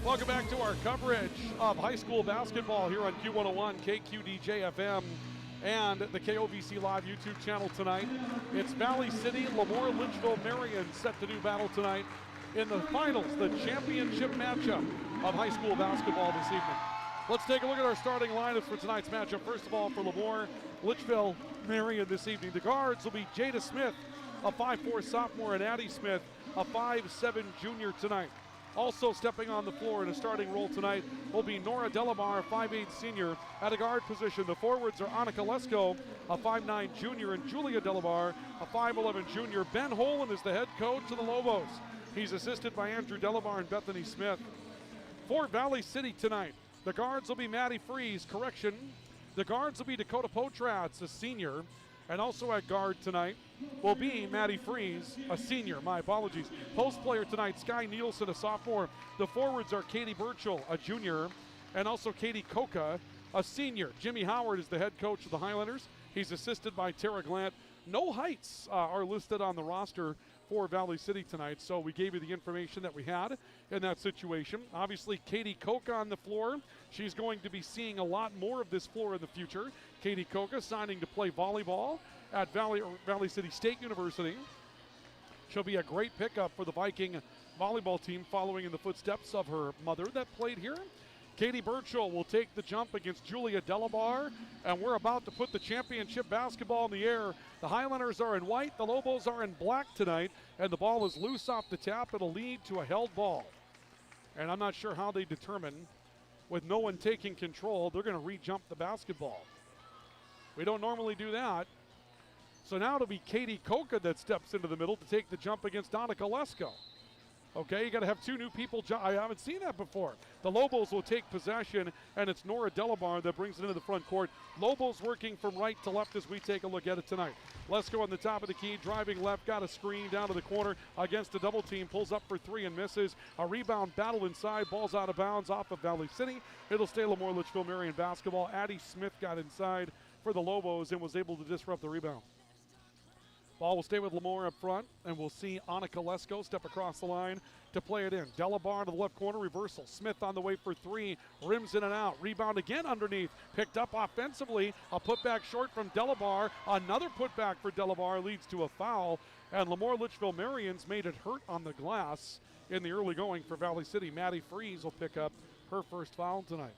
Welcome back to our coverage of high school basketball here on Q101, KQDJ-FM, and the KOVC Live YouTube channel tonight. It's Valley City, LaMoure-Litchville Marion set to do battle tonight in the finals, the championship matchup of high school basketball this evening. Let's take a look at our starting lineups for tonight's matchup. First of all, for LaMoure-Litchville Marion this evening, the guards will be Jada Smith, a 5'4" sophomore, and Addie Smith, a 5'7" junior tonight. Also stepping on the floor in a starting role tonight will be Nora Delabar, a 5'8" senior, at a guard position. The forwards are Annika Lesko, a 5'9" junior, and Julia Delabar, a 5'11" junior. Ben Holen is the head coach of the Lobos. He's assisted by Andrew Delabar and Bethany Smith. For Valley City tonight, the guards will be Maddie Freeze, the guards will be Dakota Potratz, a senior, and also at guard tonight will be Maddie Freeze, a senior, my apologies. Post player tonight, Sky Nielsen, a sophomore. The forwards are Katie Burchell, a junior, and also Katie Koka, a senior. Jimmy Howard is the head coach of the Highlanders. He's assisted by Tara Glant. No heights are listed on the roster for Valley City tonight, so we gave you the information that we had in that situation. Obviously, Katie Koka on the floor. She's going to be seeing a lot more of this floor in the future. Katie Koka signing to play volleyball at Valley City State University. She'll be a great pickup for the Viking volleyball team, following in the footsteps of her mother that played here. Katie Burchell will take the jump against Julia Delabar, and we're about to put the championship basketball in the air. The Highlanders are in white, the Lobos are in black tonight, and the ball is loose off the tap. It'll lead to a held ball. And I'm not sure how they determine, with no one taking control, they're going to re-jump the basketball. We don't normally do that. So now it'll be Katie Koka that steps into the middle to take the jump against Annika Lesko. Okay, you got to have two new people. I haven't seen that before. The Lobos will take possession, and it's Nora Delabar that brings it into the front court. Lobos working from right to left as we take a look at it tonight. Lesko on the top of the key, driving left, got a screen down to the corner against a double team, pulls up for three and misses. A rebound battle inside, ball's out of bounds off of Valley City. It'll stay LaMoure-Litchville Marion basketball. Addie Smith got inside for the Lobos and was able to disrupt the rebound. Ball will stay with LaMoure up front, and we'll see Annika Lesko step across the line to play it in. Delabar to the left corner, reversal. Smith on the way for three, rims in and out. Rebound again underneath, picked up offensively. A putback short from Delabar. Another putback for Delabar leads to a foul, and LaMoure-Litchville Marion's made it hurt on the glass in the early going for Valley City. Maddie Freeze will pick up her first foul tonight.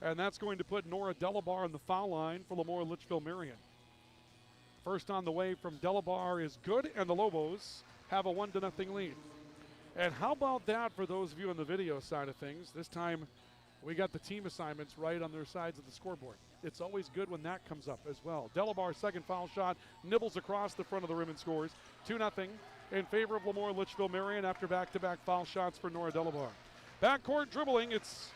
And that's going to put Nora Delabar on the foul line for LaMoure-Litchville Marion. First on the way from Delabar is good, and the Lobos have a 1-0 lead. And how about that for those of you on the video side of things? This time we got the team assignments right on their sides of the scoreboard. It's always good when that comes up as well. Delabar's second foul shot nibbles across the front of the rim and scores. 2-0 in favor of LaMoure-Litchville Marion after back-to-back foul shots for Nora Delabar. Backcourt dribbling, it's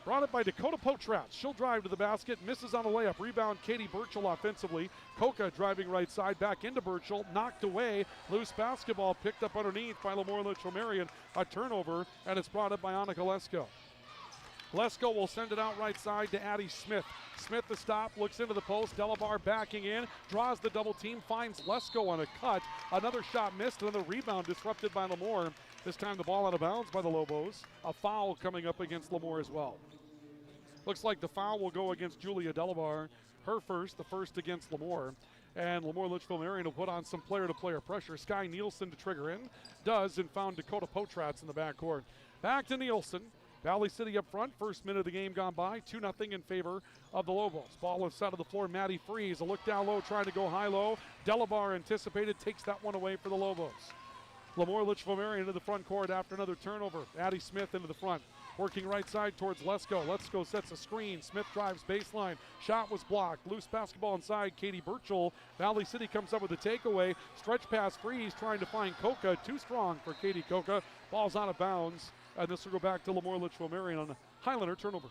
brought up by Dakota Potratz. She'll drive to the basket, misses on a layup. Rebound, Katie Burchell offensively. Koka driving right side, back into Burchell, knocked away. Loose basketball picked up underneath by LaMoure-Litchville Marion. A turnover, and it's brought up by Annika Lesko. Lesko will send it out right side to Addie Smith. Smith the stop, looks into the post. Delabar backing in, draws the double team, finds Lesko on a cut. Another shot missed, another rebound disrupted by LaMoure. This time the ball out of bounds by the Lobos. A foul coming up against LaMoure as well. Looks like the foul will go against Julia Delabar. Her first, the first against LaMoure. And LaMoure-Litchville Marion will put on some player-to-player pressure. Sky Nielsen to trigger in. Does, and found Dakota Potratz in the backcourt. Back to Nielsen. Valley City up front. First minute of the game gone by. 2-0 in favor of the Lobos. Ball left side of the floor. Maddie Freeze. A look down low, trying to go high-low. Delabar anticipated, takes that one away for the Lobos. LaMoure-Litchville Marion into the front court after another turnover. Addie Smith into the front. Working right side towards Lesko. Lesko sets a screen. Smith drives baseline. Shot was blocked. Loose basketball inside. Katie Burchell. Valley City comes up with a takeaway. Stretch pass Freeze trying to find Koka. Too strong for Katie Koka. Ball's out of bounds. And this will go back to LaMoure-Litchville Marion on a Highlander turnover.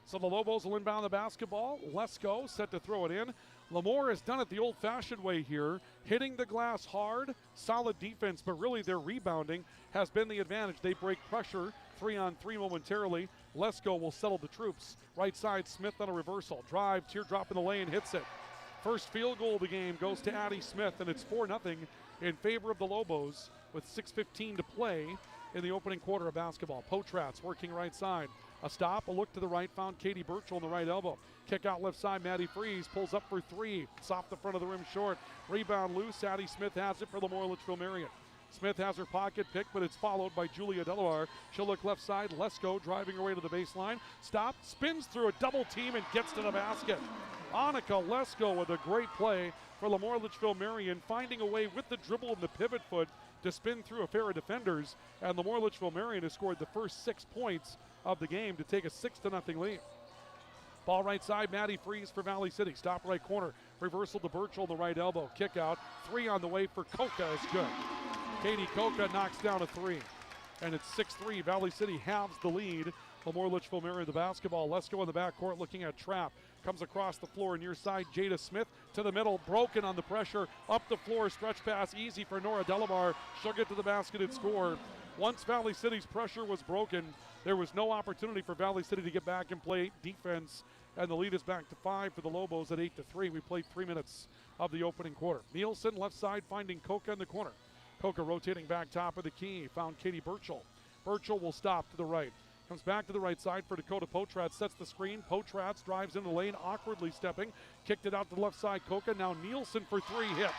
So the Lobos will inbound the basketball. Lesko set to throw it in. LaMoure has done it the old-fashioned way here, hitting the glass hard, solid defense, but really their rebounding has been the advantage. They break pressure, 3-on-3 momentarily. Lesko will settle the troops. Right side, Smith on a reversal. Drive, teardrop in the lane, hits it. First field goal of the game goes to Addie Smith, and it's 4-0 in favor of the Lobos with 6:15 to play in the opening quarter of basketball. Potratz working right side. A stop, a look to the right, found Katie Burchell on the right elbow. Kick out left side, Maddie Freeze pulls up for three. It's off the front of the rim short. Rebound loose, Addie Smith has it for LaMoure-Litchville Marion. Smith has her pocket pick, but it's followed by Julia Delabar. She'll look left side, Lesko driving her way to the baseline. Stop, spins through a double team and gets to the basket. Annika Lesko with a great play for LaMoure-Litchville Marion, finding a way with the dribble and the pivot foot to spin through a pair of defenders. And LaMoure-Litchville Marion has scored the first 6 points of the game to take a 6-0 lead. Ball right side, Maddie Freeze for Valley City. Stop right corner. Reversal to Burchell, the right elbow. Kick out. Three on the way for Koka is good. Katie Koka knocks down a three. And it's 6-3. Valley City halves the lead. LaMoure-Litchville Marion the basketball. Lesko in the backcourt looking at trap. Comes across the floor near side. Jada Smith to the middle. Broken on the pressure. Up the floor. Stretch pass easy for Nora Delabar. She'll get to the basket and score. Once Valley City's pressure was broken, there was no opportunity for Valley City to get back and play defense. And the lead is back to 5 for the Lobos at 8-3. We played 3 minutes of the opening quarter. Nielsen left side finding Koka in the corner. Koka rotating back top of the key. Found Katie Burchell. Burchell will stop to the right. Comes back to the right side for Dakota Potratz. Sets the screen. Potratz drives into the lane, awkwardly stepping. Kicked it out to the left side. Koka now Nielsen for three hits.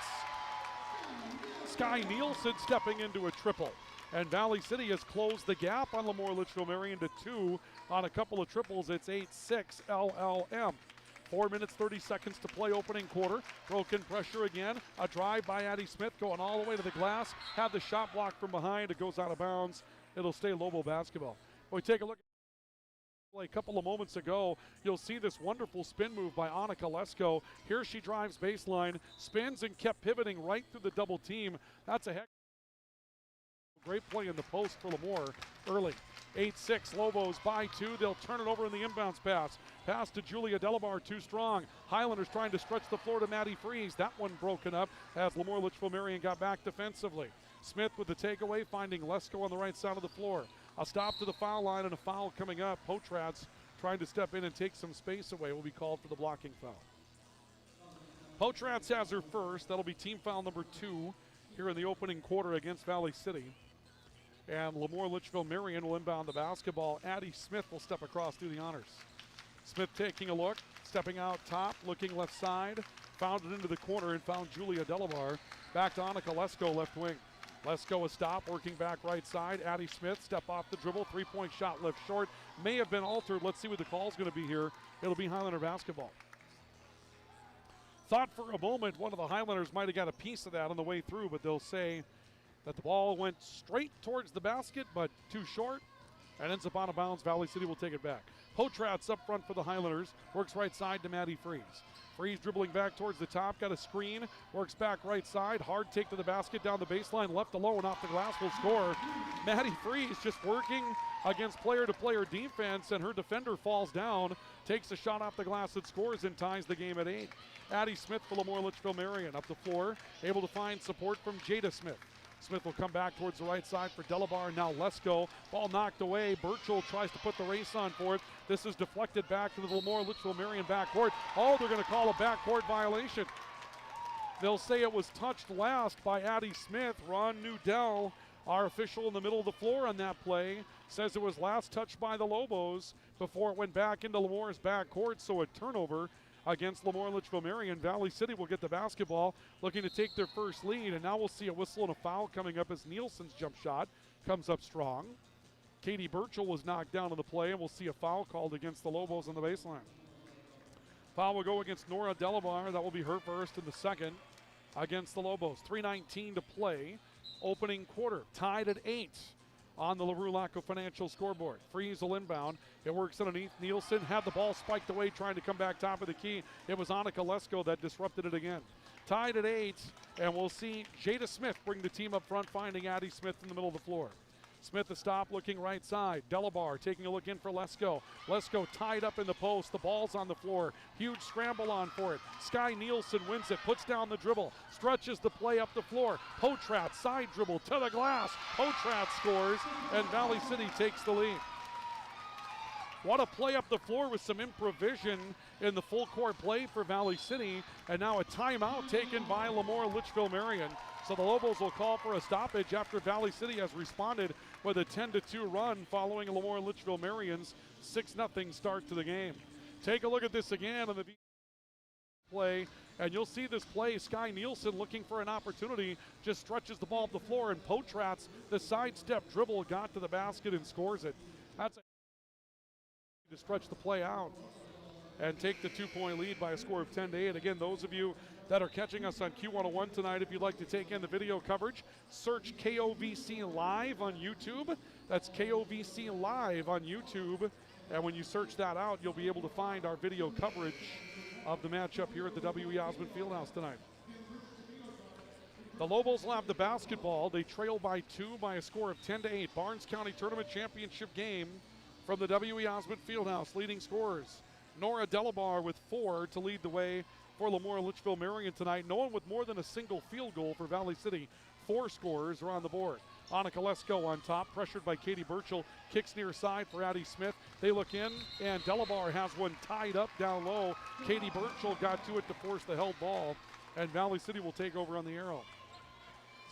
Sky Nielsen stepping into a triple. And Valley City has closed the gap on LaMoure-Litchville Marion to 2 on a couple of triples. It's 8-6 LLM. 4 minutes, 30 seconds to play opening quarter. Broken pressure again. A drive by Addie Smith going all the way to the glass. Had the shot blocked from behind. It goes out of bounds. It'll stay Lobo basketball. When we take a look a couple of moments ago, you'll see this wonderful spin move by Annika Lesko. Here she drives baseline, spins and kept pivoting right through the double team. That's a heck Great play in the post for LaMoure early. 8-6, Lobos by 2. They'll turn it over in the inbounds pass. Pass to Julia Delabar, too strong. Highlanders trying to stretch the floor to Maddie Freeze. That one broken up as LaMoure-Litchville Marion got back defensively. Smith with the takeaway, finding Lesko on the right side of the floor. A stop to the foul line and a foul coming up. Potratz trying to step in and take some space away will be called for the blocking foul. Potratz has her first. That'll be team foul number 2 here in the opening quarter against Valley City. And LaMoure-Litchville Marion will inbound the basketball. Addie Smith will step across, do the honors. Smith taking a look, stepping out top, looking left side, found it into the corner and found Julia Delabar. Back to Annika Lesko, left wing. Lesko a stop, working back right side. Addie Smith, step off the dribble, three-point shot left short. May have been altered. Let's see what the call's going to be here. It'll be Highlander basketball. Thought for a moment one of the Highlanders might have got a piece of that on the way through, but they'll say that the ball went straight towards the basket, but too short, and ends up out of bounds. Valley City will take it back. Potratz up front for the Highlanders, works right side to Maddie Freeze. Freeze dribbling back towards the top, got a screen, works back right side, hard take to the basket, down the baseline, left alone, off the glass, will score. Maddie Freeze just working against player-to-player defense, and her defender falls down, takes a shot off the glass that scores and ties the game at 8. Addie Smith for LaMoure-Litchville Marion up the floor, able to find support from Jada Smith. Smith will come back towards the right side for Delabar. Now Lesko. Ball knocked away. Burchell tries to put the race on for it. This is deflected back to the LaMoure-Litchville Marion backcourt. Oh, they're going to call a backcourt violation. They'll say it was touched last by Addie Smith. Ron Newdell, our official in the middle of the floor on that play, says it was last touched by the Lobos before it went back into LaMoure's backcourt, so a turnover against LaMoure-Litchville Marion. Valley City will get the basketball, looking to take their first lead, and now we'll see a whistle and a foul coming up as Nielsen's jump shot comes up strong. Katie Burchell was knocked down in the play, and we'll see a foul called against the Lobos on the baseline. Foul will go against Nora Delabar. That will be her first in the second against the Lobos. 3:19 to play. Opening quarter, tied at 8 on the LaRue-Laco Financial scoreboard. Freeze will inbound. It works underneath. Nielsen had the ball spiked away, trying to come back top of the key. It was Annika Lesko that disrupted it again. Tied at 8, and we'll see Jada Smith bring the team up front, finding Addie Smith in the middle of the floor. Smith a stop, looking right side. Delabar taking a look in for Lesko. Lesko tied up in the post. The ball's on the floor. Huge scramble on for it. Sky Nielsen wins it, puts down the dribble, stretches the play up the floor. Potratz side dribble to the glass. Potratz scores, and Valley City takes the lead. What a play up the floor with some improvisation in the full court play for Valley City, and now a timeout taken by LaMoure-Litchville Marion. So the Lobos will call for a stoppage after Valley City has responded with a 10-2 run following LaMoure-Litchville Marion's 6-0 start to the game. Take a look at this again on the play, and you'll see this play. Sky Nielsen looking for an opportunity, just stretches the ball up the floor, and Potratz, the sidestep dribble, got to the basket and scores it. That's to stretch the play out and take the 2-point lead by a score of 10-8. Again, those of you that are catching us on Q101 tonight, if you'd like to take in the video coverage, search KOVC Live on YouTube. That's KOVC Live on YouTube. And when you search that out, you'll be able to find our video coverage of the matchup here at the W.E. Osmond Fieldhouse tonight. The Lobos will have the basketball. They trail by 2 by a score of 10-8. Barnes County Tournament Championship game from the W.E. Osmond Fieldhouse. Leading scorers, Nora Delabar with 4 to lead the way for LaMoure-Litchville Marion tonight. No one with more than a single field goal for Valley City. 4 scorers are on the board. Annika Lesko on top, pressured by Katie Burchell. Kicks near side for Addie Smith. They look in, and Delabar has one tied up down low. Katie Burchell got to it to force the held ball, and Valley City will take over on the arrow.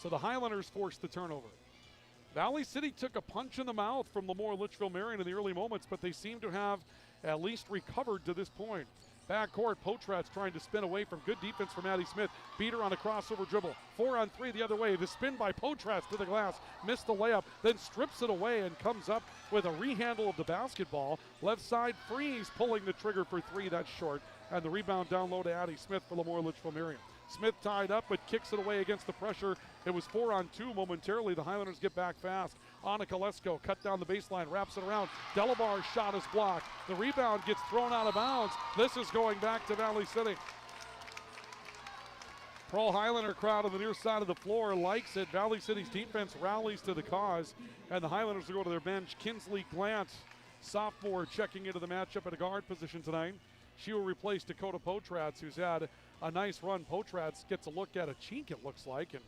So the Highlanders forced the turnover. Valley City took a punch in the mouth from LaMoure-Litchville Marion in the early moments, but they seem to have at least recovered to this point. Backcourt, Potratz trying to spin away from good defense from Addie Smith. Beat her on a crossover dribble. 4-on-3 the other way. The spin by Potratz to the glass. Missed the layup, then strips it away and comes up with a rehandle of the basketball. Left side, Freeze pulling the trigger for 3. That's short. And the rebound down low to Addie Smith for LaMoure-Litchville Marion. Smith tied up, but kicks it away against the pressure. It was 4-on-2 momentarily. The Highlanders get back fast. Annika Lesko cut down the baseline, wraps it around. Delabar's shot is blocked. The rebound gets thrown out of bounds. This is going back to Valley City. Pro Highlander crowd on the near side of the floor likes it. Valley City's defense rallies to the cause, and the Highlanders will go to their bench. Kinsley Glant, sophomore, checking into the matchup at a guard position tonight. She will replace Dakota Potratz, who's had a nice run. Potratz gets a look at a cheek, it looks like, and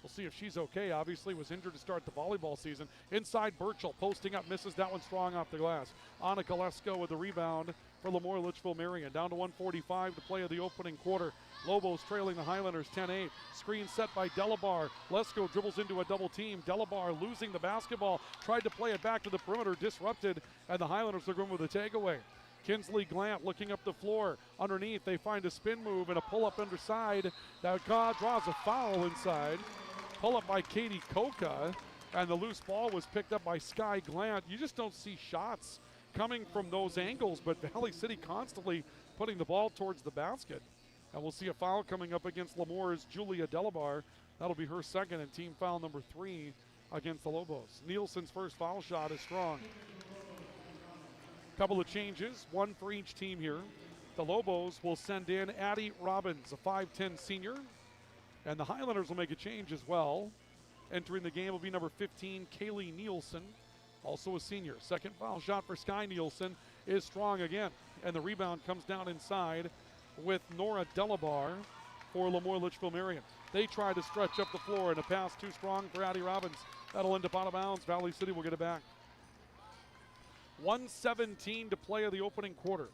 we'll see if she's okay. Obviously was injured to start the volleyball season. Inside Burchell, posting up, misses that one strong off the glass. Annika Lesko with the rebound for LaMoure-Litchville Marion. Down to 1:45 to play of the opening quarter. Lobos trailing the Highlanders 10-8. Screen set by Delabar. Lesko dribbles into a double team. Delabar losing the basketball. Tried to play it back to the perimeter, disrupted, and the Highlanders are going with a takeaway. Kinsley Glant looking up the floor. Underneath, they find a spin move and a pull-up underside. That draws a foul inside. Pull-up by Katie Koka, and the loose ball was picked up by Sky Glant. You just don't see shots coming from those angles, but Valley City constantly putting the ball towards the basket. And we'll see a foul coming up against Lamoure's Julia Delabar. That'll be her second and team foul number 3 against the Lobos. Nielsen's first foul shot is strong. Couple of changes, one for each team here. The Lobos will send in Addie Robbins, a 5'10 senior. And the Highlanders will make a change as well. Entering the game will be number 15, Kaylee Nielsen, also a senior. Second foul shot for Sky Nielsen is strong again. And the rebound comes down inside with Nora Delabar for LaMoure-Litchville Marion. They try to stretch up the floor, and a pass too strong for Addie Robbins. That'll end up out of bounds. Valley City will get it back. 1:17 to play of the opening quarter.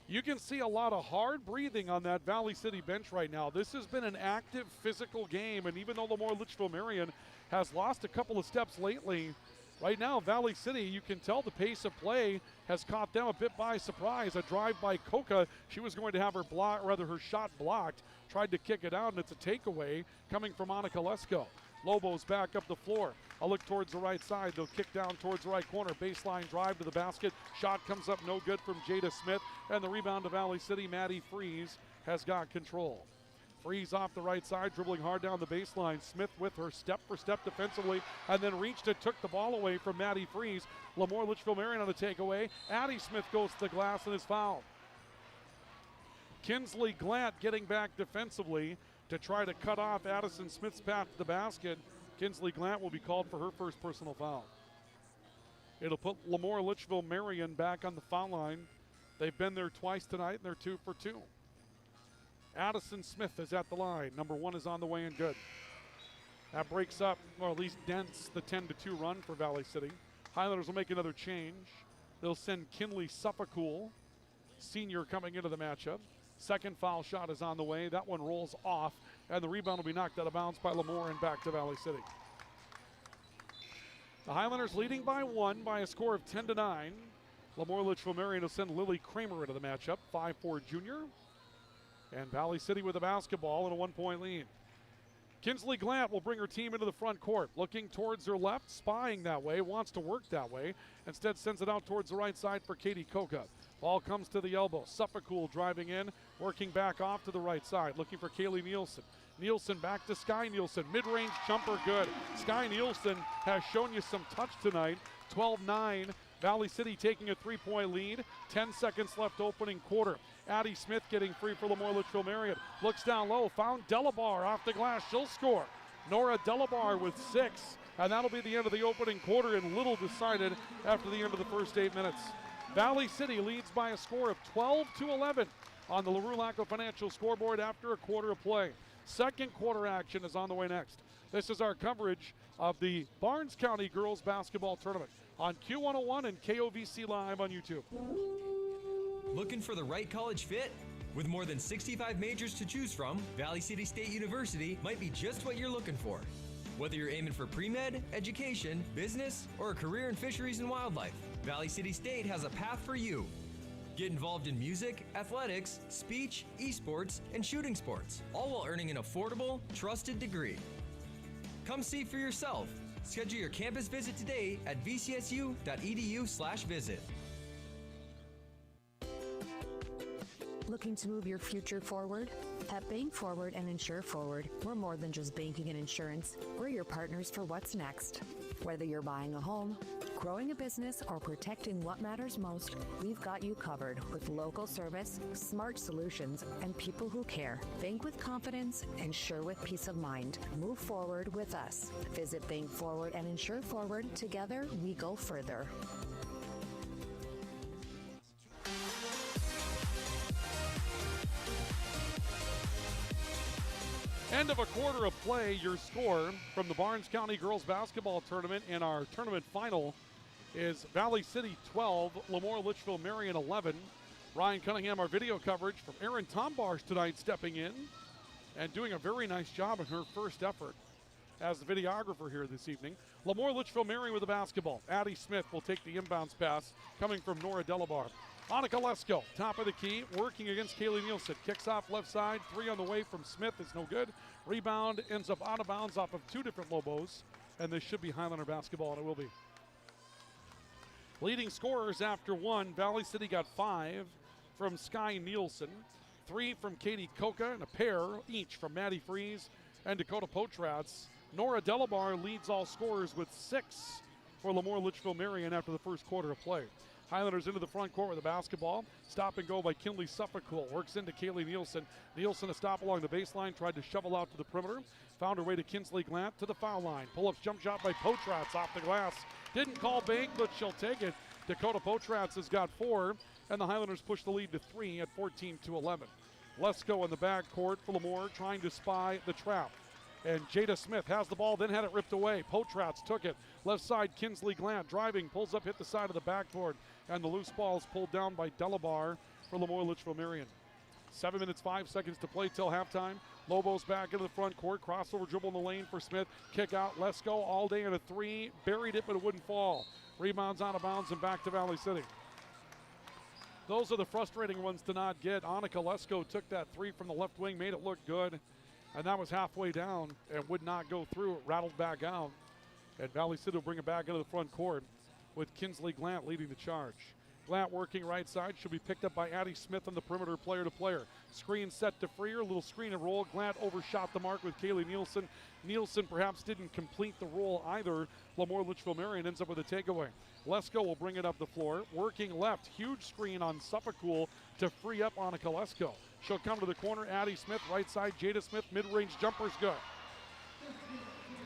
You can see a lot of hard breathing on that Valley City bench right now. This has been an active, physical game, and even though LaMoure-Litchville Marion has lost a couple of steps lately, right now Valley City, you can tell the pace of play has caught them a bit by surprise. A drive by Koka. She was going to have her shot blocked, tried to kick it out, and it's a takeaway coming from Annika Lesko. Lobos back up the floor. A look towards the right side. They'll kick down towards the right corner. Baseline drive to the basket. Shot comes up no good from Jada Smith. And the rebound to Valley City. Maddie Freeze has got control. Freeze off the right side, dribbling hard down the baseline. Smith with her step for step defensively, and then reached and took the ball away from Maddie Freeze. LaMoure-Litchville Marion on the takeaway. Addie Smith goes to the glass and is fouled. Kinsley Glant getting back defensively to try to cut off Addison Smith's path to the basket. Kinsley Glant will be called for her first personal foul. It'll put LaMoure-Litchville Marion back on the foul line. They've been there twice tonight, and they're 2 for 2. Addison Smith is at the line. Number 1 is on the way and good. That breaks up, or at least dents, the 10-2 run for Valley City. Highlanders will make another change. They'll send Kinley Suffacool, senior, coming into the matchup. Second foul shot is on the way. That one rolls off, and the rebound will be knocked out of bounds by Lamoure and back to Valley City. The Highlanders leading by 1 by a score of 10-9. LaMoure-Litchville Marion will send Lily Kramer into the matchup, 5'4 junior. And Valley City with the basketball and a 1-point lead. Kinsley Glant will bring her team into the front court, looking towards her left, spying that way, wants to work that way. Instead sends it out towards the right side for Katie Koka. Ball comes to the elbow. Suffacool driving in, working back off to the right side, looking for Kaylee Nielsen. Nielsen back to Sky Nielsen. Mid-range jumper good. Sky Nielsen has shown you some touch tonight. 12-9. Valley City taking a 3-point lead. 10 seconds left opening quarter. Addie Smith getting free for LaMoure-Litchville Marion. Looks down low, found Delabar off the glass. She'll score. Nora Delabar with 6. And that'll be the end of the opening quarter, and little decided after the end of the first 8 minutes. Valley City leads by a score of 12-11 on the LaRue-Lacko Financial scoreboard after a quarter of play. Second quarter action is on the way next. This is our coverage of the Barnes County Girls Basketball Tournament on Q101 and KOVC Live on YouTube. Looking for the right college fit? With more than 65 majors to choose from, Valley City State University might be just what you're looking for. Whether you're aiming for pre-med, education, business, or a career in fisheries and wildlife, Valley City State has a path for you. Get involved in music, athletics, speech, esports, and shooting sports, all while earning an affordable, trusted degree. Come see for yourself. Schedule your campus visit today at vcsu.edu/visit. Looking to move your future forward? At Bank Forward and Insure Forward, we're more than just banking and insurance. We're your partners for what's next. Whether you're buying a home, growing a business, or protecting what matters most, we've got you covered with local service, smart solutions, and people who care. Bank with confidence, insure with peace of mind. Move forward with us. Visit Bank Forward and Insure Forward. Together, we go further. End of a quarter of play, your score from the Barnes County Girls Basketball Tournament in our tournament final is Valley City 12, LaMoure-Litchville Marion 11. Ryan Cunningham, our video coverage from Erin Tombarge tonight, stepping in and doing a very nice job in her first effort as the videographer here this evening. LaMoure-Litchville Marion with the basketball. Addie Smith will take the inbounds pass coming from Nora Delabar. Annika Lesko, top of the key, working against Kaylee Nielsen. Kicks off left side, three on the way from Smith is no good. Rebound ends up out of bounds off of two different Lobos, and this should be Highlander basketball, and it will be. Leading scorers after one, Valley City got 5 from Sky Nielsen, 3 from Katie Koka, and a pair each from Maddie Freeze and Dakota Potratz. Nora Delabar leads all scorers with 6 for LaMoure-Litchville Marion after the first quarter of play. Highlanders into the front court with the basketball. Stop and go by Kinley Suffolkul. Works into Kaylee Nielsen. Nielsen a stop along the baseline. Tried to shovel out to the perimeter. Found her way to Kinsley Glant to the foul line. Pull-ups jump shot by Potratz off the glass. Didn't call bank, but she'll take it. Dakota Potratz has got 4, and the Highlanders push the lead to 3 at 14-11. Lesko in the backcourt for LaMoure trying to spy the trap. And Jada Smith has the ball, then had it ripped away. Potratz took it. Left side, Kinsley Glant driving, pulls up, hit the side of the backboard. And the loose ball is pulled down by Delabar for LaMoure-Litchville Marion. 7 minutes, 5 seconds to play till halftime. Lobos back into the front court. Crossover dribble in the lane for Smith. Kick out, Lesko all day in a 3. Buried it, but it wouldn't fall. Rebounds out of bounds and back to Valley City. Those are the frustrating ones to not get. Annika Lesko took that 3 from the left wing, made it look good. And that was halfway down and would not go through. It rattled back out. And Valley City will bring it back into the front court with Kinsley Glant leading the charge. Glant working right side. Should be picked up by Addie Smith on the perimeter, player to player. Screen set to Freer. Little screen and roll. Glant overshot the mark with Kaylee Nielsen. Nielsen perhaps didn't complete the roll either. LaMoure-Litchville Marion ends up with a takeaway. Lesko will bring it up the floor. Working left. Huge screen on Suffolkul to free up Annika Lesko. She'll come to the corner. Addie Smith, right side. Jada Smith, mid-range jumper's good.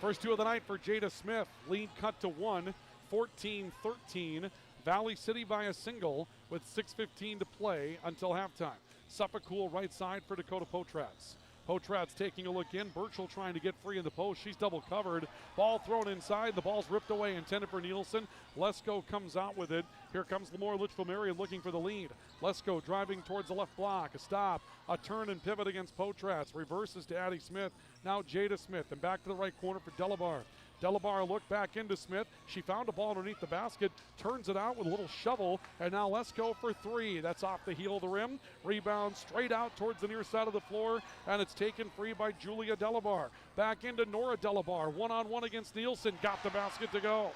First 2 of the night for Jada Smith. Lead cut to 1, 14-13. Valley City by a single with 6:15 to play until halftime. Suffolkul right side for Dakota Potratz. Potratz taking a look in. Burchell trying to get free in the post. She's double covered. Ball thrown inside. The ball's ripped away, intended for Nielsen. Lesko comes out with it. Here comes LaMoure-Litchville Marion looking for the lead. Lesko driving towards the left block. A stop. A turn and pivot against Potratz. Reverses to Addie Smith. Now Jada Smith. And back to the right corner for Delabar. Delabar looked back into Smith. She found a ball underneath the basket, turns it out with a little shovel, and now let's go for 3. That's off the heel of the rim. Rebound straight out towards the near side of the floor, and it's taken free by Julia Delabar. Back into Nora Delabar, one-on-one against Nielsen, got the basket to go.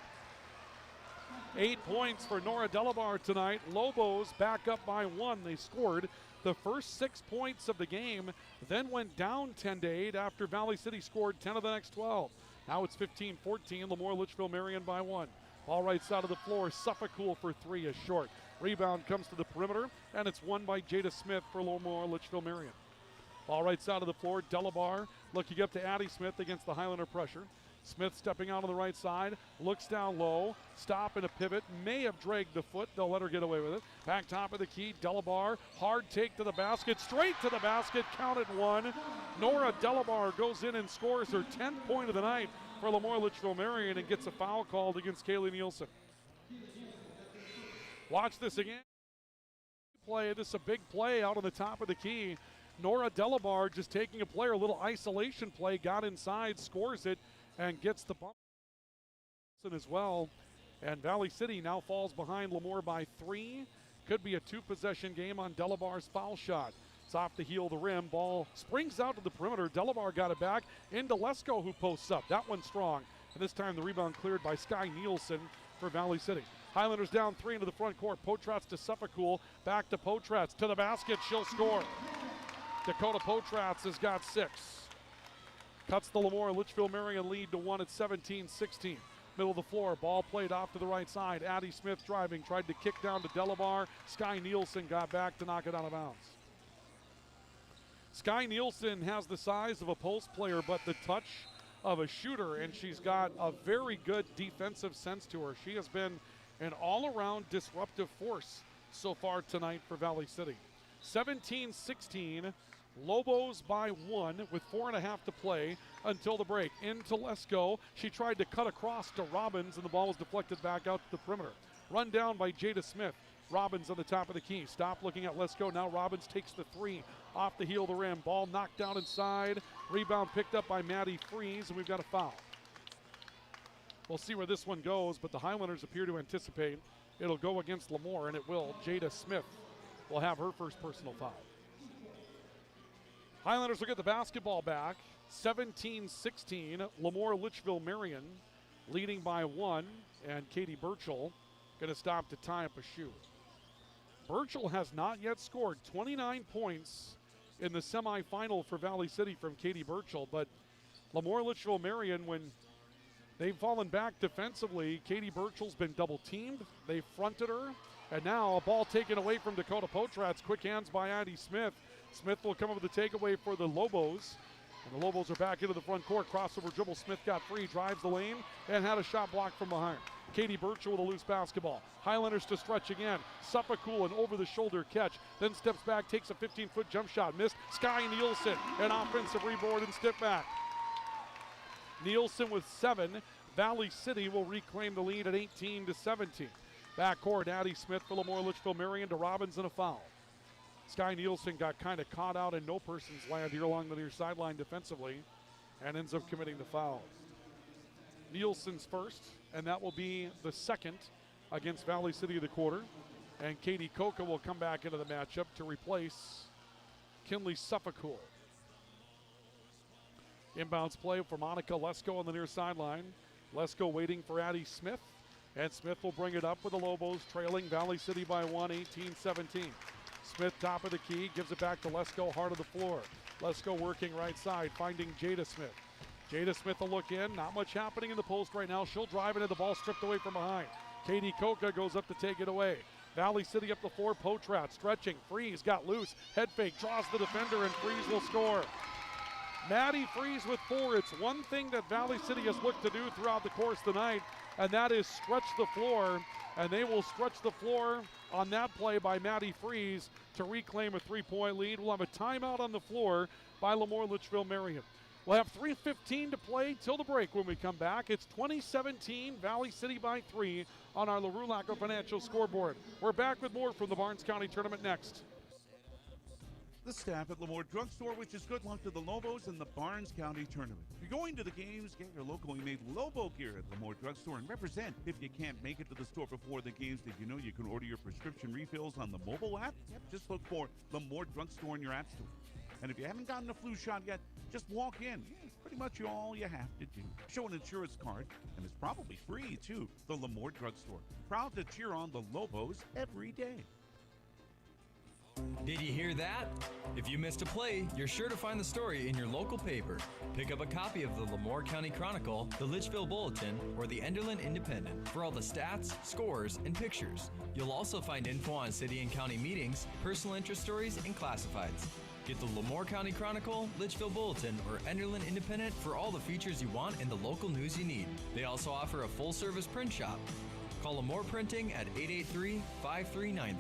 8 points for Nora Delabar tonight. Lobos back up by 1. They scored the first 6 points of the game, then went down 10-8 after Valley City scored 10 of the next 12. Now it's 15-14, LaMoure-Litchville Marion by 1. Ball right side of the floor, Suffolkul for 3 is short. Rebound comes to the perimeter, and it's won by Jada Smith for LaMoure-Litchville Marion. Ball right side of the floor, Delabar looking up to Addie Smith against the Highlander pressure. Smith stepping out on the right side, looks down low, stop and a pivot, may have dragged the foot, they'll let her get away with it. Back top of the key, Delabar, hard take to the basket, straight to the basket, counted 1. Nora Delabar goes in and scores her 10th point of the night for LaMoure-Litchville Marion and gets a foul called against Kaylee Nielsen. Watch this again. This is a big play out on the top of the key. Nora Delabar just taking a player, a little isolation play, got inside, scores it, and gets the bump as well. And Valley City now falls behind LaMoure by 3. Could be a 2-possession game on Delabar's foul shot. It's off the heel of the rim. Ball springs out to the perimeter. Delabar got it back into Lesko, who posts up. That one's strong. And this time the rebound cleared by Sky Nielsen for Valley City. Highlanders down 3 into the front court. Potratz to Suffolk. Back to Potratz. To the basket. She'll score. Dakota Potratz has got 6. Cuts the LaMoure-Litchville Marion lead to 1 at 17-16. Middle of the floor. Ball played off to the right side. Addie Smith driving. Tried to kick down to DeLaMar. Sky Nielsen got back to knock it out of bounds. Sky Nielsen has the size of a post player, but the touch of a shooter, and she's got a very good defensive sense to her. She has been an all-around disruptive force so far tonight for Valley City. 17-16, Lobos by 1 with 4.5 to play until the break. Into Lesko. She tried to cut across to Robbins, and the ball was deflected back out to the perimeter. Run down by Jada Smith. Robbins on the top of the key. Stop looking at Lesko. Now Robbins takes the 3 off the heel of the rim. Ball knocked down inside. Rebound picked up by Maddie Freeze, and we've got a foul. We'll see where this one goes, but the Highlanders appear to anticipate it'll go against LaMoure, and it will. Jada Smith will have her first personal foul. Highlanders will get the basketball back. 17-16, LaMoure-Litchville Marion leading by 1, and Katie Burchell going to stop to tie up a shoe. Burchell has not yet scored. 29 points in the semifinal for Valley City from Katie Burchell, but LaMoure-Litchville Marion, when they've fallen back defensively, Katie Burchell's been double-teamed. They fronted her, and now a ball taken away from Dakota Potratz. Quick hands by Addie Smith. Smith will come up with the takeaway for the Lobos. And the Lobos are back into the front court. Crossover dribble. Smith got free, drives the lane, and had a shot blocked from behind. Katie Burchell with a loose basketball. Highlanders to stretch again. Suffolk an over-the-shoulder catch. Then steps back, takes a 15-foot jump shot. Missed. Sky Nielsen, an offensive rebound and step back. Nielsen with 7. Valley City will reclaim the lead at 18-17. Backcourt, Addie Smith for LaMoure-Litchville Marion to Robbins and a foul. Sky Nielsen got kind of caught out in no person's land here along the near sideline defensively and ends up committing the foul. Nielsen's first, and that will be the second against Valley City of the quarter. And Katie Coca will come back into the matchup to replace Kinley Suffolk. Inbounds play for Monica Lesko on the near sideline. Lesko waiting for Addie Smith, and Smith will bring it up with the Lobos trailing Valley City by 1, 18-17. Smith top of the key, gives it back to Lesko, heart of the floor. Lesko working right side, finding Jada Smith. Jada Smith will look in, not much happening in the post right now. She'll drive it, and the ball stripped away from behind. Katie Coca goes up to take it away. Valley City up the floor, Potratz stretching, Freeze got loose, head fake, draws the defender, and Freeze will score. Maddie Freeze with 4. It's one thing that Valley City has looked to do throughout the course tonight, and that is stretch the floor, and they will stretch the floor on that play by Maddie Freeze to reclaim a 3-point lead. We'll have a timeout on the floor by LaMoure-Litchville Marion. We'll have 3:15 to play till the break when we come back. It's 2017, Valley City by 3 on our LaRue-Lacroix Financial scoreboard. We're back with more from the Barnes County Tournament next. The staff at LaMoure Drugstore wishes good luck to the Lobos in the Barnes County Tournament. If you're going to the games, get your locally made Lobo gear at LaMoure Drugstore and represent. If you can't make it to the store before the games, did you know you can order your prescription refills on the mobile app? Yep, just look for LaMoure Drugstore in your app store. And if you haven't gotten a flu shot yet, just walk in. It's pretty much all you have to do. Show an insurance card, and it's probably free, too. The LaMoure Drugstore. Proud to cheer on the Lobos every day. Did you hear that? If you missed a play, you're sure to find the story in your local paper. Pick up a copy of the LaMoure County Chronicle, the Litchville Bulletin, or the Enderlin Independent for all the stats, scores, and pictures. You'll also find info on city and county meetings, personal interest stories, and classifieds. Get the LaMoure County Chronicle, Litchville Bulletin, or Enderlin Independent for all the features you want and the local news you need. They also offer a full-service print shop. Call LaMoure Printing at 883-5393.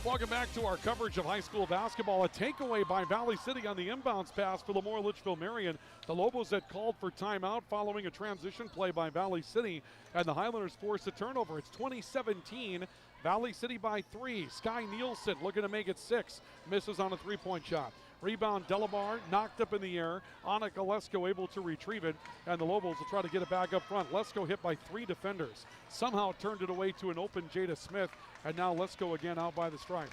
Welcome back to our coverage of high school basketball. A takeaway by Valley City on the inbounds pass for LaMoure-Litchville Marion. The Lobos had called for timeout following a transition play by Valley City, and the Highlanders forced a turnover. It's 2017, Valley City by 3. Sky Nielsen looking to make it 6. Misses on a 3-point shot. Rebound, DeLaMar knocked up in the air. Annika Lesko able to retrieve it, and the Lobos will try to get it back up front. Lesko hit by 3 defenders. Somehow turned it away to an open Jada Smith, and now Lesko again out by the stripe.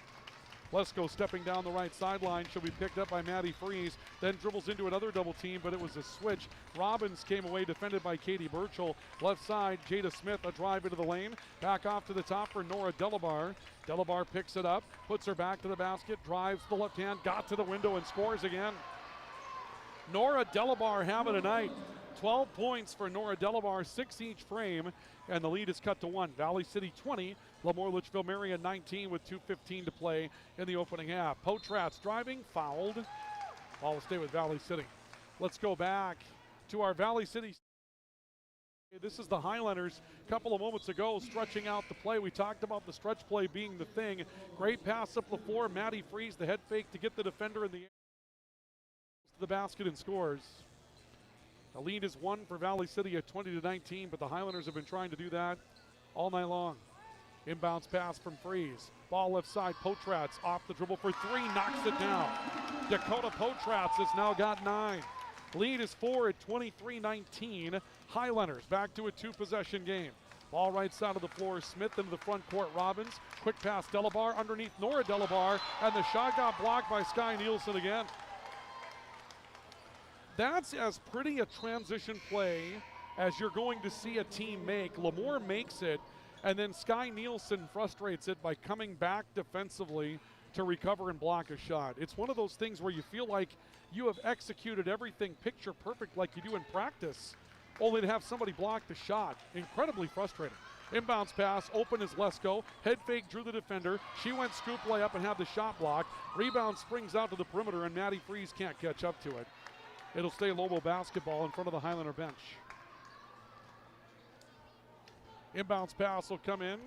Lesko stepping down the right sideline. She'll be picked up by Maddie Freeze. Then dribbles into another double team, but it was a switch. Robbins came away, defended by Katie Burchell. Left side, Jada Smith, a drive into the lane. Back off to the top for Nora Delabar. Delabar picks it up, puts her back to the basket, drives the left hand, got to the window and scores again. Nora Delabar having a night. 12 points for Nora Delabar, 6 each frame, and the lead is cut to 1. Valley City 20, LaMoure-Litchville Marion 19 with 2:15 to play in the opening half. Potratz driving, fouled. Ball will stay with Valley City. Let's go back to our Valley City. This is the Highlanders a couple of moments ago stretching out the play. We talked about the stretch play being the thing. Great pass up the floor. Maddie Freeze, the head fake to get the defender in the air. To the basket and scores. The lead is 1 for Valley City at 20-19, but the Highlanders have been trying to do that all night long. Inbounds pass from Freeze. Ball left side, Potratz off the dribble for 3, knocks it down. Dakota Potratz has now got 9. Lead is 4 at 23-19. Highlanders back to a 2-possession game. Ball right side of the floor, Smith into the front court, Robbins. Quick pass, Delabar underneath Nora Delabar, and the shot got blocked by Sky Nielsen again. That's as pretty a transition play as you're going to see a team make. LaMoure makes it, and then Sky Nielsen frustrates it by coming back defensively to recover and block a shot. It's one of those things where you feel like you have executed everything picture perfect like you do in practice, only to have somebody block the shot. Incredibly frustrating. Inbounds pass, open is Lesko. Head fake drew the defender. She went scoop layup and had the shot blocked. Rebound springs out to the perimeter, and Maddie Freeze can't catch up to it. It'll stay Lobo basketball in front of the Highlander bench. Inbounds pass will come in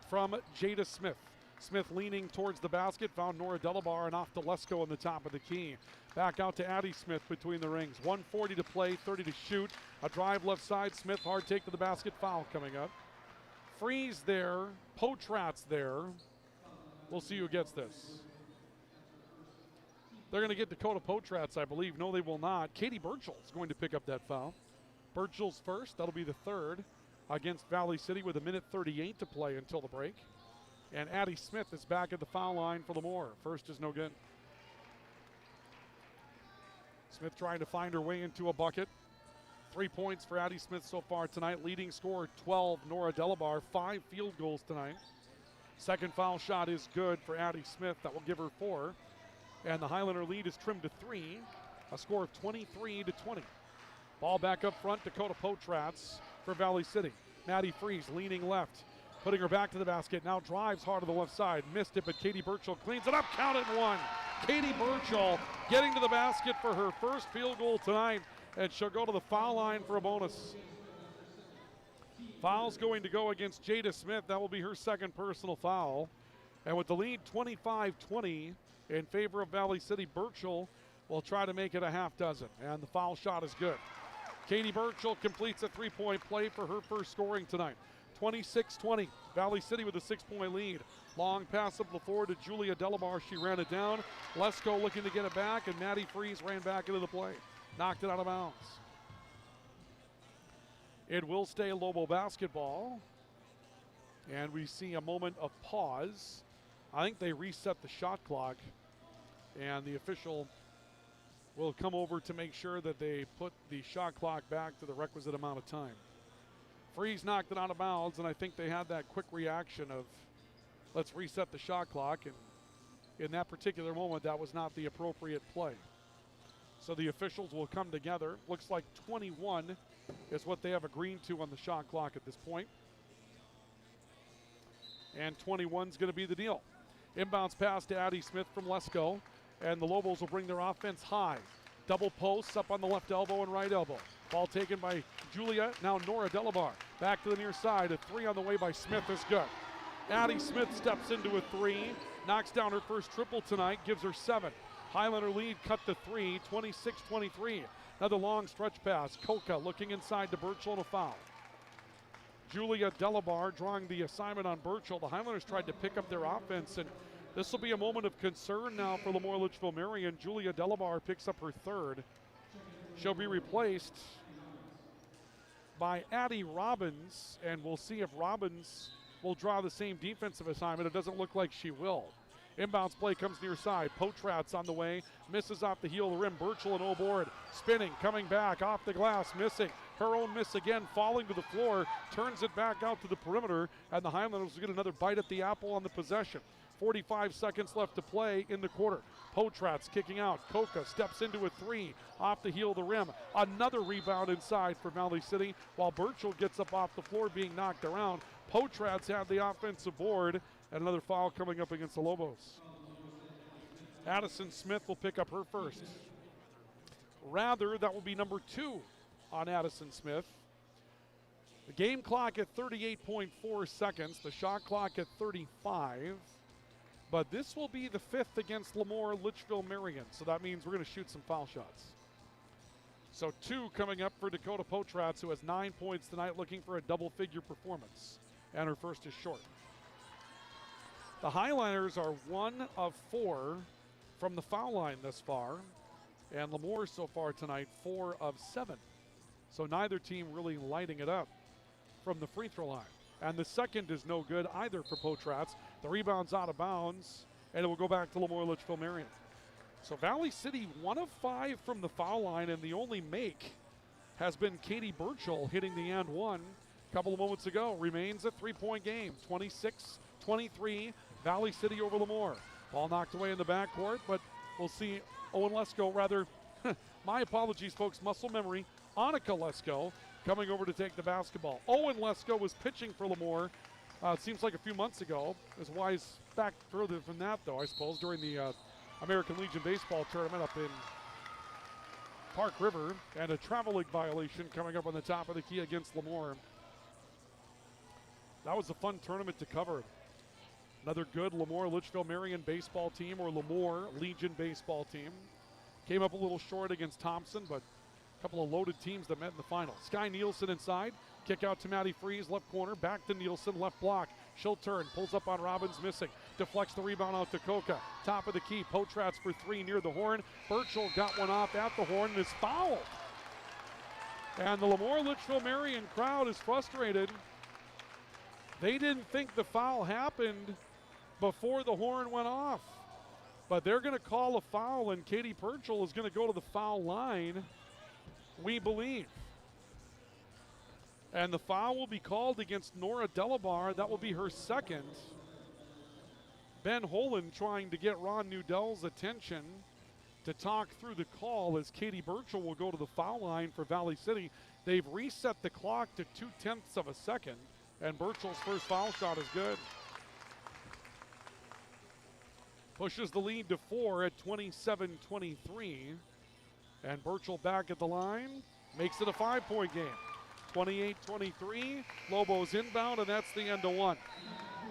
from Jada Smith. Smith leaning towards the basket, found Nora Delabar and off to Lesko on the top of the key. Back out to Addie Smith between the rings. 1:40 to play, 30 to shoot. A drive left side, Smith hard take to the basket, foul coming up. Freeze there, Potratz there. We'll see who gets this. They're going to get Dakota Potratz, I believe. No, they will not. Katie Burchell is going to pick up that foul. Burchell's first. That'll be the third against Valley City with 1:38 to play until the break. And Addie Smith is back at the foul line for LaMoure. First is no good. Smith trying to find her way into a bucket. 3 points for Addie Smith so far tonight. Leading scorer 12, Nora Delabar. 5 field goals tonight. Second foul shot is good for Addie Smith. That will give her 4. And the Highlander lead is trimmed to 3, a score of 23-20. Ball back up front, Dakota Potratz for Valley City. Maddie Freeze leaning left, putting her back to the basket, now drives hard to the left side. Missed it, but Katie Burchell cleans it up, count it, 1. Katie Burchell getting to the basket for her first field goal tonight, and she'll go to the foul line for a bonus. Foul's going to go against Jada Smith. That will be her second personal foul. And with the lead 25-20, in favor of Valley City, Burchell will try to make it a half dozen, and the foul shot is good. Katie Burchell completes a 3-point play for her first scoring tonight. 26-20, Valley City with a 6-point lead. Long pass up the floor to Julia Delabar. She ran it down. Lesko looking to get it back, and Maddie Freeze ran back into the play. Knocked it out of bounds. It will stay Lobo basketball, and we see a moment of pause. I think they reset the shot clock, and the official will come over to make sure that they put the shot clock back to the requisite amount of time. Freeze knocked it out of bounds, and I think they had that quick reaction of, let's reset the shot clock, and in that particular moment, that was not the appropriate play. So the officials will come together. Looks like 21 is what they have agreed to on the shot clock at this point. And 21's going to be the deal. Inbounds pass to Addie Smith from Lesko, and the Lobos will bring their offense high. Double posts up on the left elbow and right elbow. Ball taken by Julia, now Nora Delabar. Back to the near side, a 3 on the way by Smith is good. Addie Smith steps into a 3, knocks down her first triple tonight, gives her 7. Highlander lead cut to 3, 26-23. Another long stretch pass. Koka looking inside to Burchell and a foul. Julia Delabar drawing the assignment on Burchell. The Highlanders tried to pick up their offense, and this will be a moment of concern now for LaMoure-Litchville Marion. Julia Delabar picks up her 3rd. She'll be replaced by Addie Robbins, and we'll see if Robbins will draw the same defensive assignment. It doesn't look like she will. Inbounds play comes near side. Potratz on the way, misses off the heel of the rim. Birchall and O'Board spinning, coming back off the glass, missing. Her own miss again, falling to the floor, turns it back out to the perimeter, and the Highlanders will get another bite at the apple on the possession. 45 seconds left to play in the quarter. Potratz kicking out. Coca steps into a three off the heel of the rim. Another rebound inside for Valley City while Birchall gets up off the floor being knocked around. Potratz had the offensive board, and another foul coming up against the Lobos. Addison Smith will pick up her first. Rather, that will be number 2 on Addison Smith. The game clock at 38.4 seconds, the shot clock at 35. But this will be the 5th against LaMoure-Litchville Marion, so that means we're going to shoot some foul shots. So 2 coming up for Dakota Potratz, who has 9 points tonight, looking for a double-figure performance, and her first is short. The Highliners are 1 of 4 from the foul line thus far, and LaMoure so far tonight 4 of 7. So neither team really lighting it up from the free throw line. And the second is no good either for Potratz. The rebound's out of bounds, and it will go back to LaMoure-Litchville Marion. So Valley City 1 of 5 from the foul line, and the only make has been Katie Birchall hitting the and one a couple of moments ago. Remains a 3-point game, 26-23, Valley City over LaMoure. Ball knocked away in the backcourt, but we'll see Owen Lesko, rather, my apologies, folks, muscle memory, Annika Lesko coming over to take the basketball. Owen Lesko was pitching for LaMoure, it seems like a few months ago. As wise back further than that, though, I suppose, during the American Legion Baseball tournament up in Park River, and a travel league violation coming up on the top of the key against LaMoure. That was a fun tournament to cover. Another good LaMoure-Litchville Marion baseball team, or LaMoure Legion baseball team. Came up a little short against Thompson, but a couple of loaded teams that met in the final. Sky Nielsen inside. Kick out to Maddie Freeze, left corner. Back to Nielsen, left block. She'll turn, pulls up on Robbins, missing. Deflects the rebound out to Coca. Top of the key, Potratz for 3 near the horn. Birchall got one off at the horn and is fouled. And the LaMoure-Litchville Marion crowd is frustrated. They didn't think the foul happened before the horn went off. But they're going to call a foul, and Katie Birchall is going to go to the foul line, we believe. And the foul will be called against Nora Delabar. That will be her second. Ben Holen trying to get Ron Newdell's attention to talk through the call, as Katie Birchall will go to the foul line for Valley City. They've reset the clock to 0.2 of a second, and Birchall's first foul shot is good. Pushes the lead to 4 at 27-23. And Birchall back at the line, makes it a 5-point game. 28-23, Lobos inbound, and that's the end of 1.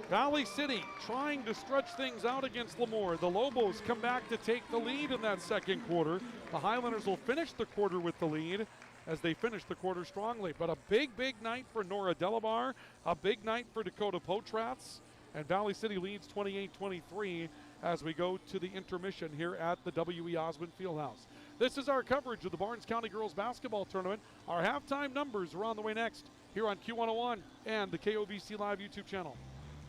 Valley City trying to stretch things out against LaMoure. The Lobos come back to take the lead in that second quarter. The Highlanders will finish the quarter with the lead as they finish the quarter strongly. But a big, big night for Nora Delabar, a big night for Dakota Potratz, and Valley City leads 28-23 as we go to the intermission here at the W.E. Osmond Fieldhouse. This is our coverage of the Barnes County Girls Basketball Tournament. Our halftime numbers are on the way next here on Q101 and the KOVC Live YouTube channel.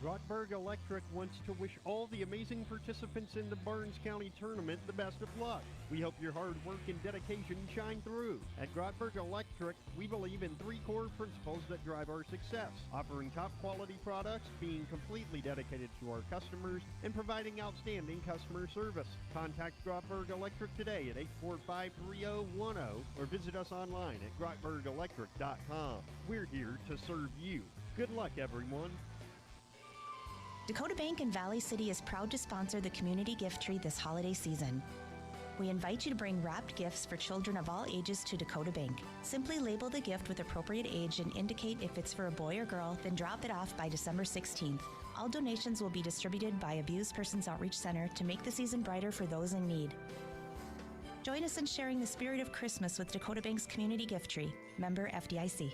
Grottberg Electric wants to wish all the amazing participants in the Barnes County Tournament the best of luck. We hope your hard work and dedication shine through. At Grottberg Electric, we believe in 3 core principles that drive our success: offering top quality products, being completely dedicated to our customers, and providing outstanding customer service. Contact Grottberg Electric today at 845-3010 or visit us online at grottbergelectric.com. We're here to serve you. Good luck, everyone. Dakota Bank in Valley City is proud to sponsor the community gift tree this holiday season. We invite you to bring wrapped gifts for children of all ages to Dakota Bank. Simply label the gift with appropriate age and indicate if it's for a boy or girl, then drop it off by December 16th. All donations will be distributed by Abused Persons Outreach Center to make the season brighter for those in need. Join us in sharing the spirit of Christmas with Dakota Bank's community gift tree. Member FDIC.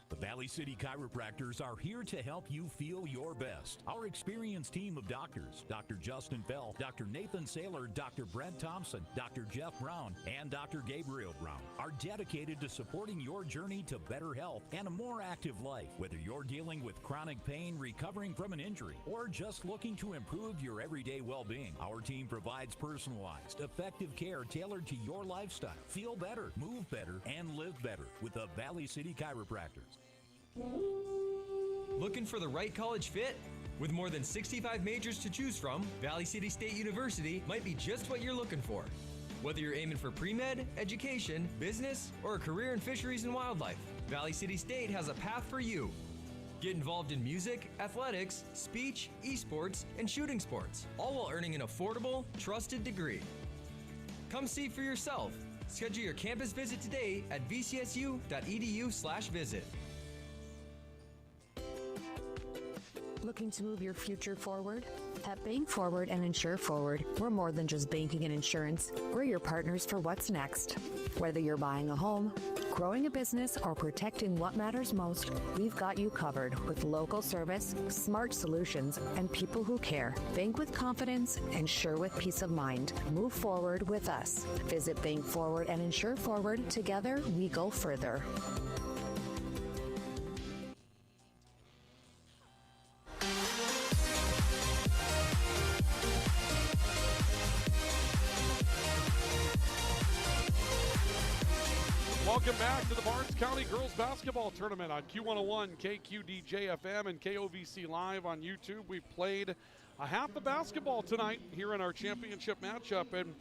The Valley City Chiropractors are here to help you feel your best. Our experienced team of doctors, Dr. Justin Fell, Dr. Nathan Saylor, Dr. Brent Thompson, Dr. Jeff Brown, and Dr. Gabriel Brown, are dedicated to supporting your journey to better health and a more active life. Whether you're dealing with chronic pain, recovering from an injury, or just looking to improve your everyday well-being, our team provides personalized, effective care tailored to your lifestyle. Feel better, move better, and live better with the Valley City Chiropractors. Looking for the right college fit? With more than 65 majors to choose from, Valley City State University might be just what you're looking for. Whether you're aiming for pre-med, education, business, or a career in fisheries and wildlife, Valley City State has a path for you. Get involved in music, athletics, speech, esports, and shooting sports, all while earning an affordable, trusted degree. Come see for yourself. Schedule your campus visit today at vcsu.edu/visit. Looking to move your future forward? At Bank Forward and Insure Forward, we're more than just banking and insurance. We're your partners for what's next. Whether you're buying a home, growing a business, or protecting what matters most, we've got you covered with local service, smart solutions, and people who care. Bank with confidence, insure with peace of mind. Move forward with us. Visit Bank Forward and Insure Forward. Together, we go further. Welcome back to the Barnes County Girls Basketball Tournament on Q101, KQDJ-FM, and KOVC Live on YouTube. We've played a half of basketball tonight here in our championship matchup, and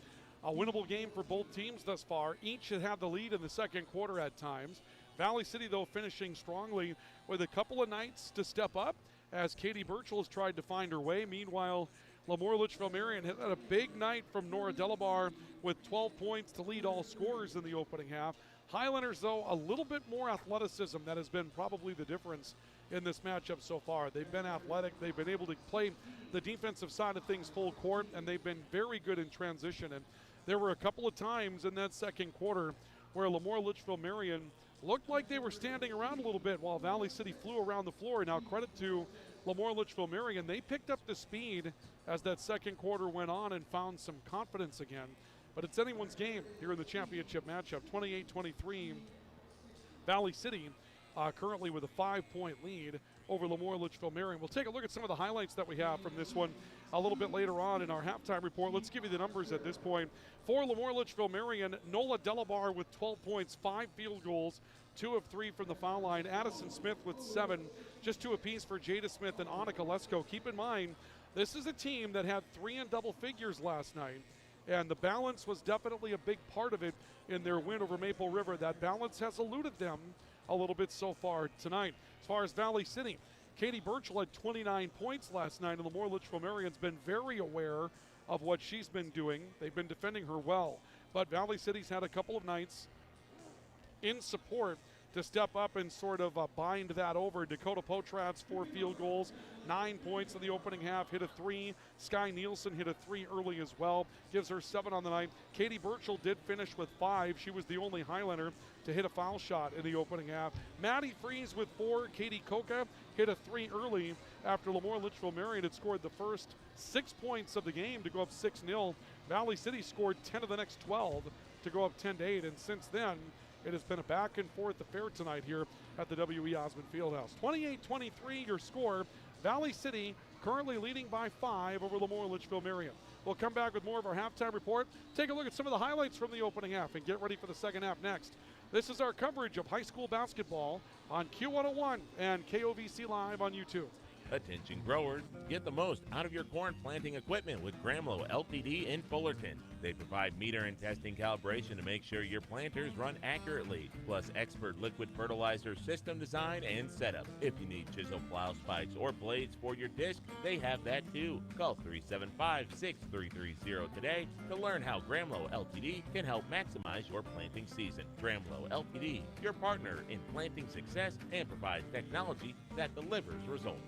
a winnable game for both teams thus far. Each had had the lead in the second quarter at times. Valley City, though, finishing strongly with a couple of nights to step up as Katie Burchell has tried to find her way. Meanwhile, LaMoure-Litchville Marion had a big night from Nora Delabar with 12 points to lead all scorers in the opening half. Highlanders, though, a little bit more athleticism. That has been probably the difference in this matchup so far. They've been athletic. They've been able to play the defensive side of things full court, and they've been very good in transition. And there were a couple of times in that second quarter where LaMoure-Litchville Marion looked like they were standing around a little bit while Valley City flew around the floor. Now, credit to LaMoure-Litchville Marion. They picked up the speed as that second quarter went on and found some confidence again. But it's anyone's game here in the championship matchup. 28-23, Valley City currently with a 5-point lead over LaMoure-Litchville Marion. We'll take a look at some of the highlights that we have from this one a little bit later on in our halftime report. Let's give you the numbers at this point. For LaMoure-Litchville Marion, Nola Delabar with 12 points, 5 field goals, 2 of 3 from the foul line. Addison Smith with 7, just 2 apiece for Jada Smith and Annika Lesko. Keep in mind, this is a team that had 3 in double figures last night. And the balance was definitely a big part of it in their win over Maple River. That balance has eluded them a little bit so far tonight. As far as Valley City, Katie Burchell had 29 points last night, and LaMoure-Litchville Marion's been very aware of what she's been doing. They've been defending her well. But Valley City's had a couple of nights in support to step up and sort of bind that over. Dakota Potratz, 4 field goals, 9 points in the opening half, hit a 3. Sky Nielsen hit a 3 early as well, gives her 7 on the night. Katie Burchell did finish with 5. She was the only Highlander to hit a foul shot in the opening half. Maddie Freeze with 4. Katie Koka hit a 3 early after LaMoure-Litchville Marion had scored the first 6 points of the game to go up 6-0. Valley City scored 10 of the next 12 to go up 10-8, and since then, it has been a back and forth affair tonight here at the W.E. Osmond Fieldhouse. 28-23 your score. Valley City currently leading by 5 over LaMoure-Litchville Marion. We'll come back with more of our halftime report, take a look at some of the highlights from the opening half, and get ready for the second half next. This is our coverage of high school basketball on Q101 and KOVC Live on YouTube. Attention growers, get the most out of your corn planting equipment with Gramlow Ltd. in Fullerton. They provide meter and testing calibration to make sure your planters run accurately, plus expert liquid fertilizer system design and setup. If you need chisel plow spikes or blades for your disc, they have that too. Call 375-6330 today to learn how Gramlow Ltd. can help maximize your planting season. Gramlow Ltd., your partner in planting success and provides technology that delivers results.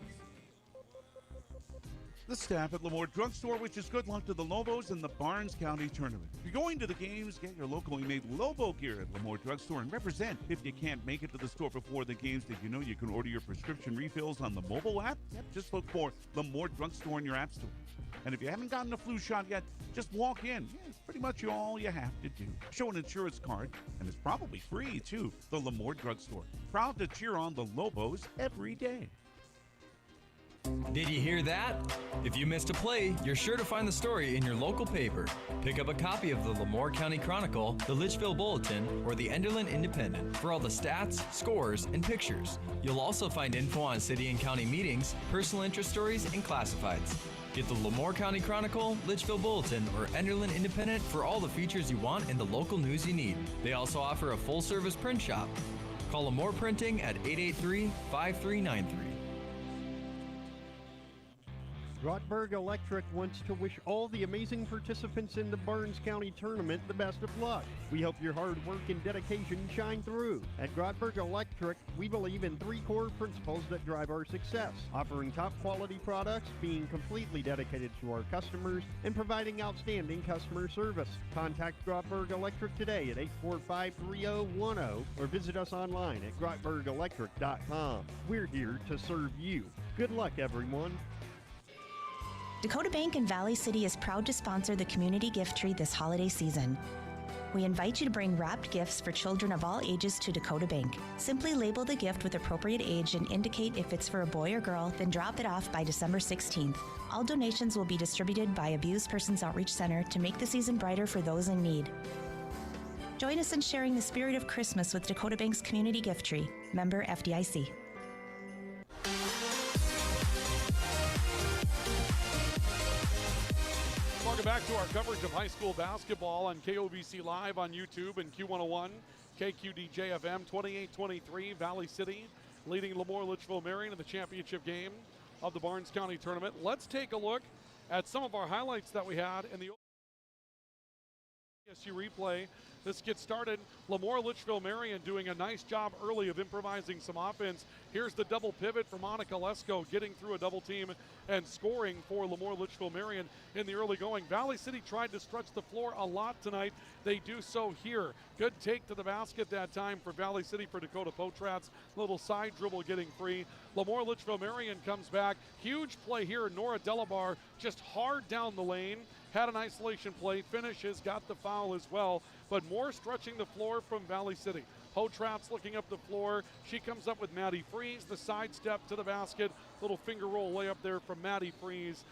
the staff at LaMoure Drugstore wishes good luck to the Lobos in the Barnes County Tournament. If you're going to the games, get your locally made Lobo gear at LaMoure Drugstore and represent. If you can't make it to the store before the games, did you know you can order your prescription refills on the mobile app? Yep, just look for LaMoure Drugstore in your app store. And if you haven't gotten a flu shot yet, just walk in. Yeah, it's pretty much all you have to do. Show an insurance card, and it's probably free, too. The LaMoure Drugstore. Proud to cheer on the Lobos every day. Did you hear that? If you missed a play, you're sure to find the story in your local paper. Pick up a copy of the LaMoure County Chronicle, the Litchville Bulletin, or the Enderlin Independent for all the stats, scores, and pictures. You'll also find info on city and county meetings, personal interest stories, and classifieds. Get the LaMoure County Chronicle, Litchville Bulletin, or Enderlin Independent for all the features you want and the local news you need. They also offer a full-service print shop. Call LaMoure Printing at 883-5393. Grottberg Electric wants to wish all the amazing participants in the Barnes County Tournament the best of luck. We hope your hard work and dedication shine through. At Grottberg Electric, we believe in 3 core principles that drive our success: offering top quality products, being completely dedicated to our customers, and providing outstanding customer service. Contact Grottberg Electric today at 845-3010 or visit us online at grottbergelectric.com. We're here to serve you. Good luck, everyone. Dakota Bank in Valley City is proud to sponsor the community gift tree this holiday season. We invite you to bring wrapped gifts for children of all ages to Dakota Bank. Simply label the gift with appropriate age and indicate if it's for a boy or girl, then drop it off by December 16th. All donations will be distributed by Abused Persons Outreach Center to make the season brighter for those in need. Join us in sharing the spirit of Christmas with Dakota Bank's community gift tree. Member FDIC. Welcome back to our coverage of high school basketball on KOBC Live on YouTube and Q101, KQDJ-FM 28-23, Valley City leading LaMoure-Litchville Marion in the championship game of the Barnes County Tournament. Let's take a look at some of our highlights that we had in the SU replay. This gets started. LaMoure-Litchville Marion doing a nice job early of improvising some offense. Here's the double pivot for Monica Lesko, getting through a double team and scoring for LaMoure-Litchville Marion in the early going. Valley City tried to stretch the floor a lot tonight. They do so here. Good take to the basket that time for Valley City for Dakota Potrats. Little side dribble getting free. LaMoure-Litchville Marion comes back. Huge play here. Nora Delabar just hard down the lane. Had an isolation play, finishes, got the foul as well, but more stretching the floor from Valley City. Potrats looking up the floor. She comes up with Maddie Freeze, the sidestep to the basket. Little finger roll layup there from Maddie Freeze.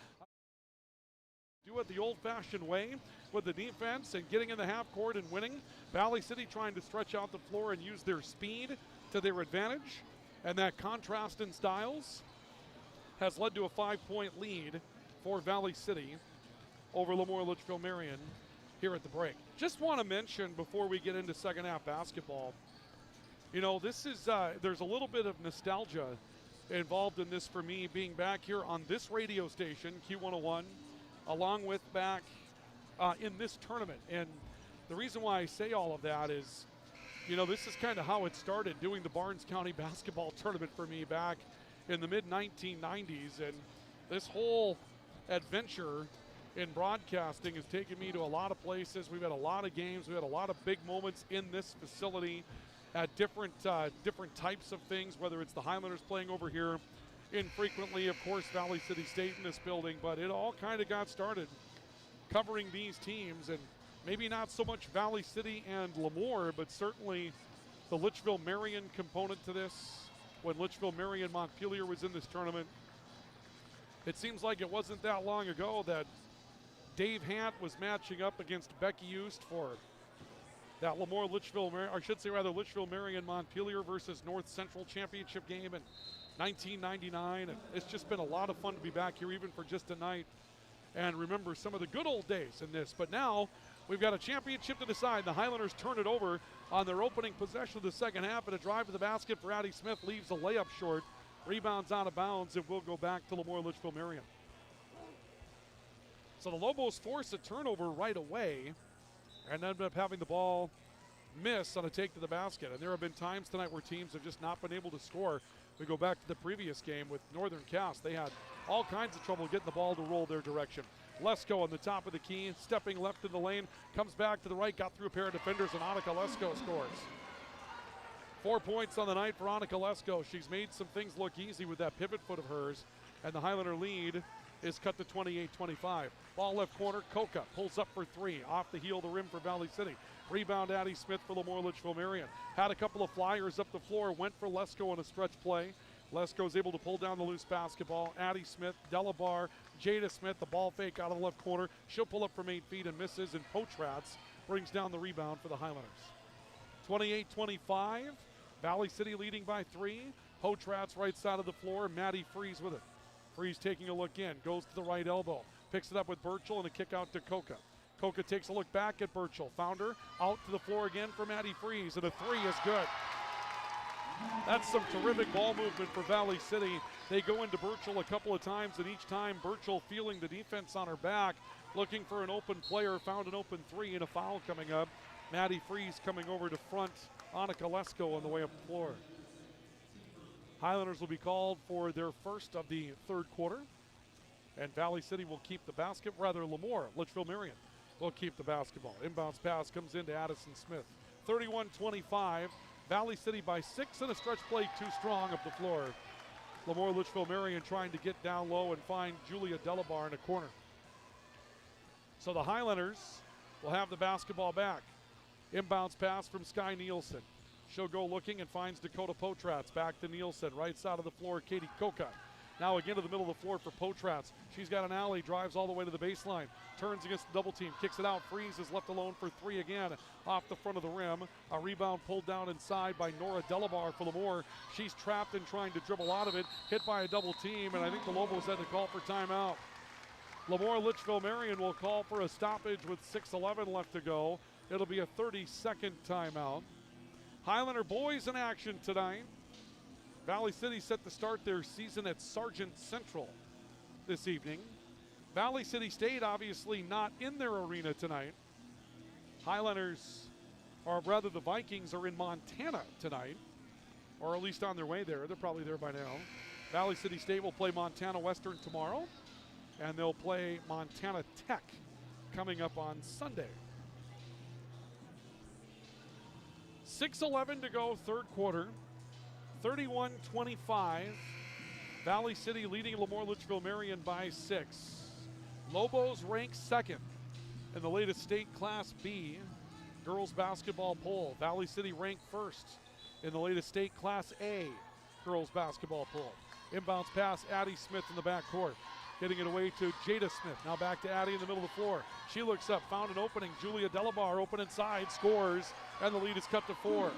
Do it the old-fashioned way with the defense and getting in the half court and winning. Valley City trying to stretch out the floor and use their speed to their advantage. And that contrast in styles has led to a 5-point lead for Valley City over LaMoure-Litchville Marion here at the break. Just want to mention before we get into second half basketball, you know, this is, there's a little bit of nostalgia involved in this for me, being back here on this radio station, Q101, along with back in this tournament. And the reason why I say all of that is, you know, this is kind of how it started, doing the Barnes County basketball tournament for me back in the mid-1990s. And this whole adventure in broadcasting has taken me to a lot of places. We've had a lot of games. We've had a lot of big moments in this facility at different types of things, whether it's the Highlanders playing over here infrequently, of course, Valley City State in this building, but it all kind of got started covering these teams, and maybe not so much Valley City and LaMoure, but certainly the Litchville Marion component to this. When Litchville Marion Montpelier was in this tournament, it seems like it wasn't that long ago that Dave Hant was matching up against Becky Eust for that LaMoure-Litchville, or I should say rather Litchville Marion Montpelier versus North Central championship game in 1999. And it's just been a lot of fun to be back here even for just a night and remember some of the good old days in this. But now we've got a championship to decide. The Highlanders turn it over on their opening possession of the second half, and a drive to the basket for Addie Smith leaves a layup short. Rebounds out of bounds, and will go back to LaMoure-Litchville Marion. So the Lobos force a turnover right away and ended up having the ball miss on a take to the basket. And there have been times tonight where teams have just not been able to score. We go back to the previous game with Northern Cass. They had all kinds of trouble getting the ball to roll their direction. Lesko on the top of the key, stepping left in the lane, comes back to the right, got through a pair of defenders, and Annika Lesko scores. 4 points on the night for Annika Lesko. She's made some things look easy with that pivot foot of hers, and the Highlander lead is cut to 28-25. Ball left corner, Koka pulls up for three, off the heel of the rim for Valley City. Rebound, Addie Smith for LaMoure-Litchville Marion. Had a couple of flyers up the floor, went for Lesko on a stretch play. Lesko is able to pull down the loose basketball. Addie Smith, Delabar, Jada Smith, the ball fake out of the left corner. She'll pull up from 8 feet and misses, and Potratz brings down the rebound for the Highlanders. 28-25, Valley City leading by 3. Potratz right side of the floor, Maddie Freeze with it. Freeze taking a look in, goes to the right elbow, picks it up with Burchell and a kick out to Koka. Koka takes a look back at Burchell, found her, out to the floor again for Maddie Freeze, and a three is good. That's some terrific ball movement for Valley City. They go into Burchell a couple of times, and each time Burchell feeling the defense on her back, looking for an open player, found an open three, and a foul coming up. Maddie Freeze coming over to front Annika Lesko on the way up the floor. Highlanders will be called for their first of the third quarter, and Valley City will keep the basket, rather LaMoure-Litchville Marion will keep the basketball. Inbounds pass comes into Addison Smith. 31-25, Valley City by 6, and a stretch play too strong up the floor. LaMoure-Litchville Marion trying to get down low and find Julia Delabar in a corner. So the Highlanders will have the basketball back. Inbounds pass from Sky Nielsen. She'll go looking and finds Dakota Potratz. Back to Nielsen, right side of the floor, Katie Koka. Now again to the middle of the floor for Potratz. She's got an alley, drives all the way to the baseline, turns against the double team, kicks it out, Freeze is left alone for three again off the front of the rim. A rebound pulled down inside by Nora Delabar for LaMoure. She's trapped and trying to dribble out of it, hit by a double team, and I think the Lobos had to call for timeout. LaMoure-Litchville Marion will call for a stoppage with 6:11 left to go. It'll be a 30-second timeout. Highlander boys in action tonight. Valley City set to start their season at Sargent Central this evening. Valley City State obviously not in their arena tonight. Highlanders, or rather the Vikings, are in Montana tonight, or at least on their way there. They're probably there by now. Valley City State will play Montana Western tomorrow, and they'll play Montana Tech coming up on Sunday. 6:11 to go, third quarter. 31-25. Valley City leading LaMoure-Litchville Marion by 6. Lobos ranked second in the latest state Class B girls basketball poll. Valley City ranked first in the latest state Class A girls basketball poll. Inbounds pass, Addie Smith in the backcourt. Getting it away to Jada Smith. Now back to Addie in the middle of the floor. She looks up, found an opening. Julia Delabar open inside, scores, and the lead is cut to 4.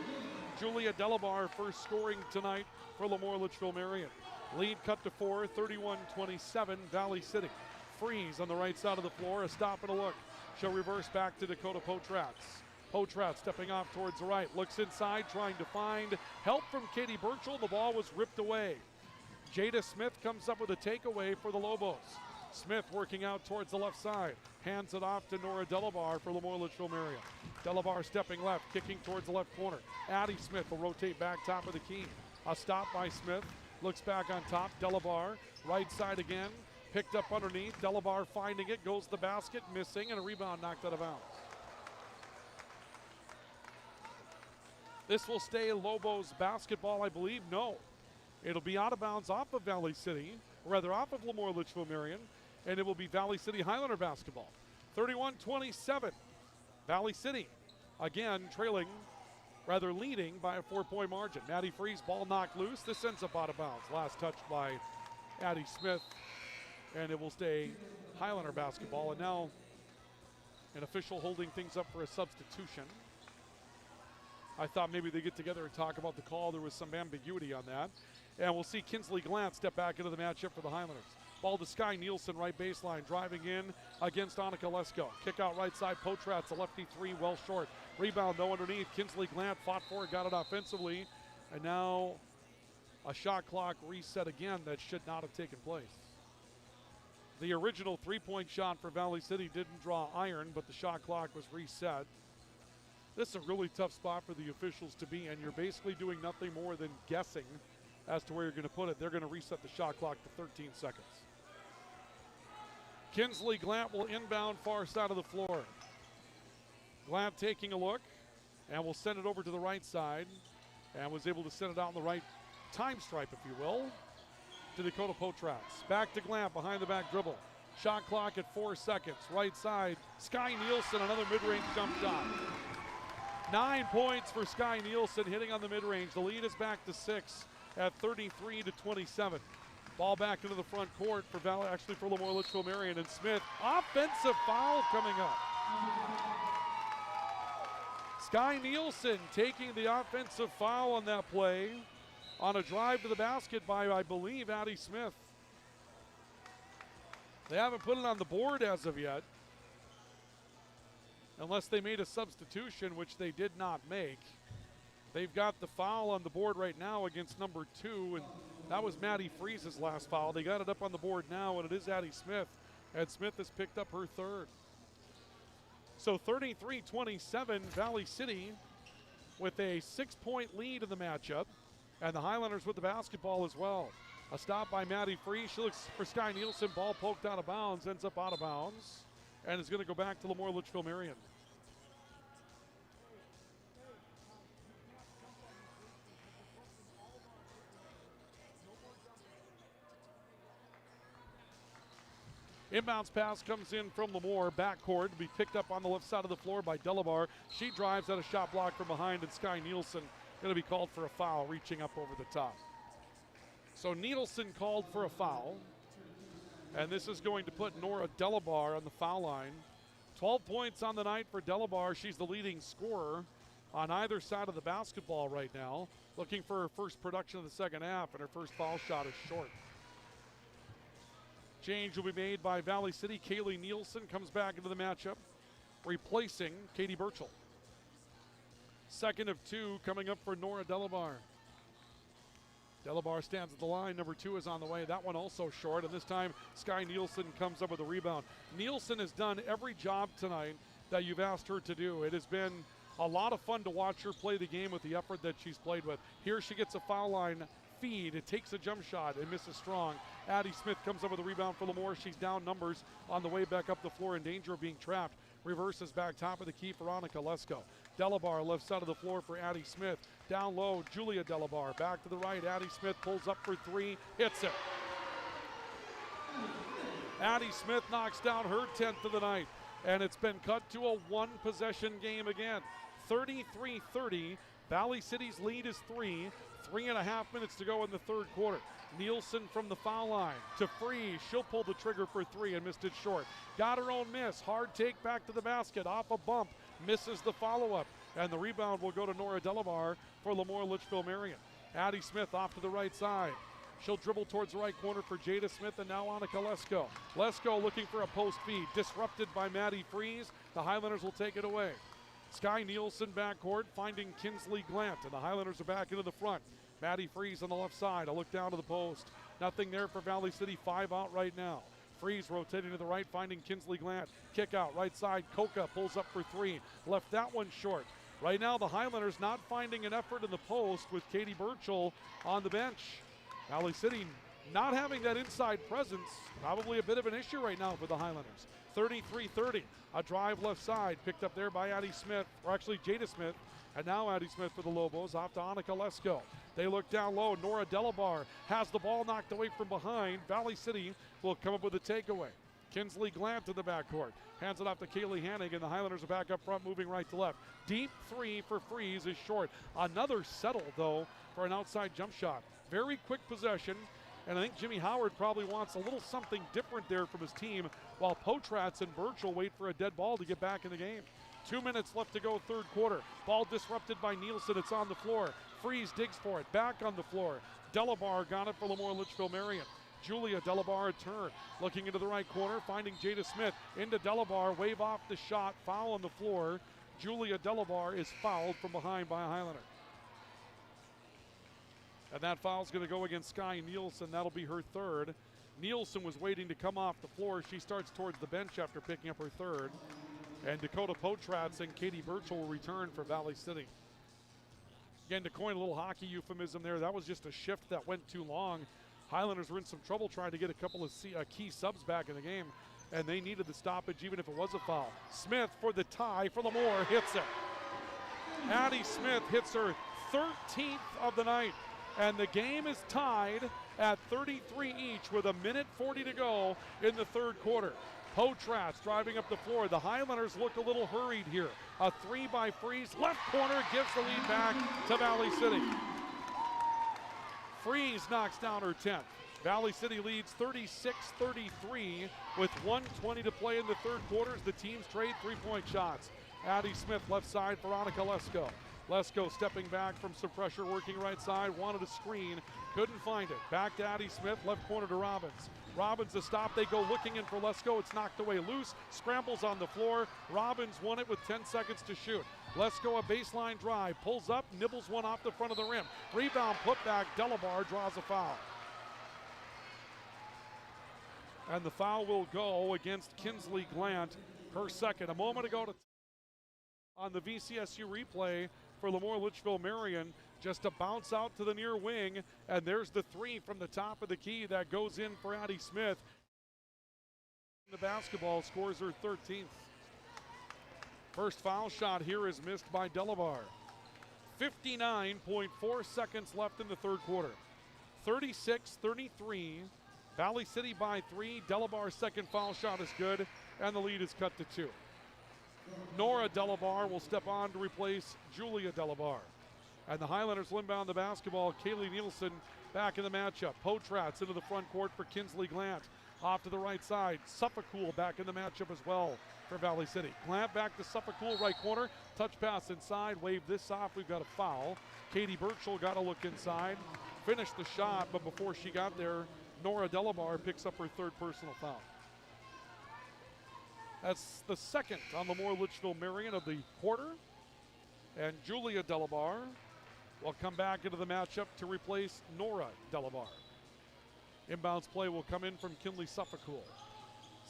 Julia Delabar first scoring tonight for LaMoure-Litchville Marion. Lead cut to 4, 31-27, Valley City. Freeze on the right side of the floor, a stop and a look. She'll reverse back to Dakota Potratz. Potratz stepping off towards the right, looks inside, trying to find help from Katie Burchell. The ball was ripped away. Jada Smith comes up with a takeaway for the Lobos. Smith working out towards the left side. Hands it off to Nora Delabar for LaMoure-Litchville Marion. Delabar stepping left, kicking towards the left corner. Addie Smith will rotate back top of the key. A stop by Smith. Looks back on top. Delabar, right side again. Picked up underneath. Delabar finding it, goes to the basket, missing, and a rebound knocked out of bounds. This will stay Lobos basketball, I believe. No. It'll be out of bounds off of Valley City, or rather off of LaMoure-Litchville Marion, and it will be Valley City Highlander basketball. 31-27. Valley City, again, trailing, rather leading by a 4-point margin. Maddie Freeze, ball knocked loose. This ends up out of bounds. Last touch by Addie Smith, and it will stay Highlander basketball. And now an official holding things up for a substitution. I thought maybe they get together and talk about the call. There was some ambiguity on that. And we'll see Kinsley Glant step back into the matchup for the Highlanders. Ball to Sky Nielsen, right baseline, driving in against Annika Lesko. Kick out right side, Potratz, a lefty three, well short. Rebound, though, underneath. Kinsley Glant fought for it, got it offensively. And now a shot clock reset again that should not have taken place. The original three-point shot for Valley City didn't draw iron, but the shot clock was reset. This is a really tough spot for the officials to be in. You're basically doing nothing more than guessing as to where you're going to put it. They're going to reset the shot clock to 13 seconds. Kinsley Glant will inbound far side of the floor. Glant taking a look and will send it over to the right side and was able to send it out on the right time stripe, if you will, to Dakota Potratz. Back to Glant, behind the back dribble. Shot clock at 4 seconds. Right side, Sky Nielsen, another mid-range jump shot. 9 points for Sky Nielsen, hitting on the mid-range. The lead is back to 6 at 33-27. Ball back into the front court for for LaMoure-Litchville Marion and Smith. Offensive foul coming up. Sky Nielsen taking the offensive foul on that play on a drive to the basket by, I believe, Addie Smith. They haven't put it on the board as of yet, unless they made a substitution, which they did not make. They've got the foul on the board right now against number 2, and that was Maddie Freese's last foul. They got it up on the board now, and it is Addie Smith, and Smith has picked up her third. So 33-27, Valley City with a 6-point lead in the matchup, and the Highlanders with the basketball as well. A stop by Maddie Freese. She looks for Sky Nielsen. Ball poked out of bounds, ends up out of bounds, and is going to go back to LaMoure-Litchville Marion. Inbounds pass comes in from LaMoure, backcourt, to be picked up on the left side of the floor by Delabar. She drives at a shot block from behind, and Sky Nielsen going to be called for a foul, reaching up over the top. So Nielsen called for a foul, and this is going to put Nora Delabar on the foul line. 12 points on the night for Delabar. She's the leading scorer on either side of the basketball right now, looking for her first production of the second half, and her first foul shot is short. Change will be made by Valley City. Kaylee Nielsen comes back into the matchup, replacing Katie Burchell. Second of 2 coming up for Nora Delabar. Delabar stands at the line. Number 2 is on the way. That one also short, and this time Sky Nielsen comes up with a rebound. Nielsen has done every job tonight that you've asked her to do. It has been a lot of fun to watch her play the game with the effort that she's played with. Here she gets a foul line feed. It takes a jump shot and misses strong. Addie Smith comes up with a rebound for LaMoure. She's down numbers on the way back up the floor in danger of being trapped. Reverses back top of the key for Annika Lesko. Delabar left side of the floor for Addie Smith. Down low, Julia Delabar. Back to the right, Addie Smith pulls up for 3, hits it. Addie Smith knocks down her 10th of the night, and it's been cut to a 1-possession game again. 33-30, Valley City's lead is 3. 3.5 minutes to go in the third quarter. Nielsen from the foul line to Freeze. She'll pull the trigger for 3 and missed it short. Got her own miss. Hard take back to the basket. Off a bump. Misses the follow-up. And the rebound will go to Nora Delabar for LaMoure-Litchville Marion. Addie Smith off to the right side. She'll dribble towards the right corner for Jada Smith, and now Annika Lesko. Lesko looking for a post feed. Disrupted by Maddie Freeze. The Highlanders will take it away. Sky Nielsen backcourt finding Kinsley Glant, and the Highlanders are back into the front. Maddie Freeze on the left side. A look down to the post. Nothing there for Valley City. 5 out right now. Freeze rotating to the right, finding Kinsley Glant. Kick out, right side. Coca pulls up for 3. Left that one short. Right now, the Highlanders not finding an effort in the post with Katie Burchell on the bench. Valley City not having that inside presence. Probably a bit of an issue right now for the Highlanders. 33-30. A drive left side. Picked up there by Addie Smith, or actually Jada Smith. And now Addie Smith for the Lobos, off to Annika Lesko. They look down low. Nora Delabar has the ball knocked away from behind. Valley City will come up with a takeaway. Kinsley Glant to the backcourt. Hands it off to Kaylee Hannig, and the Highlanders are back up front, moving right to left. Deep 3 for Freeze is short. Another settle, though, for an outside jump shot. Very quick possession, and I think Jimmy Howard probably wants a little something different there from his team, while Potratz and Burchell wait for a dead ball to get back in the game. 2 minutes left to go, third quarter. Ball disrupted by Nielsen. It's on the floor. Freeze digs for it. Back on the floor. Delabar got it for LaMoure-Litchville Marion. Julia Delabar a turn. Looking into the right corner, finding Jada Smith. Into Delabar. Wave off the shot. Foul on the floor. Julia Delabar is fouled from behind by a Highlander. And that foul's going to go against Sky Nielsen. That'll be her third. Nielsen was waiting to come off the floor. She starts towards the bench after picking up her third. And Dakota Potratz and Katie Birchall will return for Valley City. Again, to coin a little hockey euphemism there, that was just a shift that went too long. Highlanders were in some trouble trying to get a couple of key subs back in the game, and they needed the stoppage even if it was a foul. Smith for the tie for LaMoure, hits it. Addie Smith hits her 13th of the night, and the game is tied at 33 each with 1:40 to go in the third quarter. Potratz driving up the floor. The Highlanders look a little hurried here. A 3 by Freeze, left corner, gives the lead back to Valley City. Freeze knocks down her 10th. Valley City leads 36-33 with 1:20 to play in the third quarter as the teams trade 3-point shots. Addie Smith left side, Veronica Lesko. Lesko stepping back from some pressure, working right side, wanted a screen, couldn't find it. Back to Addie Smith, left corner to Robbins. Robbins a stop, they go looking in for Lesko, it's knocked away loose, scrambles on the floor. Robbins won it with 10 seconds to shoot. Lesko a baseline drive, pulls up, nibbles one off the front of the rim. Rebound, put back, Delabar draws a foul. And the foul will go against Kinsley Glant, her second. A moment ago on the VCSU replay for LaMoure-Litchville Marion, just a bounce out to the near wing, and there's the 3 from the top of the key that goes in for Addie Smith. The basketball scores her 13th. First foul shot here is missed by Delabar. 59.4 seconds left in the third quarter. 36-33. Valley City by 3. Delabar's second foul shot is good, and the lead is cut to 2. Nora Delabar will step on to replace Julia Delabar. And the Highlanders will inbound the basketball. Kaylee Nielsen back in the matchup. Potratz into the front court for Kinsley Glant. Off to the right side. Suffolcool back in the matchup as well for Valley City. Glant back to Suffolcool, right corner. Touch pass inside. Wave this off. We've got a foul. Katie Birchall got a look inside. Finished the shot, but before she got there, Nora Delabar picks up her third personal foul. That's the second on LaMoure-Litchville Marion of the quarter. And Julia Delabar will come back into the matchup to replace Nora Delabar. Inbounds play will come in from Kinley Suffolcool.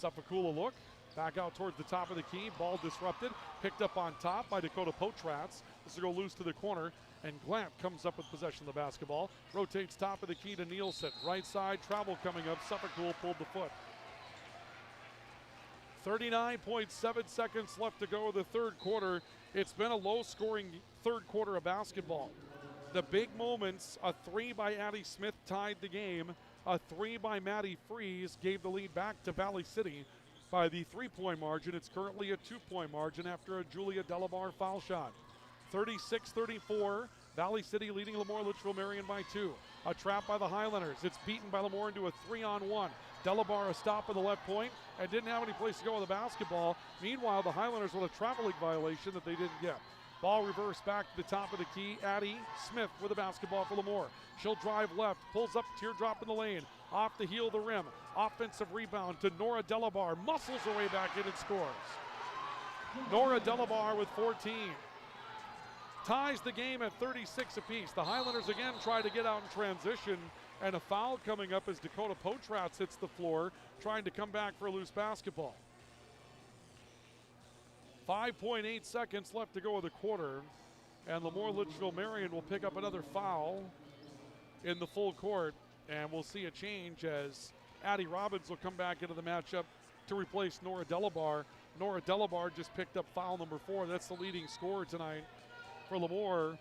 Suffolcool a look, back out towards the top of the key. Ball disrupted, picked up on top by Dakota Potratz. This will go loose to the corner, and Glant comes up with possession of the basketball. Rotates top of the key to Nielsen. Right side, travel coming up. Suffolcool pulled the foot. 39.7 seconds left to go in the third quarter. It's been a low-scoring third quarter of basketball. The big moments, a 3 by Addie Smith tied the game. A 3 by Maddie Freeze gave the lead back to Valley City by the 3-point margin. It's currently a 2-point margin after a Julia Delabar foul shot. 36-34, Valley City leading LaMoure-Litchville Marion by 2. A trap by the Highlanders. It's beaten by LaMoure into a 3-on-1. Delabar a stop at the left point and didn't have any place to go with the basketball. Meanwhile, the Highlanders with a travel league violation that they didn't get. Ball reversed back to the top of the key. Addie Smith with the basketball for LaMoure. She'll drive left, pulls up, teardrop in the lane, off the heel of the rim. Offensive rebound to Nora Delabar. Muscles her way back in and scores. Nora Delabar with 14. Ties the game at 36 apiece. The Highlanders again try to get out in transition, and a foul coming up as Dakota Potratz hits the floor, trying to come back for a loose basketball. 5.8 seconds left to go in the quarter, and LaMoure-Litchville Marion will pick up another foul in the full court, and we'll see a change as Addie Robbins will come back into the matchup to replace Nora Delabar. Nora Delabar just picked up foul number 4. That's the leading scorer tonight for LaMoure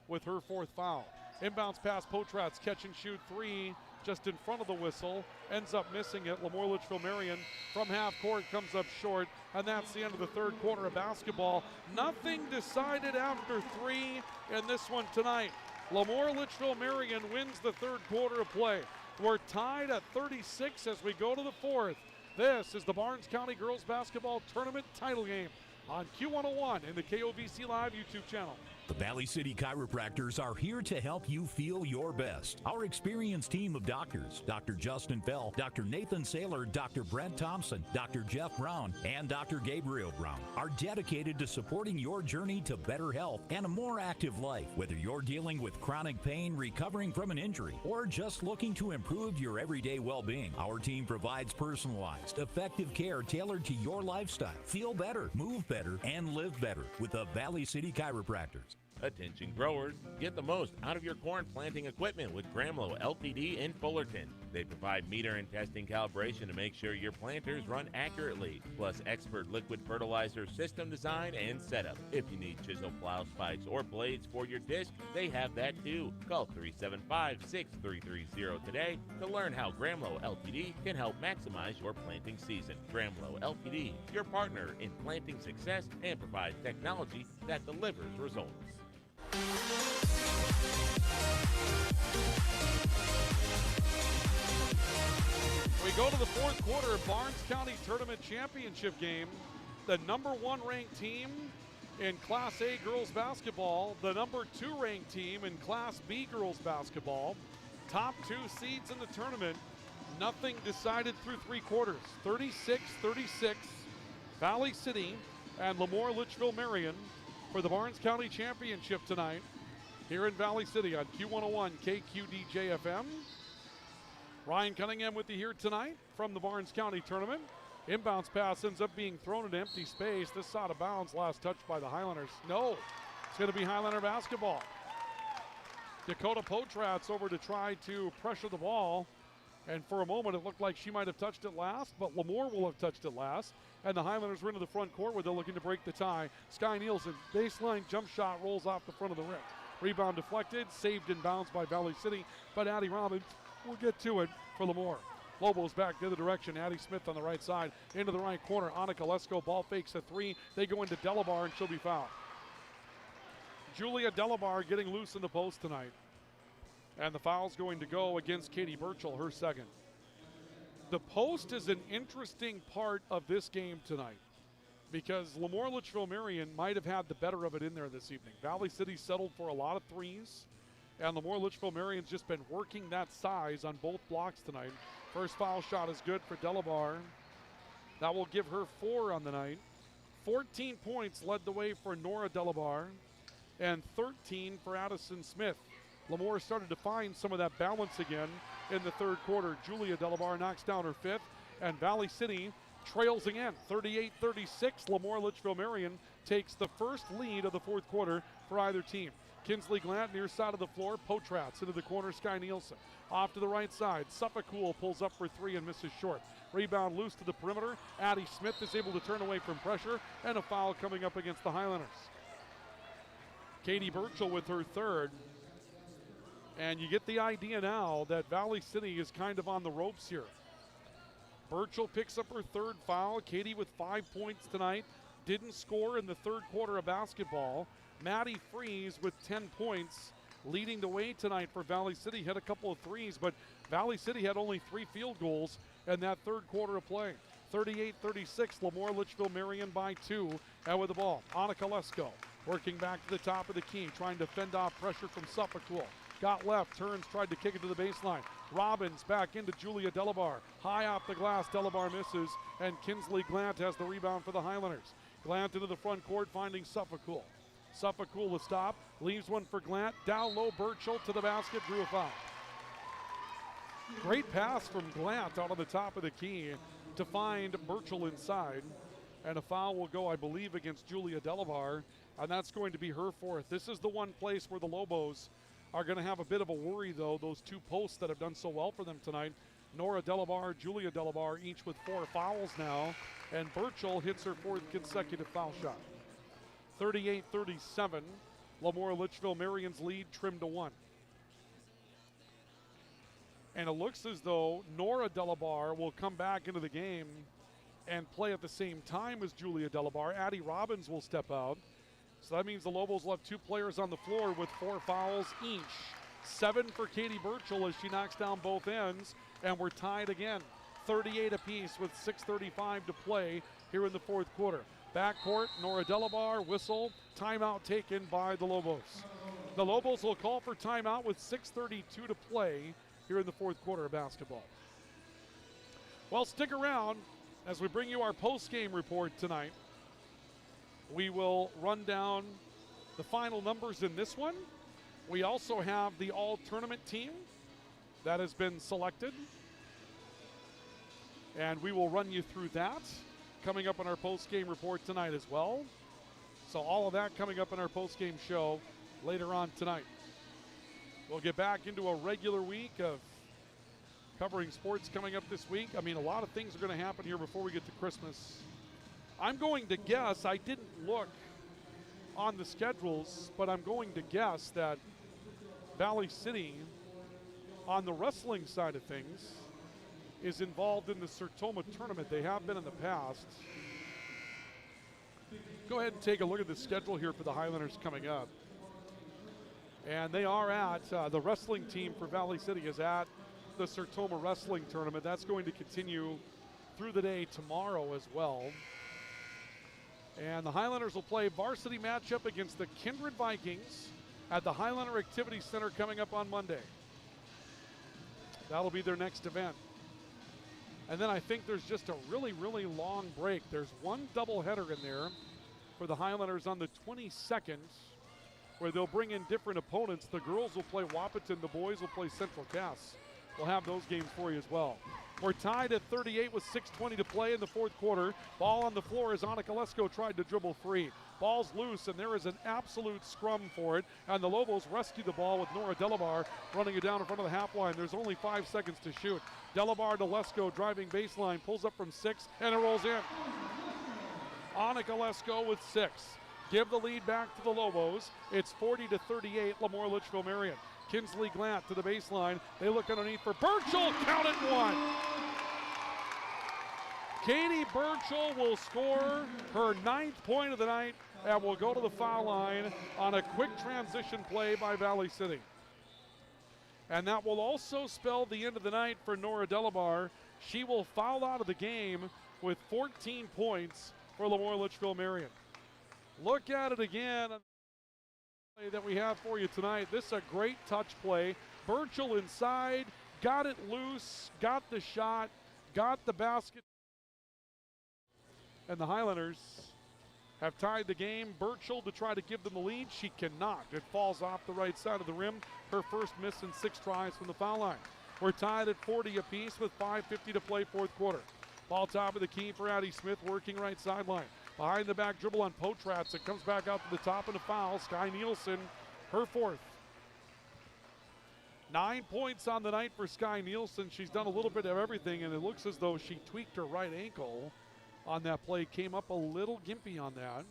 with her 4th foul. Inbounds pass, Potratz, catch and shoot 3 just in front of the whistle, ends up missing it. LaMoure-Litchville Marion from half court comes up short, and that's the end of the third quarter of basketball. Nothing decided after 3 in this one tonight. LaMoure-Litchville Marion wins the third quarter of play. We're tied at 36 as we go to the fourth. This is the Barnes County Girls Basketball Tournament title game on Q101 in the KOVC Live YouTube channel. The Valley City Chiropractors are here to help you feel your best. Our experienced team of doctors, Dr. Justin Fell, Dr. Nathan Saylor, Dr. Brent Thompson, Dr. Jeff Brown, and Dr. Gabriel Brown, are dedicated to supporting your journey to better health and a more active life. Whether you're dealing with chronic pain, recovering from an injury, or just looking to improve your everyday well-being, our team provides personalized, effective care tailored to your lifestyle. Feel better, move better, and live better with the Valley City Chiropractors. Attention growers, get the most out of your corn planting equipment with Gramlow Ltd. in Fullerton. They provide meter and testing calibration to make sure your planters run accurately, plus expert liquid fertilizer system design and setup. If you need chisel plow spikes or blades for your disc, they have that too. Call 375-6330 today to learn how Gramlow Ltd. can help maximize your planting season. Gramlow Ltd., your partner in planting success and provides technology that delivers results. We go to the fourth quarter of Barnes County Tournament Championship game. The number 1 ranked team in Class A girls basketball, the number 2 ranked team in Class B girls basketball, top 2 seeds in the tournament. Nothing decided through 3 quarters. 36-36, Valley City and LaMoure-Litchville Marion for the Barnes County Championship tonight here in Valley City on Q101 KQDJ-FM. Ryan Cunningham with you here tonight from the Barnes County Tournament. Inbounds pass ends up being thrown into empty space. This out of bounds, last touch by the Highlanders. No, it's going to be Highlander basketball. Dakota Potratz over to try to pressure the ball. And for a moment, it looked like she might have touched it last, but LaMoure will have touched it last. And the Highlanders were into the front court where they're looking to break the tie. Sky Nielsen, baseline jump shot, rolls off the front of the rim. Rebound deflected, saved in bounds by Valley City, but Addie Robbins will get to it for LaMoure. Lobos back the other direction. Addie Smith on the right side, into the right corner. Annika Lesko, ball fakes a 3. They go into Delabar, and she'll be fouled. Julia Delabar getting loose in the post tonight. And the foul's going to go against Katie Burchell, her second. The post is an interesting part of this game tonight because LaMoure-Litchville Marion might have had the better of it in there this evening. Valley City settled for a lot of threes, and LaMoure-Litchville Marion's just been working that size on both blocks tonight. First foul shot is good for Delabar. That will give her 4 on the night. 14 points led the way for Nora Delabar, and 13 for Addison Smith. LaMoure started to find some of that balance again in the third quarter. Julia Delabar knocks down her 5th, and Valley City trails again. 38-36, LaMoure-Litchville Marion takes the first lead of the fourth quarter for either team. Kinsley Glant near side of the floor. Potratz into the corner. Sky Nielsen off to the right side. Suffolk pulls up for 3 and misses short. Rebound loose to the perimeter. Addie Smith is able to turn away from pressure, and a foul coming up against the Highlanders. Katie Burchell with her 3rd. And you get the idea now that Valley City is kind of on the ropes here. Burchell picks up her 3rd foul. Katie with 5 points tonight. Didn't score in the third quarter of basketball. Maddie Freeze with 10 points, leading the way tonight for Valley City. Hit a couple of threes, but Valley City had only 3 field goals in that third quarter of play. 38-36, LaMoure-Litchville Marion by 2. And with the ball, Annika Lesko working back to the top of the key, trying to fend off pressure from Suffolk. Got left, turns, tried to kick it to the baseline. Robbins back into Julia Delabar. High off the glass, Delabar misses, and Kinsley Glant has the rebound for the Highlanders. Glant into the front court, finding Suffolk. Suffolk to stop, leaves one for Glant. Down low, Burchell to the basket, drew a foul. Great pass from Glant out on the top of the key to find Burchell inside. And a foul will go, I believe, against Julia Delabar, and that's going to be her 4th. This is the one place where the Lobos are going to have a bit of a worry, though. Those 2 posts that have done so well for them tonight. Nora Delabar, Julia Delabar, each with 4 fouls now. And Burchell hits her 4th consecutive foul shot. 38-37, LaMoure-Litchville Marion's lead trimmed to 1. And it looks as though Nora Delabar will come back into the game and play at the same time as Julia Delabar. Addie Robbins will step out. So that means the Lobos will have 2 players on the floor with 4 fouls each. 7 for Katie Burchell as she knocks down both ends. And we're tied again. 38 apiece with 6:35 to play here in the fourth quarter. Backcourt, Nora Delabar, whistle, timeout taken by the Lobos. The Lobos will call for timeout with 6:32 to play here in the fourth quarter of basketball. Well, stick around as we bring you our post-game report tonight. We will run down the final numbers in this one. We also have the all-tournament team that has been selected, and we will run you through that coming up in our post-game report tonight as well. So all of that coming up in our post-game show later on tonight. We'll get back into a regular week of covering sports coming up this week. I mean, a lot of things are going to happen here before we get to Christmas. I'm going to guess, I didn't look on the schedules, but I'm going to guess that Valley City, on the wrestling side of things, is involved in the Sertoma tournament. They have been in the past. Go ahead and take a look at the schedule here for the Highlanders coming up. And they are at, the wrestling team for Valley City is at the Sertoma Wrestling Tournament. That's going to continue through the day tomorrow as well. And the Highlanders will play varsity matchup against the Kindred Vikings at the Highlander Activity Center coming up on Monday. That'll be their next event. And then I think there's just a really, really long break. There's one doubleheader in there for the Highlanders on the 22nd, where they'll bring in different opponents. The girls will play Wahpeton, the boys will play Central Cass. We'll have those games for you as well. We're tied at 38 with 6:20 to play in the fourth quarter. Ball on the floor as Annika Lesko tried to dribble free. Ball's loose, and there is an absolute scrum for it. And the Lobos rescue the ball with Nora Delabar running it down in front of the half line. There's only 5 seconds to shoot. Delabar to Lesko, driving baseline, pulls up from 6, and it rolls in. Annika Lesko with 6. Give the lead back to the Lobos. It's 40-38, LaMoure-Litchville Marion. Kinsley Glant to the baseline. They look underneath for Burchell. Count it, 1. Katie Burchell will score her 9th point of the night and will go to the foul line on a quick transition play by Valley City. And that will also spell the end of the night for Nora Delabar. She will foul out of the game with 14 points for LaMoure-Litchville Marion. Look at it again that we have for you tonight. This is a great touch play. Burchell inside, got it loose, got the shot, got the basket. And the Highlanders have tied the game. Burchell to try to give them the lead. She cannot. It falls off the right side of the rim. Her first miss in 6 tries from the foul line. We're tied at 40 apiece with 5:50 to play fourth quarter. Ball top of the key for Addie Smith, working right sideline. Behind the back dribble on Potratz. It comes back out to the top and a foul. Sky Nielsen, her 4th. 9 points on the night for Sky Nielsen. She's done a little bit of everything, and it looks as though she tweaked her right ankle on that play. Came up a little gimpy on that.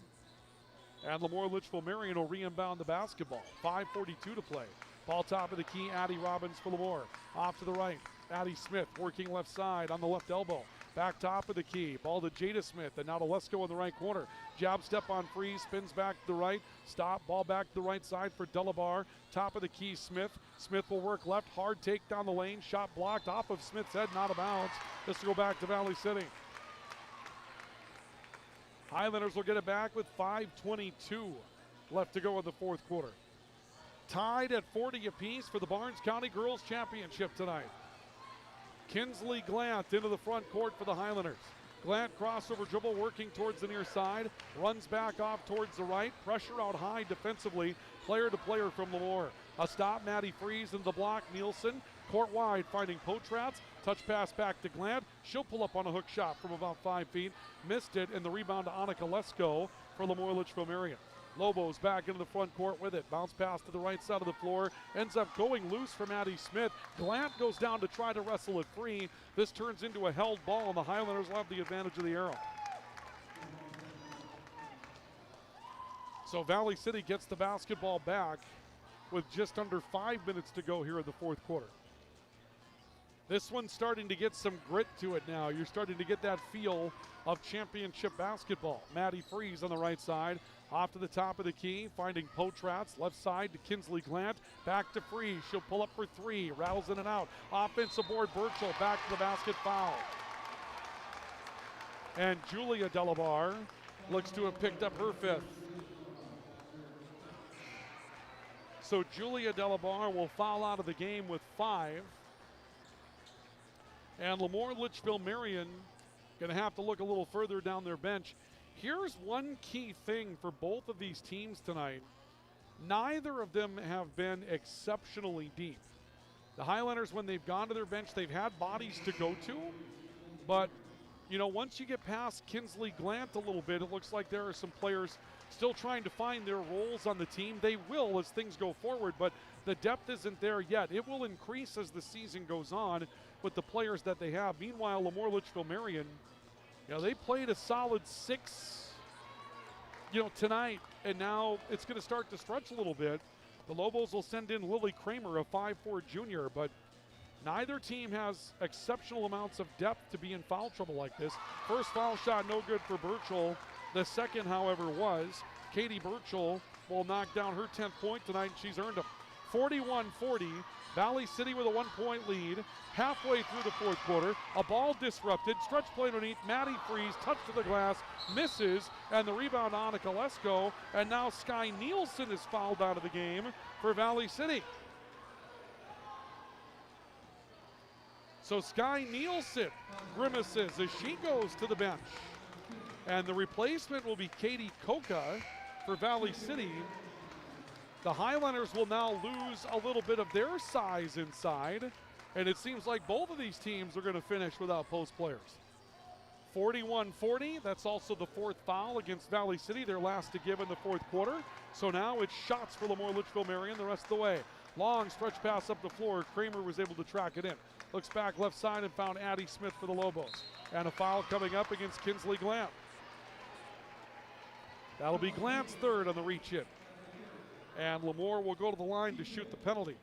And LaMoure-Litchville Marion will re-inbound the basketball. 5:42 to play. Ball top of the key, Addie Robbins for LaMoure. Off to the right, Addie Smith working left side on the left elbow. Back top of the key, ball to Jada Smith, and now to Lesko in the right corner. Jab step on free, spins back to the right, stop, ball back to the right side for Delabar. Top of the key, Smith. Smith will work left, hard take down the lane, shot blocked off of Smith's head, not out of bounds. This will go back to Valley City. Highlanders will get it back with 5:22 left to go in the fourth quarter. Tied at 40 apiece for the Barnes County Girls Championship tonight. Kinsley Glant into the front court for the Highlanders. Glant crossover dribble working towards the near side. Runs back off towards the right. Pressure out high defensively. Player to player from LaMoure. A stop, Maddie Freeze into the block. Nielsen court wide finding Potratz. Touch pass back to Glant. She'll pull up on a hook shot from about 5 feet. Missed it, and the rebound to Annika Lesko for LaMoure-Litchville Marion. Lobos back into the front court with it. Bounce pass to the right side of the floor. Ends up going loose from Addie Smith. Glant goes down to try to wrestle it free. This turns into a held ball, and the Highlanders will have the advantage of the arrow. So Valley City gets the basketball back with just under 5 minutes to go here in the fourth quarter. This one's starting to get some grit to it now. You're starting to get that feel of championship basketball. Maddie Freeze on the right side. Off to the top of the key, finding Potratz. Left side to Kinsley Glant. Back to Freeze. She'll pull up for 3. Rattles in and out. Offensive board, Burchell back to the basket, foul. And Julia Delabar looks to have picked up her 5th. So Julia Delabar will foul out of the game with 5. And LaMoure-Litchville Marion going to have to look a little further down their bench. Here's one key thing for both of these teams tonight. Neither of them have been exceptionally deep. The Highlanders, when they've gone to their bench, they've had bodies to go to. But, you know, once you get past Kinsley Glant a little bit, it looks like there are some players still trying to find their roles on the team. They will as things go forward, but the depth isn't there yet. It will increase as the season goes on with the players that they have. Meanwhile, LaMoure-Litchville Marion, you know, they played a solid 6, you know, tonight, and now it's going to start to stretch a little bit. The Lobos will send in Lily Kramer, a 5'4 junior, but neither team has exceptional amounts of depth to be in foul trouble like this. First foul shot, no good for Burchell. The second, however, was. Katie Burchell will knock down her 10th point tonight. She's earned them. 41-40. Valley City with a 1-point lead. Halfway through the 4th quarter, a ball disrupted. Stretch play underneath. Maddie Freeze, touch to the glass, misses, and the rebound on Annika Lesko. And now Sky Nielsen is fouled out of the game for Valley City. So Sky Nielsen grimaces as she goes to the bench. And the replacement will be Katie Koka for Valley City. The Highlanders will now lose a little bit of their size inside. And it seems like both of these teams are going to finish without post players. 41-40, that's also the 4th foul against Valley City, their last to give in the 4th quarter. So now it's shots for LaMoure-Litchville Marion the rest of the way. Long stretch pass up the floor. Kramer was able to track it in. Looks back left side and found Addie Smith for the Lobos. And a foul coming up against Kinsley Glant. That'll be Glant's 3rd on the reach in. And LaMoure will go to the line to shoot the penalty.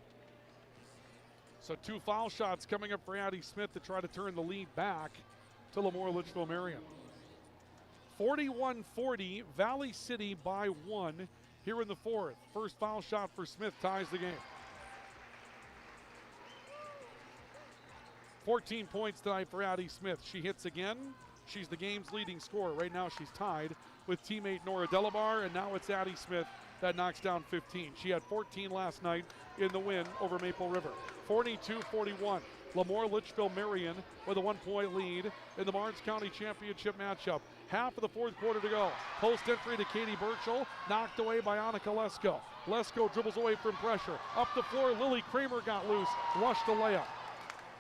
So 2 foul shots coming up for Addie Smith to try to turn the lead back to LaMoure-Litchville Marion. 41-40, Valley City by 1 here in the 4th. First foul shot for Smith ties the game. 14 points tonight for Addie Smith. She hits again. She's the game's leading scorer. Right now she's tied with teammate Nora Delabar, and now it's Addie Smith that knocks down 15. She had 14 last night in the win over Maple River. 42-41. LaMoure-Litchville Marion with a 1-point lead in the Barnes County Championship matchup. Half of the 4th quarter to go. Post entry to Katie Burchell, knocked away by Annika Lesko. Lesko dribbles away from pressure. Up the floor, Lily Kramer got loose, rushed the layup.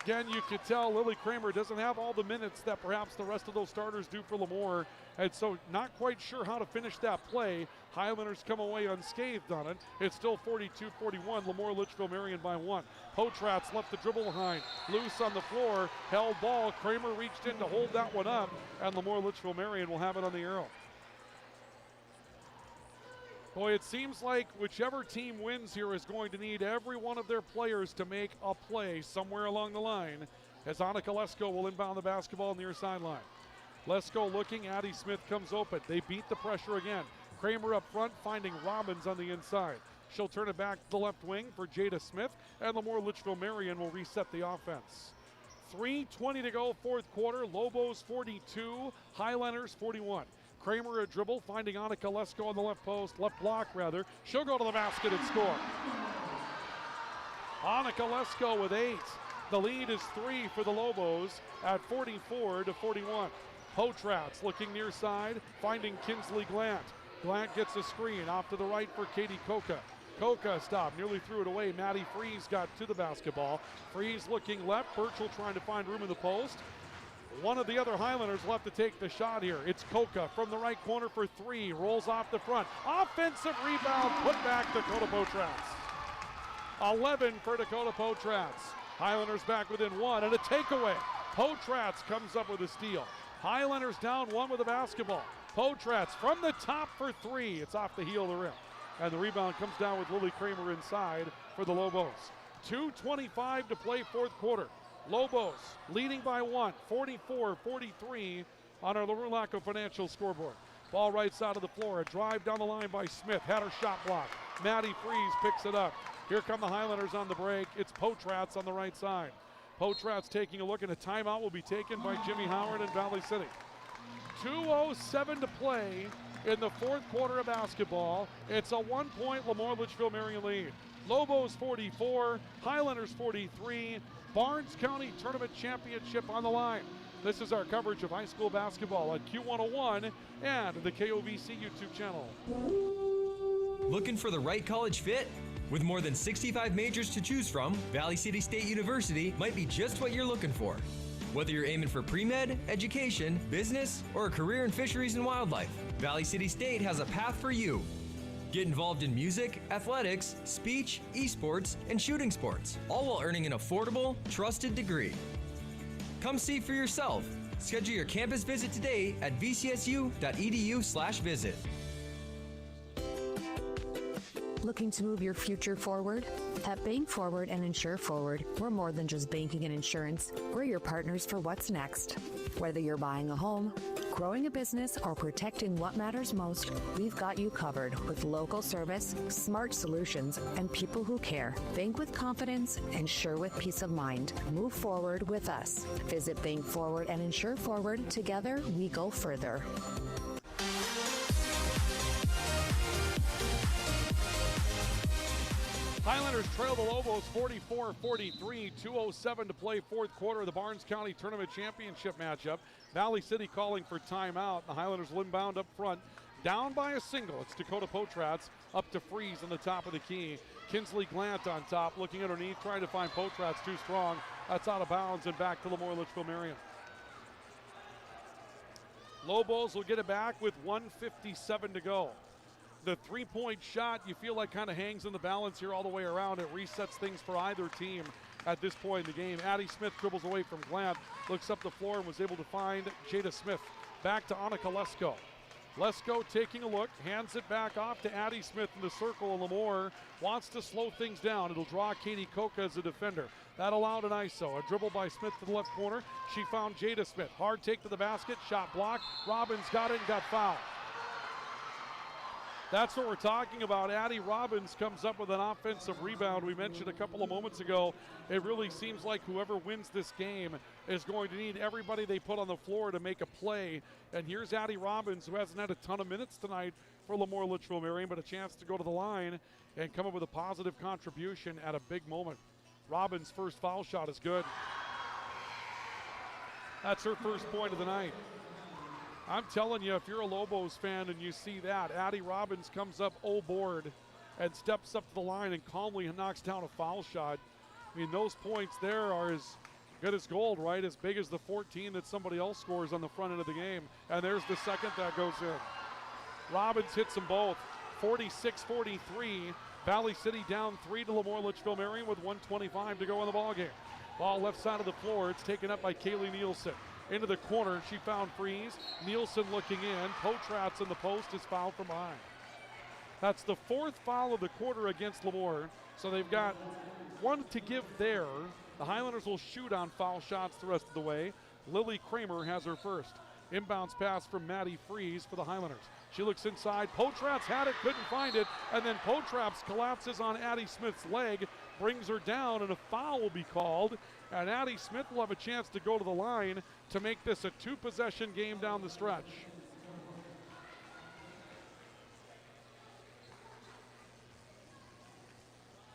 Again, you could tell Lily Kramer doesn't have all the minutes that perhaps the rest of those starters do for LaMoure, and so not quite sure how to finish that play. Highlanders come away unscathed on it. It's still 42-41, LaMoure-Litchville Marion by 1. Potratz left the dribble behind, loose on the floor, held ball. Kramer reached in to hold that one up, and LaMoure-Litchville Marion will have it on the arrow. Boy, it seems like whichever team wins here is going to need every one of their players to make a play somewhere along the line, as Annika Lesko will inbound the basketball near sideline. Lesko looking, Addie Smith comes open. They beat the pressure again. Kramer up front, finding Robbins on the inside. She'll turn it back to the left wing for Jada Smith, and LaMoure-Litchville Marion will reset the offense. 3:20 to go, 4th quarter. Lobos 42, Highlanders 41. Kramer a dribble, finding Annika Lesko on the left post, left block rather. She'll go to the basket and score. Annika Lesko with 8. The lead is 3 for the Lobos at 44-41. Potratz looking near side, finding Kinsley Glant. Glant gets a screen off to the right for Katie Koka. Koka stopped, nearly threw it away. Maddie Freeze got to the basketball. Freeze looking left, Burchell trying to find room in the post. One of the other Highlanders will have to take the shot here. It's Koka from the right corner for 3. Rolls off the front. Offensive rebound, put back Dakota Potratz. 11 for Dakota Potratz. Highlanders back within 1 and a takeaway. Potratz comes up with a steal. Highlanders down 1 with the basketball. Potratz from the top for 3. It's off the heel of the rim. And the rebound comes down with Lily Kramer inside for the Lobos. 2:25 to play 4th quarter. Lobos leading by 1, 44-43 on our LaRue-Laco Financial scoreboard. Ball right side of the floor, a drive down the line by Smith, had her shot blocked. Maddie Freeze picks it up. Here come the Highlanders on the break. It's Potratz on the right side. Potratz taking a look, and a timeout will be taken by Jimmy Howard and Valley City. 2:07 to play in the fourth quarter of basketball. It's a 1-point LaMoure-Litchville Marion lead. Lobos 44, Highlanders 43, Barnes County Tournament Championship on the line. This is our coverage of high school basketball at Q101 and the KOVC YouTube channel. Looking for the right college fit? With more than 65 majors to choose from, Valley City State University might be just what you're looking for. Whether you're aiming for pre-med, education, business, or a career in fisheries and wildlife, Valley City State has a path for you. Get involved in music, athletics, speech, esports, and shooting sports, all while earning an affordable, trusted degree. Come see for yourself. Schedule your campus visit today at vcsu.edu/visit. Looking to move your future forward? At Bank Forward and Insure Forward, we're more than just banking and insurance. We're your partners for what's next. Whether you're buying a home, growing a business, or protecting what matters most, we've got you covered with local service, smart solutions, and people who care. Bank with confidence, insure with peace of mind. Move forward with us. Visit Bank Forward and Insure Forward. Together, we go further. Highlanders trail the Lobos 44-43, 2:07 to play fourth quarter of the Barnes County Tournament Championship matchup. Valley City calling for timeout. The Highlanders inbound up front, down by a single. It's Dakota Potratz up to Freeze on the top of the key. Kinsley Glant on top, looking underneath, trying to find Potratz, too strong. That's out of bounds and back to LaMoure-Litchville Marion. Lobos will get it back with 1:57 to go. The three-point shot, you feel like kind of hangs in the balance here all the way around. It resets things for either team at this point in the game. Addie Smith dribbles away from Glant, looks up the floor and was able to find Jada Smith. Back to Annika Lesko. Lesko taking a look, hands it back off to Addie Smith in the circle, and LaMoure wants to slow things down. It'll draw Katie Koka as a defender. That allowed an ISO. A dribble by Smith to the left corner. She found Jada Smith. Hard take to the basket, shot blocked. Robbins got it and got fouled. That's what we're talking about. Addie Robbins comes up with an offensive rebound. We mentioned a couple of moments ago, it really seems like whoever wins this game is going to need everybody they put on the floor to make a play. And here's Addie Robbins, who hasn't had a ton of minutes tonight for LaMoure-Litchville Marion, but a chance to go to the line and come up with a positive contribution at a big moment. Robbins' first foul shot is good. That's her first point of the night. I'm telling you, if you're a Lobos fan and you see that, Addie Robbins comes up board and steps up to the line and calmly knocks down a foul shot. I mean, those points there are as good as gold, right? As big as the 14 that somebody else scores on the front end of the game. And there's the second that goes in. Robbins hits them both. 46-43. Valley City down 3 to LaMoure-Litchville Marion with 1:25 to go in the ballgame. Ball left side of the floor. It's taken up by Kaylee Nielsen. Into the corner, she found Freeze. Nielsen looking in. Potratz in the post is fouled from behind. That's the fourth foul of the quarter against LaMoure. So they've got one to give there. The Highlanders will shoot on foul shots the rest of the way. Lily Kramer has her first. Inbounds pass from Maddie Freeze for the Highlanders. She looks inside. Potratz had it, couldn't find it. And then Potratz collapses on Addie Smith's leg, brings her down, and a foul will be called. And Addie Smith will have a chance to go to the line to make this a two-possession game down the stretch.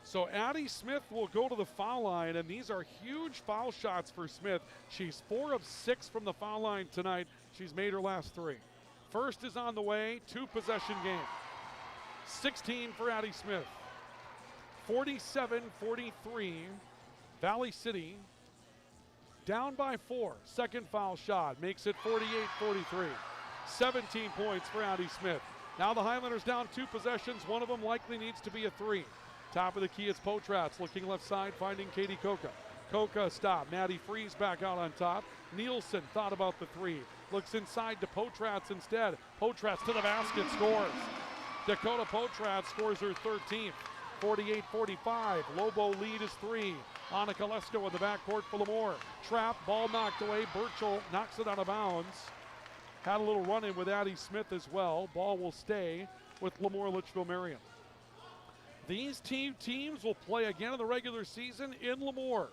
So Addie Smith will go to the foul line, and these are huge foul shots for Smith. She's 4 of 6 from the foul line tonight. She's made her last 3. First is on the way, two-possession game. 16 for Addie Smith. 47-43. Valley City down by 4. Second foul shot makes it 48-43. 17 points for Addie Smith. Now the Highlanders down 2 possessions. One of them likely needs to be a 3. Top of the key is Potratz looking left side, finding Katie Koka. Koka stop. Maddie Freeze back out on top. Nielsen thought about the 3. Looks inside to Potratz instead. Potratz to the basket, scores. Dakota Potratz scores her 13th. 48-45. Lobo lead is 3. Annika Lesko in the backcourt for LaMoure. Trap, ball knocked away. Burchell knocks it out of bounds. Had a little run-in with Addie Smith as well. Ball will stay with LaMoure-Litchville Marion. These teams will play again in the regular season in LaMoure.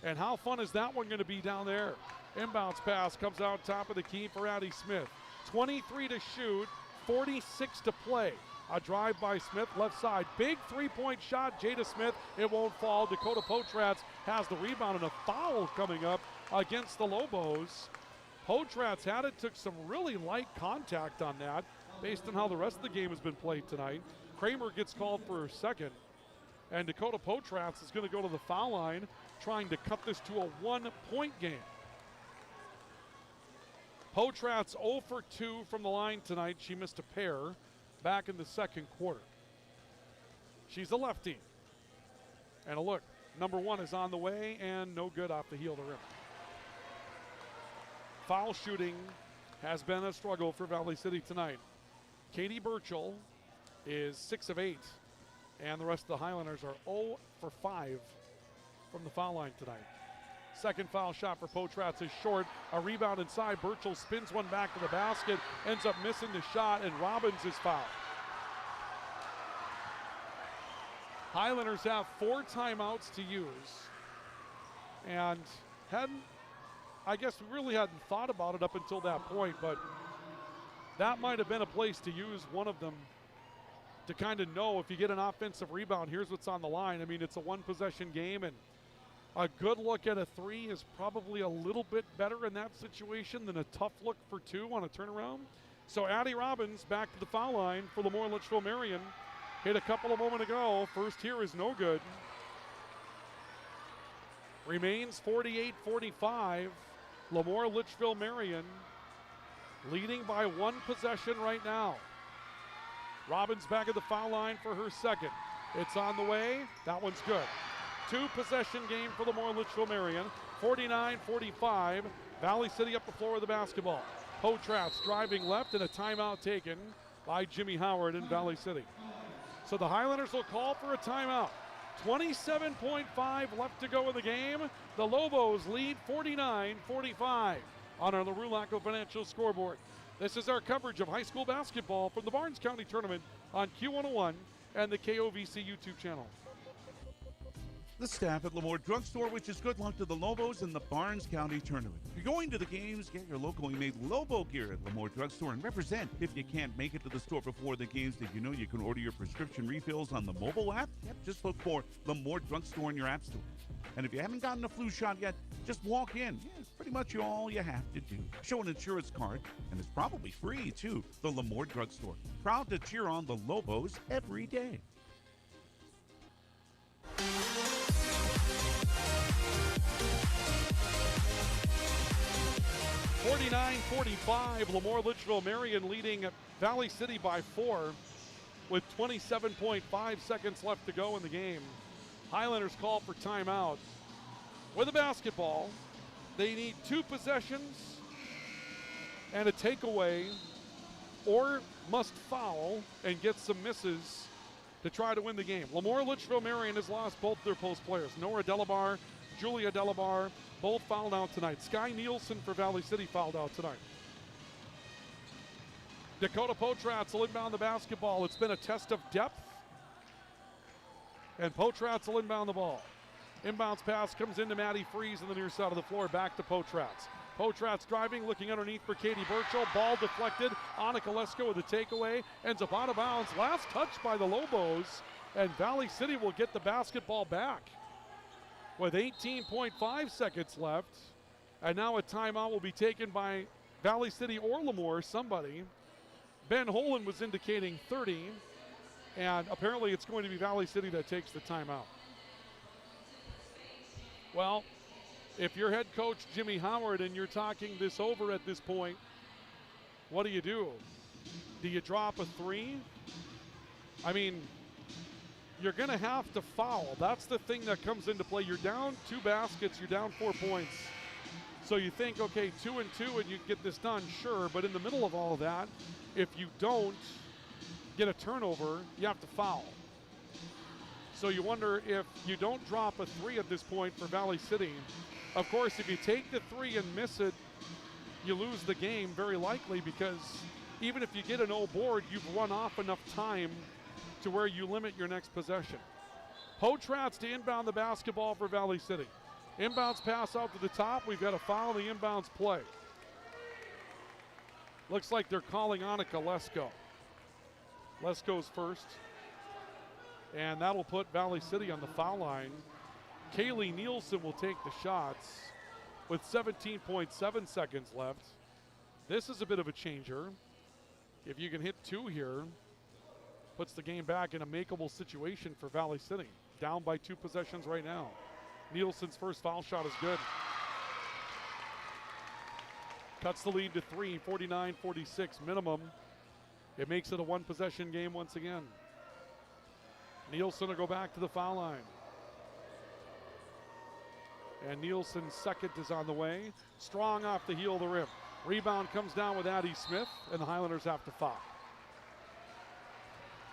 And how fun is that one going to be down there? Inbounds pass comes out top of the key for Addie Smith. 23 to shoot, 46 to play. A drive by Smith, left side. Big three-point shot, Jada Smith. It won't fall. Dakota Potratz has the rebound, and a foul coming up against the Lobos. Potratz had it, took some really light contact on that based on how the rest of the game has been played tonight. Kramer gets called for a second, and Dakota Potratz is going to go to the foul line, trying to cut this to a one-point game. Potratz 0 for 2 from the line tonight. She missed a pair back in the second quarter. She's a lefty. And a look, number one is on the way and no good off the heel to rim. Foul shooting has been a struggle for Valley City tonight. Katie Burchell is 6 of 8, and the rest of the Highlanders are 0 for 5 from the foul line tonight. Second foul shot for Potratz is short. A rebound inside. Burchell spins one back to the basket, ends up missing the shot, and Robbins is fouled. Highlanders have 4 timeouts to use, and I guess we really hadn't thought about it up until that point, but that might have been a place to use one of them to kind of know if you get an offensive rebound, here's what's on the line. I mean, it's a one-possession game, and a good look at a 3 is probably a little bit better in that situation than a tough look for 2 on a turnaround. So Addie Robbins back to the foul line for LaMoure-Litchville Marion. Hit a couple a moment ago. First here is no good. Remains 48-45. LaMoure-Litchville Marion leading by 1 possession right now. Robbins back at the foul line for her second. It's on the way. That one's good. 2-possession game for LaMoure-Litchville Marion. 49-45. Valley City up the floor with the basketball. Potratz driving left, and a timeout taken by Jimmy Howard in Valley City. So the Highlanders will call for a timeout. 27.5 left to go in the game. The Lobos lead 49-45 on our LaRue-Lacko Financial scoreboard. This is our coverage of high school basketball from the Barnes County Tournament on Q101 and the KOVC YouTube channel. The staff at LaMoure Drugstore wishes good luck to the Lobos in the Barnes County Tournament. If you're going to the games, get your locally made Lobo gear at LaMoure Drugstore and represent. If you can't make it to the store before the games, did you know you can order your prescription refills on the mobile app? Yep, just look for LaMoure Drugstore in your app store. And if you haven't gotten a flu shot yet, just walk in. Yeah, it's pretty much all you have to do. Show an insurance card, and it's probably free, too. The LaMoure Drugstore. Proud to cheer on the Lobos every day. 49-45, LaMoure-Litchville Marion leading Valley City by 4 with 27.5 seconds left to go in the game. Highlanders call for timeout. With a basketball, they need 2 possessions and a takeaway, or must foul and get some misses to try to win the game. LaMoure-Litchville Marion has lost both their post players. Nora Delabar, Julia Delabar, both fouled out tonight. Sky Nielsen for Valley City fouled out tonight. Dakota Potratz will inbound the basketball. It's been a test of depth. And Potratz will inbound the ball. Inbounds pass comes into Maddie Freeze on the near side of the floor. Back to Potratz. Potratz driving, looking underneath for Katie Burchell. Ball deflected. Annika Lesko with a takeaway. Ends up out of bounds. Last touch by the Lobos. And Valley City will get the basketball back with 18.5 seconds left. And now a timeout will be taken by Valley City or LaMoure, somebody. Ben Holen was indicating 30. And apparently it's going to be Valley City that takes the timeout. Well, if you're head coach Jimmy Howard and you're talking this over at this point, what do? Do you drop a 3? I mean, you're going to have to foul. That's the thing that comes into play. You're down 2 baskets, you're down 4 points. So you think, okay, 2 and 2 and you can get this done, sure. But in the middle of all of that, if you don't get a turnover, you have to foul. So you wonder if you don't drop a 3 at this point for Valley City. Of course, if you take the 3 and miss it, you lose the game very likely, because even if you get an 0 board, you've run off enough time to where you limit your next possession. Potratz to inbound the basketball for Valley City. Inbounds pass out to the top. We've got a foul on the inbounds play. Looks like they're calling Annika Lesko. Lesko's first. And that'll put Valley City on the foul line. Kaylee Nielsen will take the shots with 17.7 seconds left. This is a bit of a changer. If you can hit 2 here, puts the game back in a makeable situation for Valley City. Down by 2 possessions right now. Nielsen's first foul shot is good. Cuts the lead to 3, 49-46 minimum. It makes it a 1-possession game once again. Nielsen will go back to the foul line. And Nielsen's second is on the way. Strong off the heel of the rim. Rebound comes down with Addie Smith, and the Highlanders have to foul.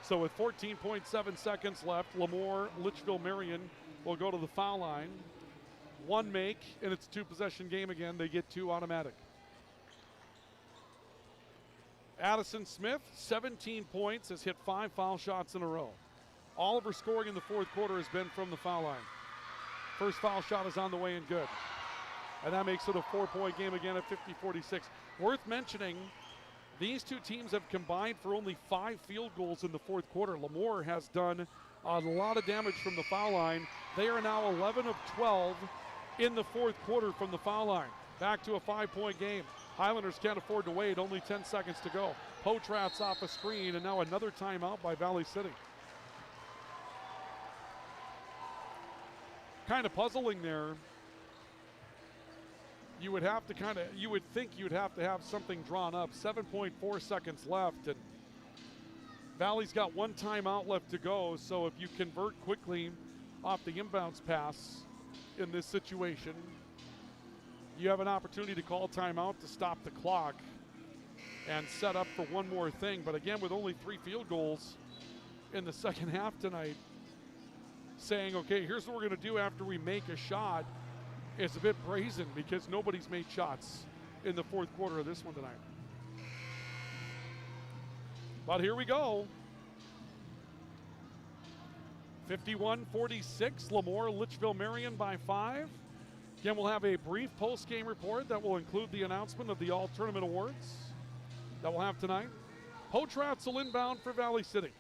So with 14.7 seconds left, LaMoure-Litchville Marion will go to the foul line. 1 make, and it's a 2-possession game again. They get 2 automatic. Addison Smith, 17 points, has hit 5 foul shots in a row. All of her scoring in the fourth quarter has been from the foul line. First foul shot is on the way and good. And that makes it a 4-point game again at 50-46. Worth mentioning, these 2 teams have combined for only 5 field goals in the fourth quarter. LaMoure has done a lot of damage from the foul line. They are now 11 of 12 in the fourth quarter from the foul line. Back to a 5-point game. Highlanders can't afford to wait, only 10 seconds to go. Potratz off a screen, and now another timeout by Valley City. Kind of puzzling there. You would think you'd have to have something drawn up. 7.4 seconds left, and Valley's got 1 timeout left to go, so if you convert quickly off the inbounds pass in this situation, you have an opportunity to call timeout to stop the clock and set up for one more thing. But again, with only 3 field goals in the second half tonight, saying, okay, here's what we're going to do after we make a shot, is a bit brazen because nobody's made shots in the fourth quarter of this one tonight. But here we go. 51-46, LaMoure-Litchville Marion by 5. Again, we'll have a brief post-game report that will include the announcement of the all-tournament awards that we'll have tonight. Potratz will inbound for Valley City.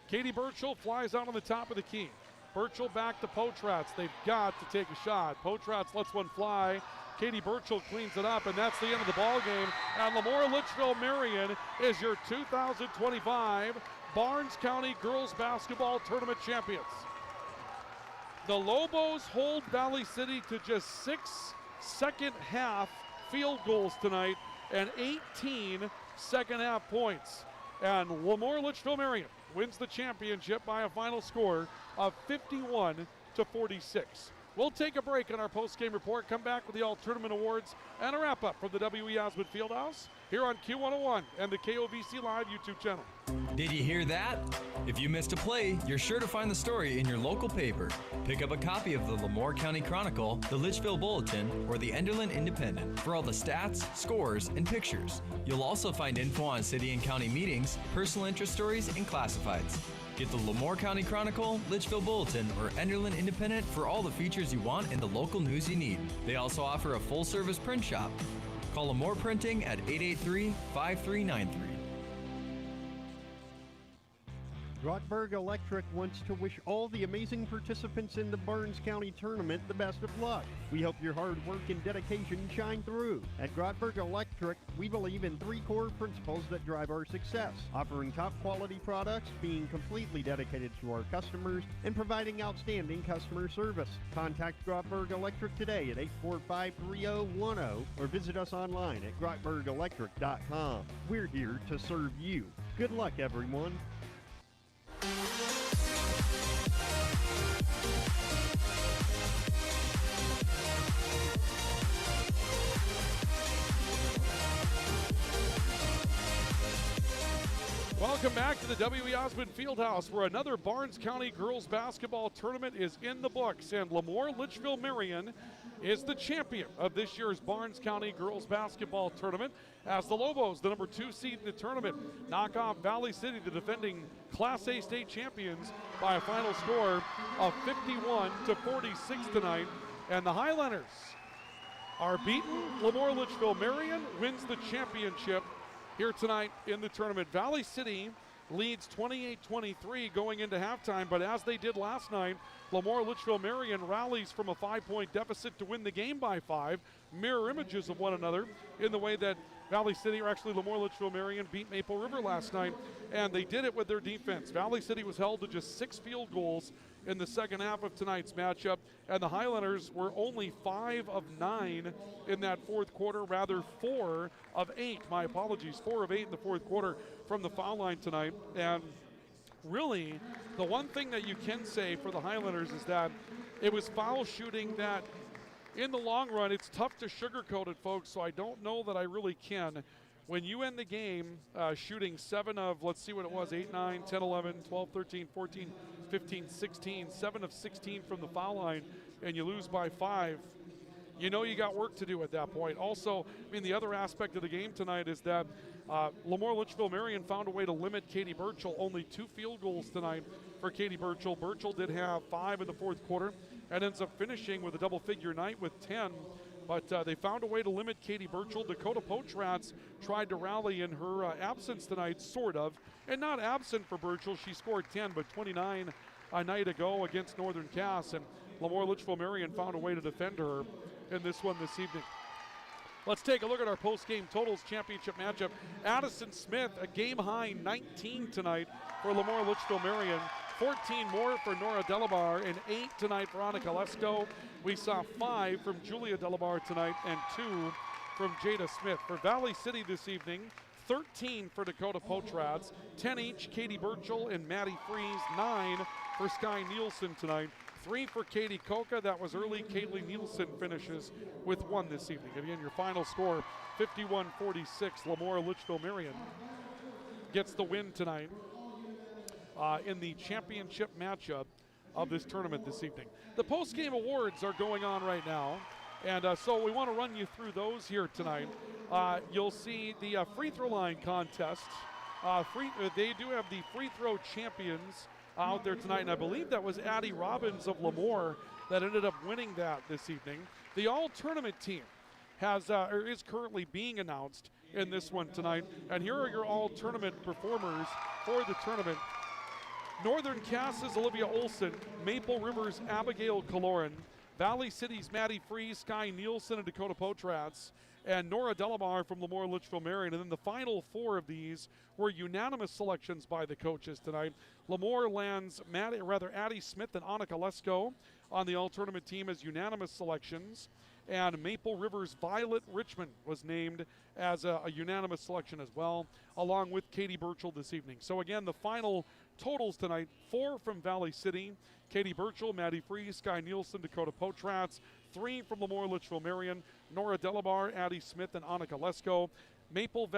Katie Burchell flies out on the top of the key. Burchell back to Potratz. They've got to take a shot. Potratz lets one fly. Katie Burchell cleans it up, and that's the end of the ball game. And LaMoure-Litchville Marion is your 2025 Barnes County Girls Basketball Tournament champions. The Lobos hold Valley City to just 6 second-half field goals tonight and 18 second-half points. And LaMoure-Litchville Marion wins the championship by a final score of 51-46. We'll take a break on our post-game report, come back with the all-tournament awards, and a wrap-up from the W.E. Osmond Fieldhouse here on Q101 and the KOVC Live YouTube channel. Did you hear that? If you missed a play, you're sure to find the story in your local paper. Pick up a copy of the LaMoure County Chronicle, the Litchville Bulletin, or the Enderlin Independent for all the stats, scores, and pictures. You'll also find info on city and county meetings, personal interest stories, and classifieds. Get the LaMoure County Chronicle, Litchville Bulletin, or Enderlin Independent for all the features you want and the local news you need. They also offer a full-service print shop. Call LaMoure Printing at 883-5393. Grottberg Electric wants to wish all the amazing participants in the Barnes County Tournament the best of luck. We hope your hard work and dedication shine through. At Grottberg Electric, we believe in 3 core principles that drive our success: offering top quality products, being completely dedicated to our customers, and providing outstanding customer service. Contact Grottberg Electric today at 845-3010 or visit us online at grottbergelectric.com. We're here to serve you. Good luck, everyone. Welcome Welcome back to the W.E. Osmond Fieldhouse, where another Barnes County girls basketball tournament is in the books, and LaMoure-Litchville Marion is the champion of this year's Barnes County girls basketball tournament, as the Lobos, the number 2 seed in the tournament, knock off Valley City, the defending Class A state champions, by a final score of 51-46 tonight. And the Highlanders are beaten. LaMoure-Litchville Marion wins the championship here tonight in the tournament. Valley City leads 28-23 going into halftime, but as they did last night, LaMoure-Litchville Marion rallies from a 5-point deficit to win the game by 5. Mirror images of one another in the way that Valley City, or actually LaMoure-Litchville Marion, beat Maple River last night, and they did it with their defense. Valley City was held to just 6 field goals in the second half of tonight's matchup, and the Highlanders were only 5 of 9 in that fourth quarter, rather 4 of 8, my apologies, 4 of 8 in the fourth quarter from the foul line tonight. And really, the one thing that you can say for the Highlanders is that it was foul shooting that, in the long run, it's tough to sugarcoat it, folks, so I don't know that I really can. When you end the game shooting 7 of, let's see what it was, 8, 9, 10, 11, 12, 13, 14, 15, 16, 7 of 16 from the foul line, and you lose by 5, you know you got work to do at that point. Also, I mean, the other aspect of the game tonight is that LaMoure-Litchville Marion found a way to limit Katie Burchell. Only 2 field goals tonight for Katie Burchell. Burchell did have 5 in the fourth quarter and ends up finishing with a double-figure night with 10. But they found a way to limit Katie Burchell. Dakota Poachrats tried to rally in her absence tonight, sort of. And not absent for Burchell. She scored 10, but 29 a night ago against Northern Cass. And LaMoure-Litchville Marion found a way to defend her in this one this evening. Let's take a look at our post-game totals championship matchup. Addison Smith, a game-high 19 tonight for LaMoure-Litchville Marion. 14 more for Nora Delabar, and 8 tonight for Annika Lesko. We saw 5 from Julia Delabar tonight and 2 from Jada Smith. For Valley City this evening, 13 for Dakota Poachrats, 10 each Katie Burchell and Maddie Fries, 9 for Sky Nielsen tonight, 3 for Katie Coca. That was early. Kaylee Nielsen finishes with 1 this evening. Again, your final score, 51-46. LaMoure-Litchville Marion gets the win tonight in the championship matchup of this tournament this evening. The post-game awards are going on right now, and so we want to run you through those here tonight. You'll see the free throw line contest. They do have the free throw champions out there tonight, and I believe that was Addie Robbins of LaMoure that ended up winning that this evening. The all-tournament team is currently being announced in this one tonight, and here are your all-tournament performers for the tournament. Northern Cass's Olivia Olson, Maple River's Abigail Kaloran, Valley City's Maddie Fries, Sky Nielsen, and Dakota Poachrats, and Nora Delabar from LaMoure-Litchville Marion. And then the final 4 of these were unanimous selections by the coaches tonight. LaMoure lands Addie Smith and Annika Lesko on the all-tournament team as unanimous selections. And Maple River's Violet Richmond was named as a unanimous selection as well, along with Katie Burchell this evening. So again, the final totals tonight: 4 from Valley City, Katie Burchell, Maddie Fries, Sky Nielsen, Dakota Poachrats; 3 from LaMoure-Litchville Marion, Nora Delabar, Addie Smith, and Annika Lesko. Maple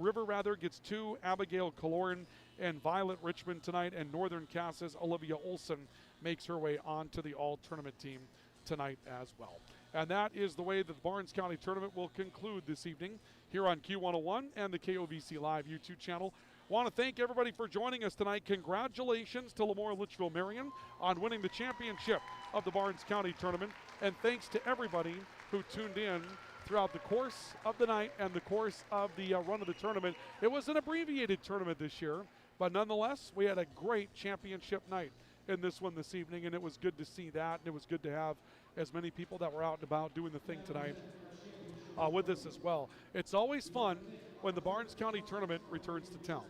River gets 2, Abigail Kaloran and Violet Richmond tonight, and Northern Cass's Olivia Olson makes her way onto the all-tournament team tonight as well. And that is the way that the Barnes County Tournament will conclude this evening here on Q101 and the KOVC Live YouTube channel. Want to thank everybody for joining us tonight. Congratulations to LaMoure-Litchville Marion on winning the championship of the Barnes County Tournament. And thanks to everybody who tuned in throughout the course of the night and the course of the run of the tournament. It was an abbreviated tournament this year, but nonetheless, we had a great championship night in this one this evening, and it was good to see that, and it was good to have as many people that were out and about doing the thing tonight with us as well. It's always fun when the Barnes County Tournament returns to town,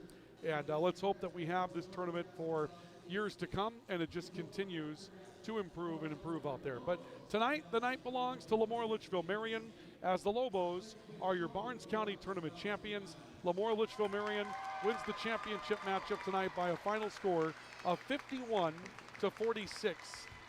and let's hope that we have this tournament for years to come, and it just continues to improve and improve out there. But tonight, the night belongs to LaMoure-Litchville Marion, as the Lobos are your Barnes County Tournament champions. LaMoure-Litchville Marion wins the championship matchup tonight by a final score of 51-46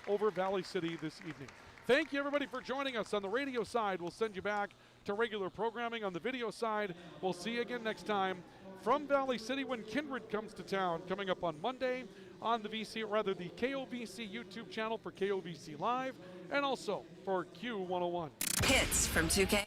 over Valley City this evening. Thank you, everybody, for joining us. On the radio side, we'll send you back to regular programming. On the video side, we'll see you again next time from Valley City when Kindred comes to town, coming up on Monday on the KOVC YouTube channel for KOVC Live and also for Q101. Hits from 2K.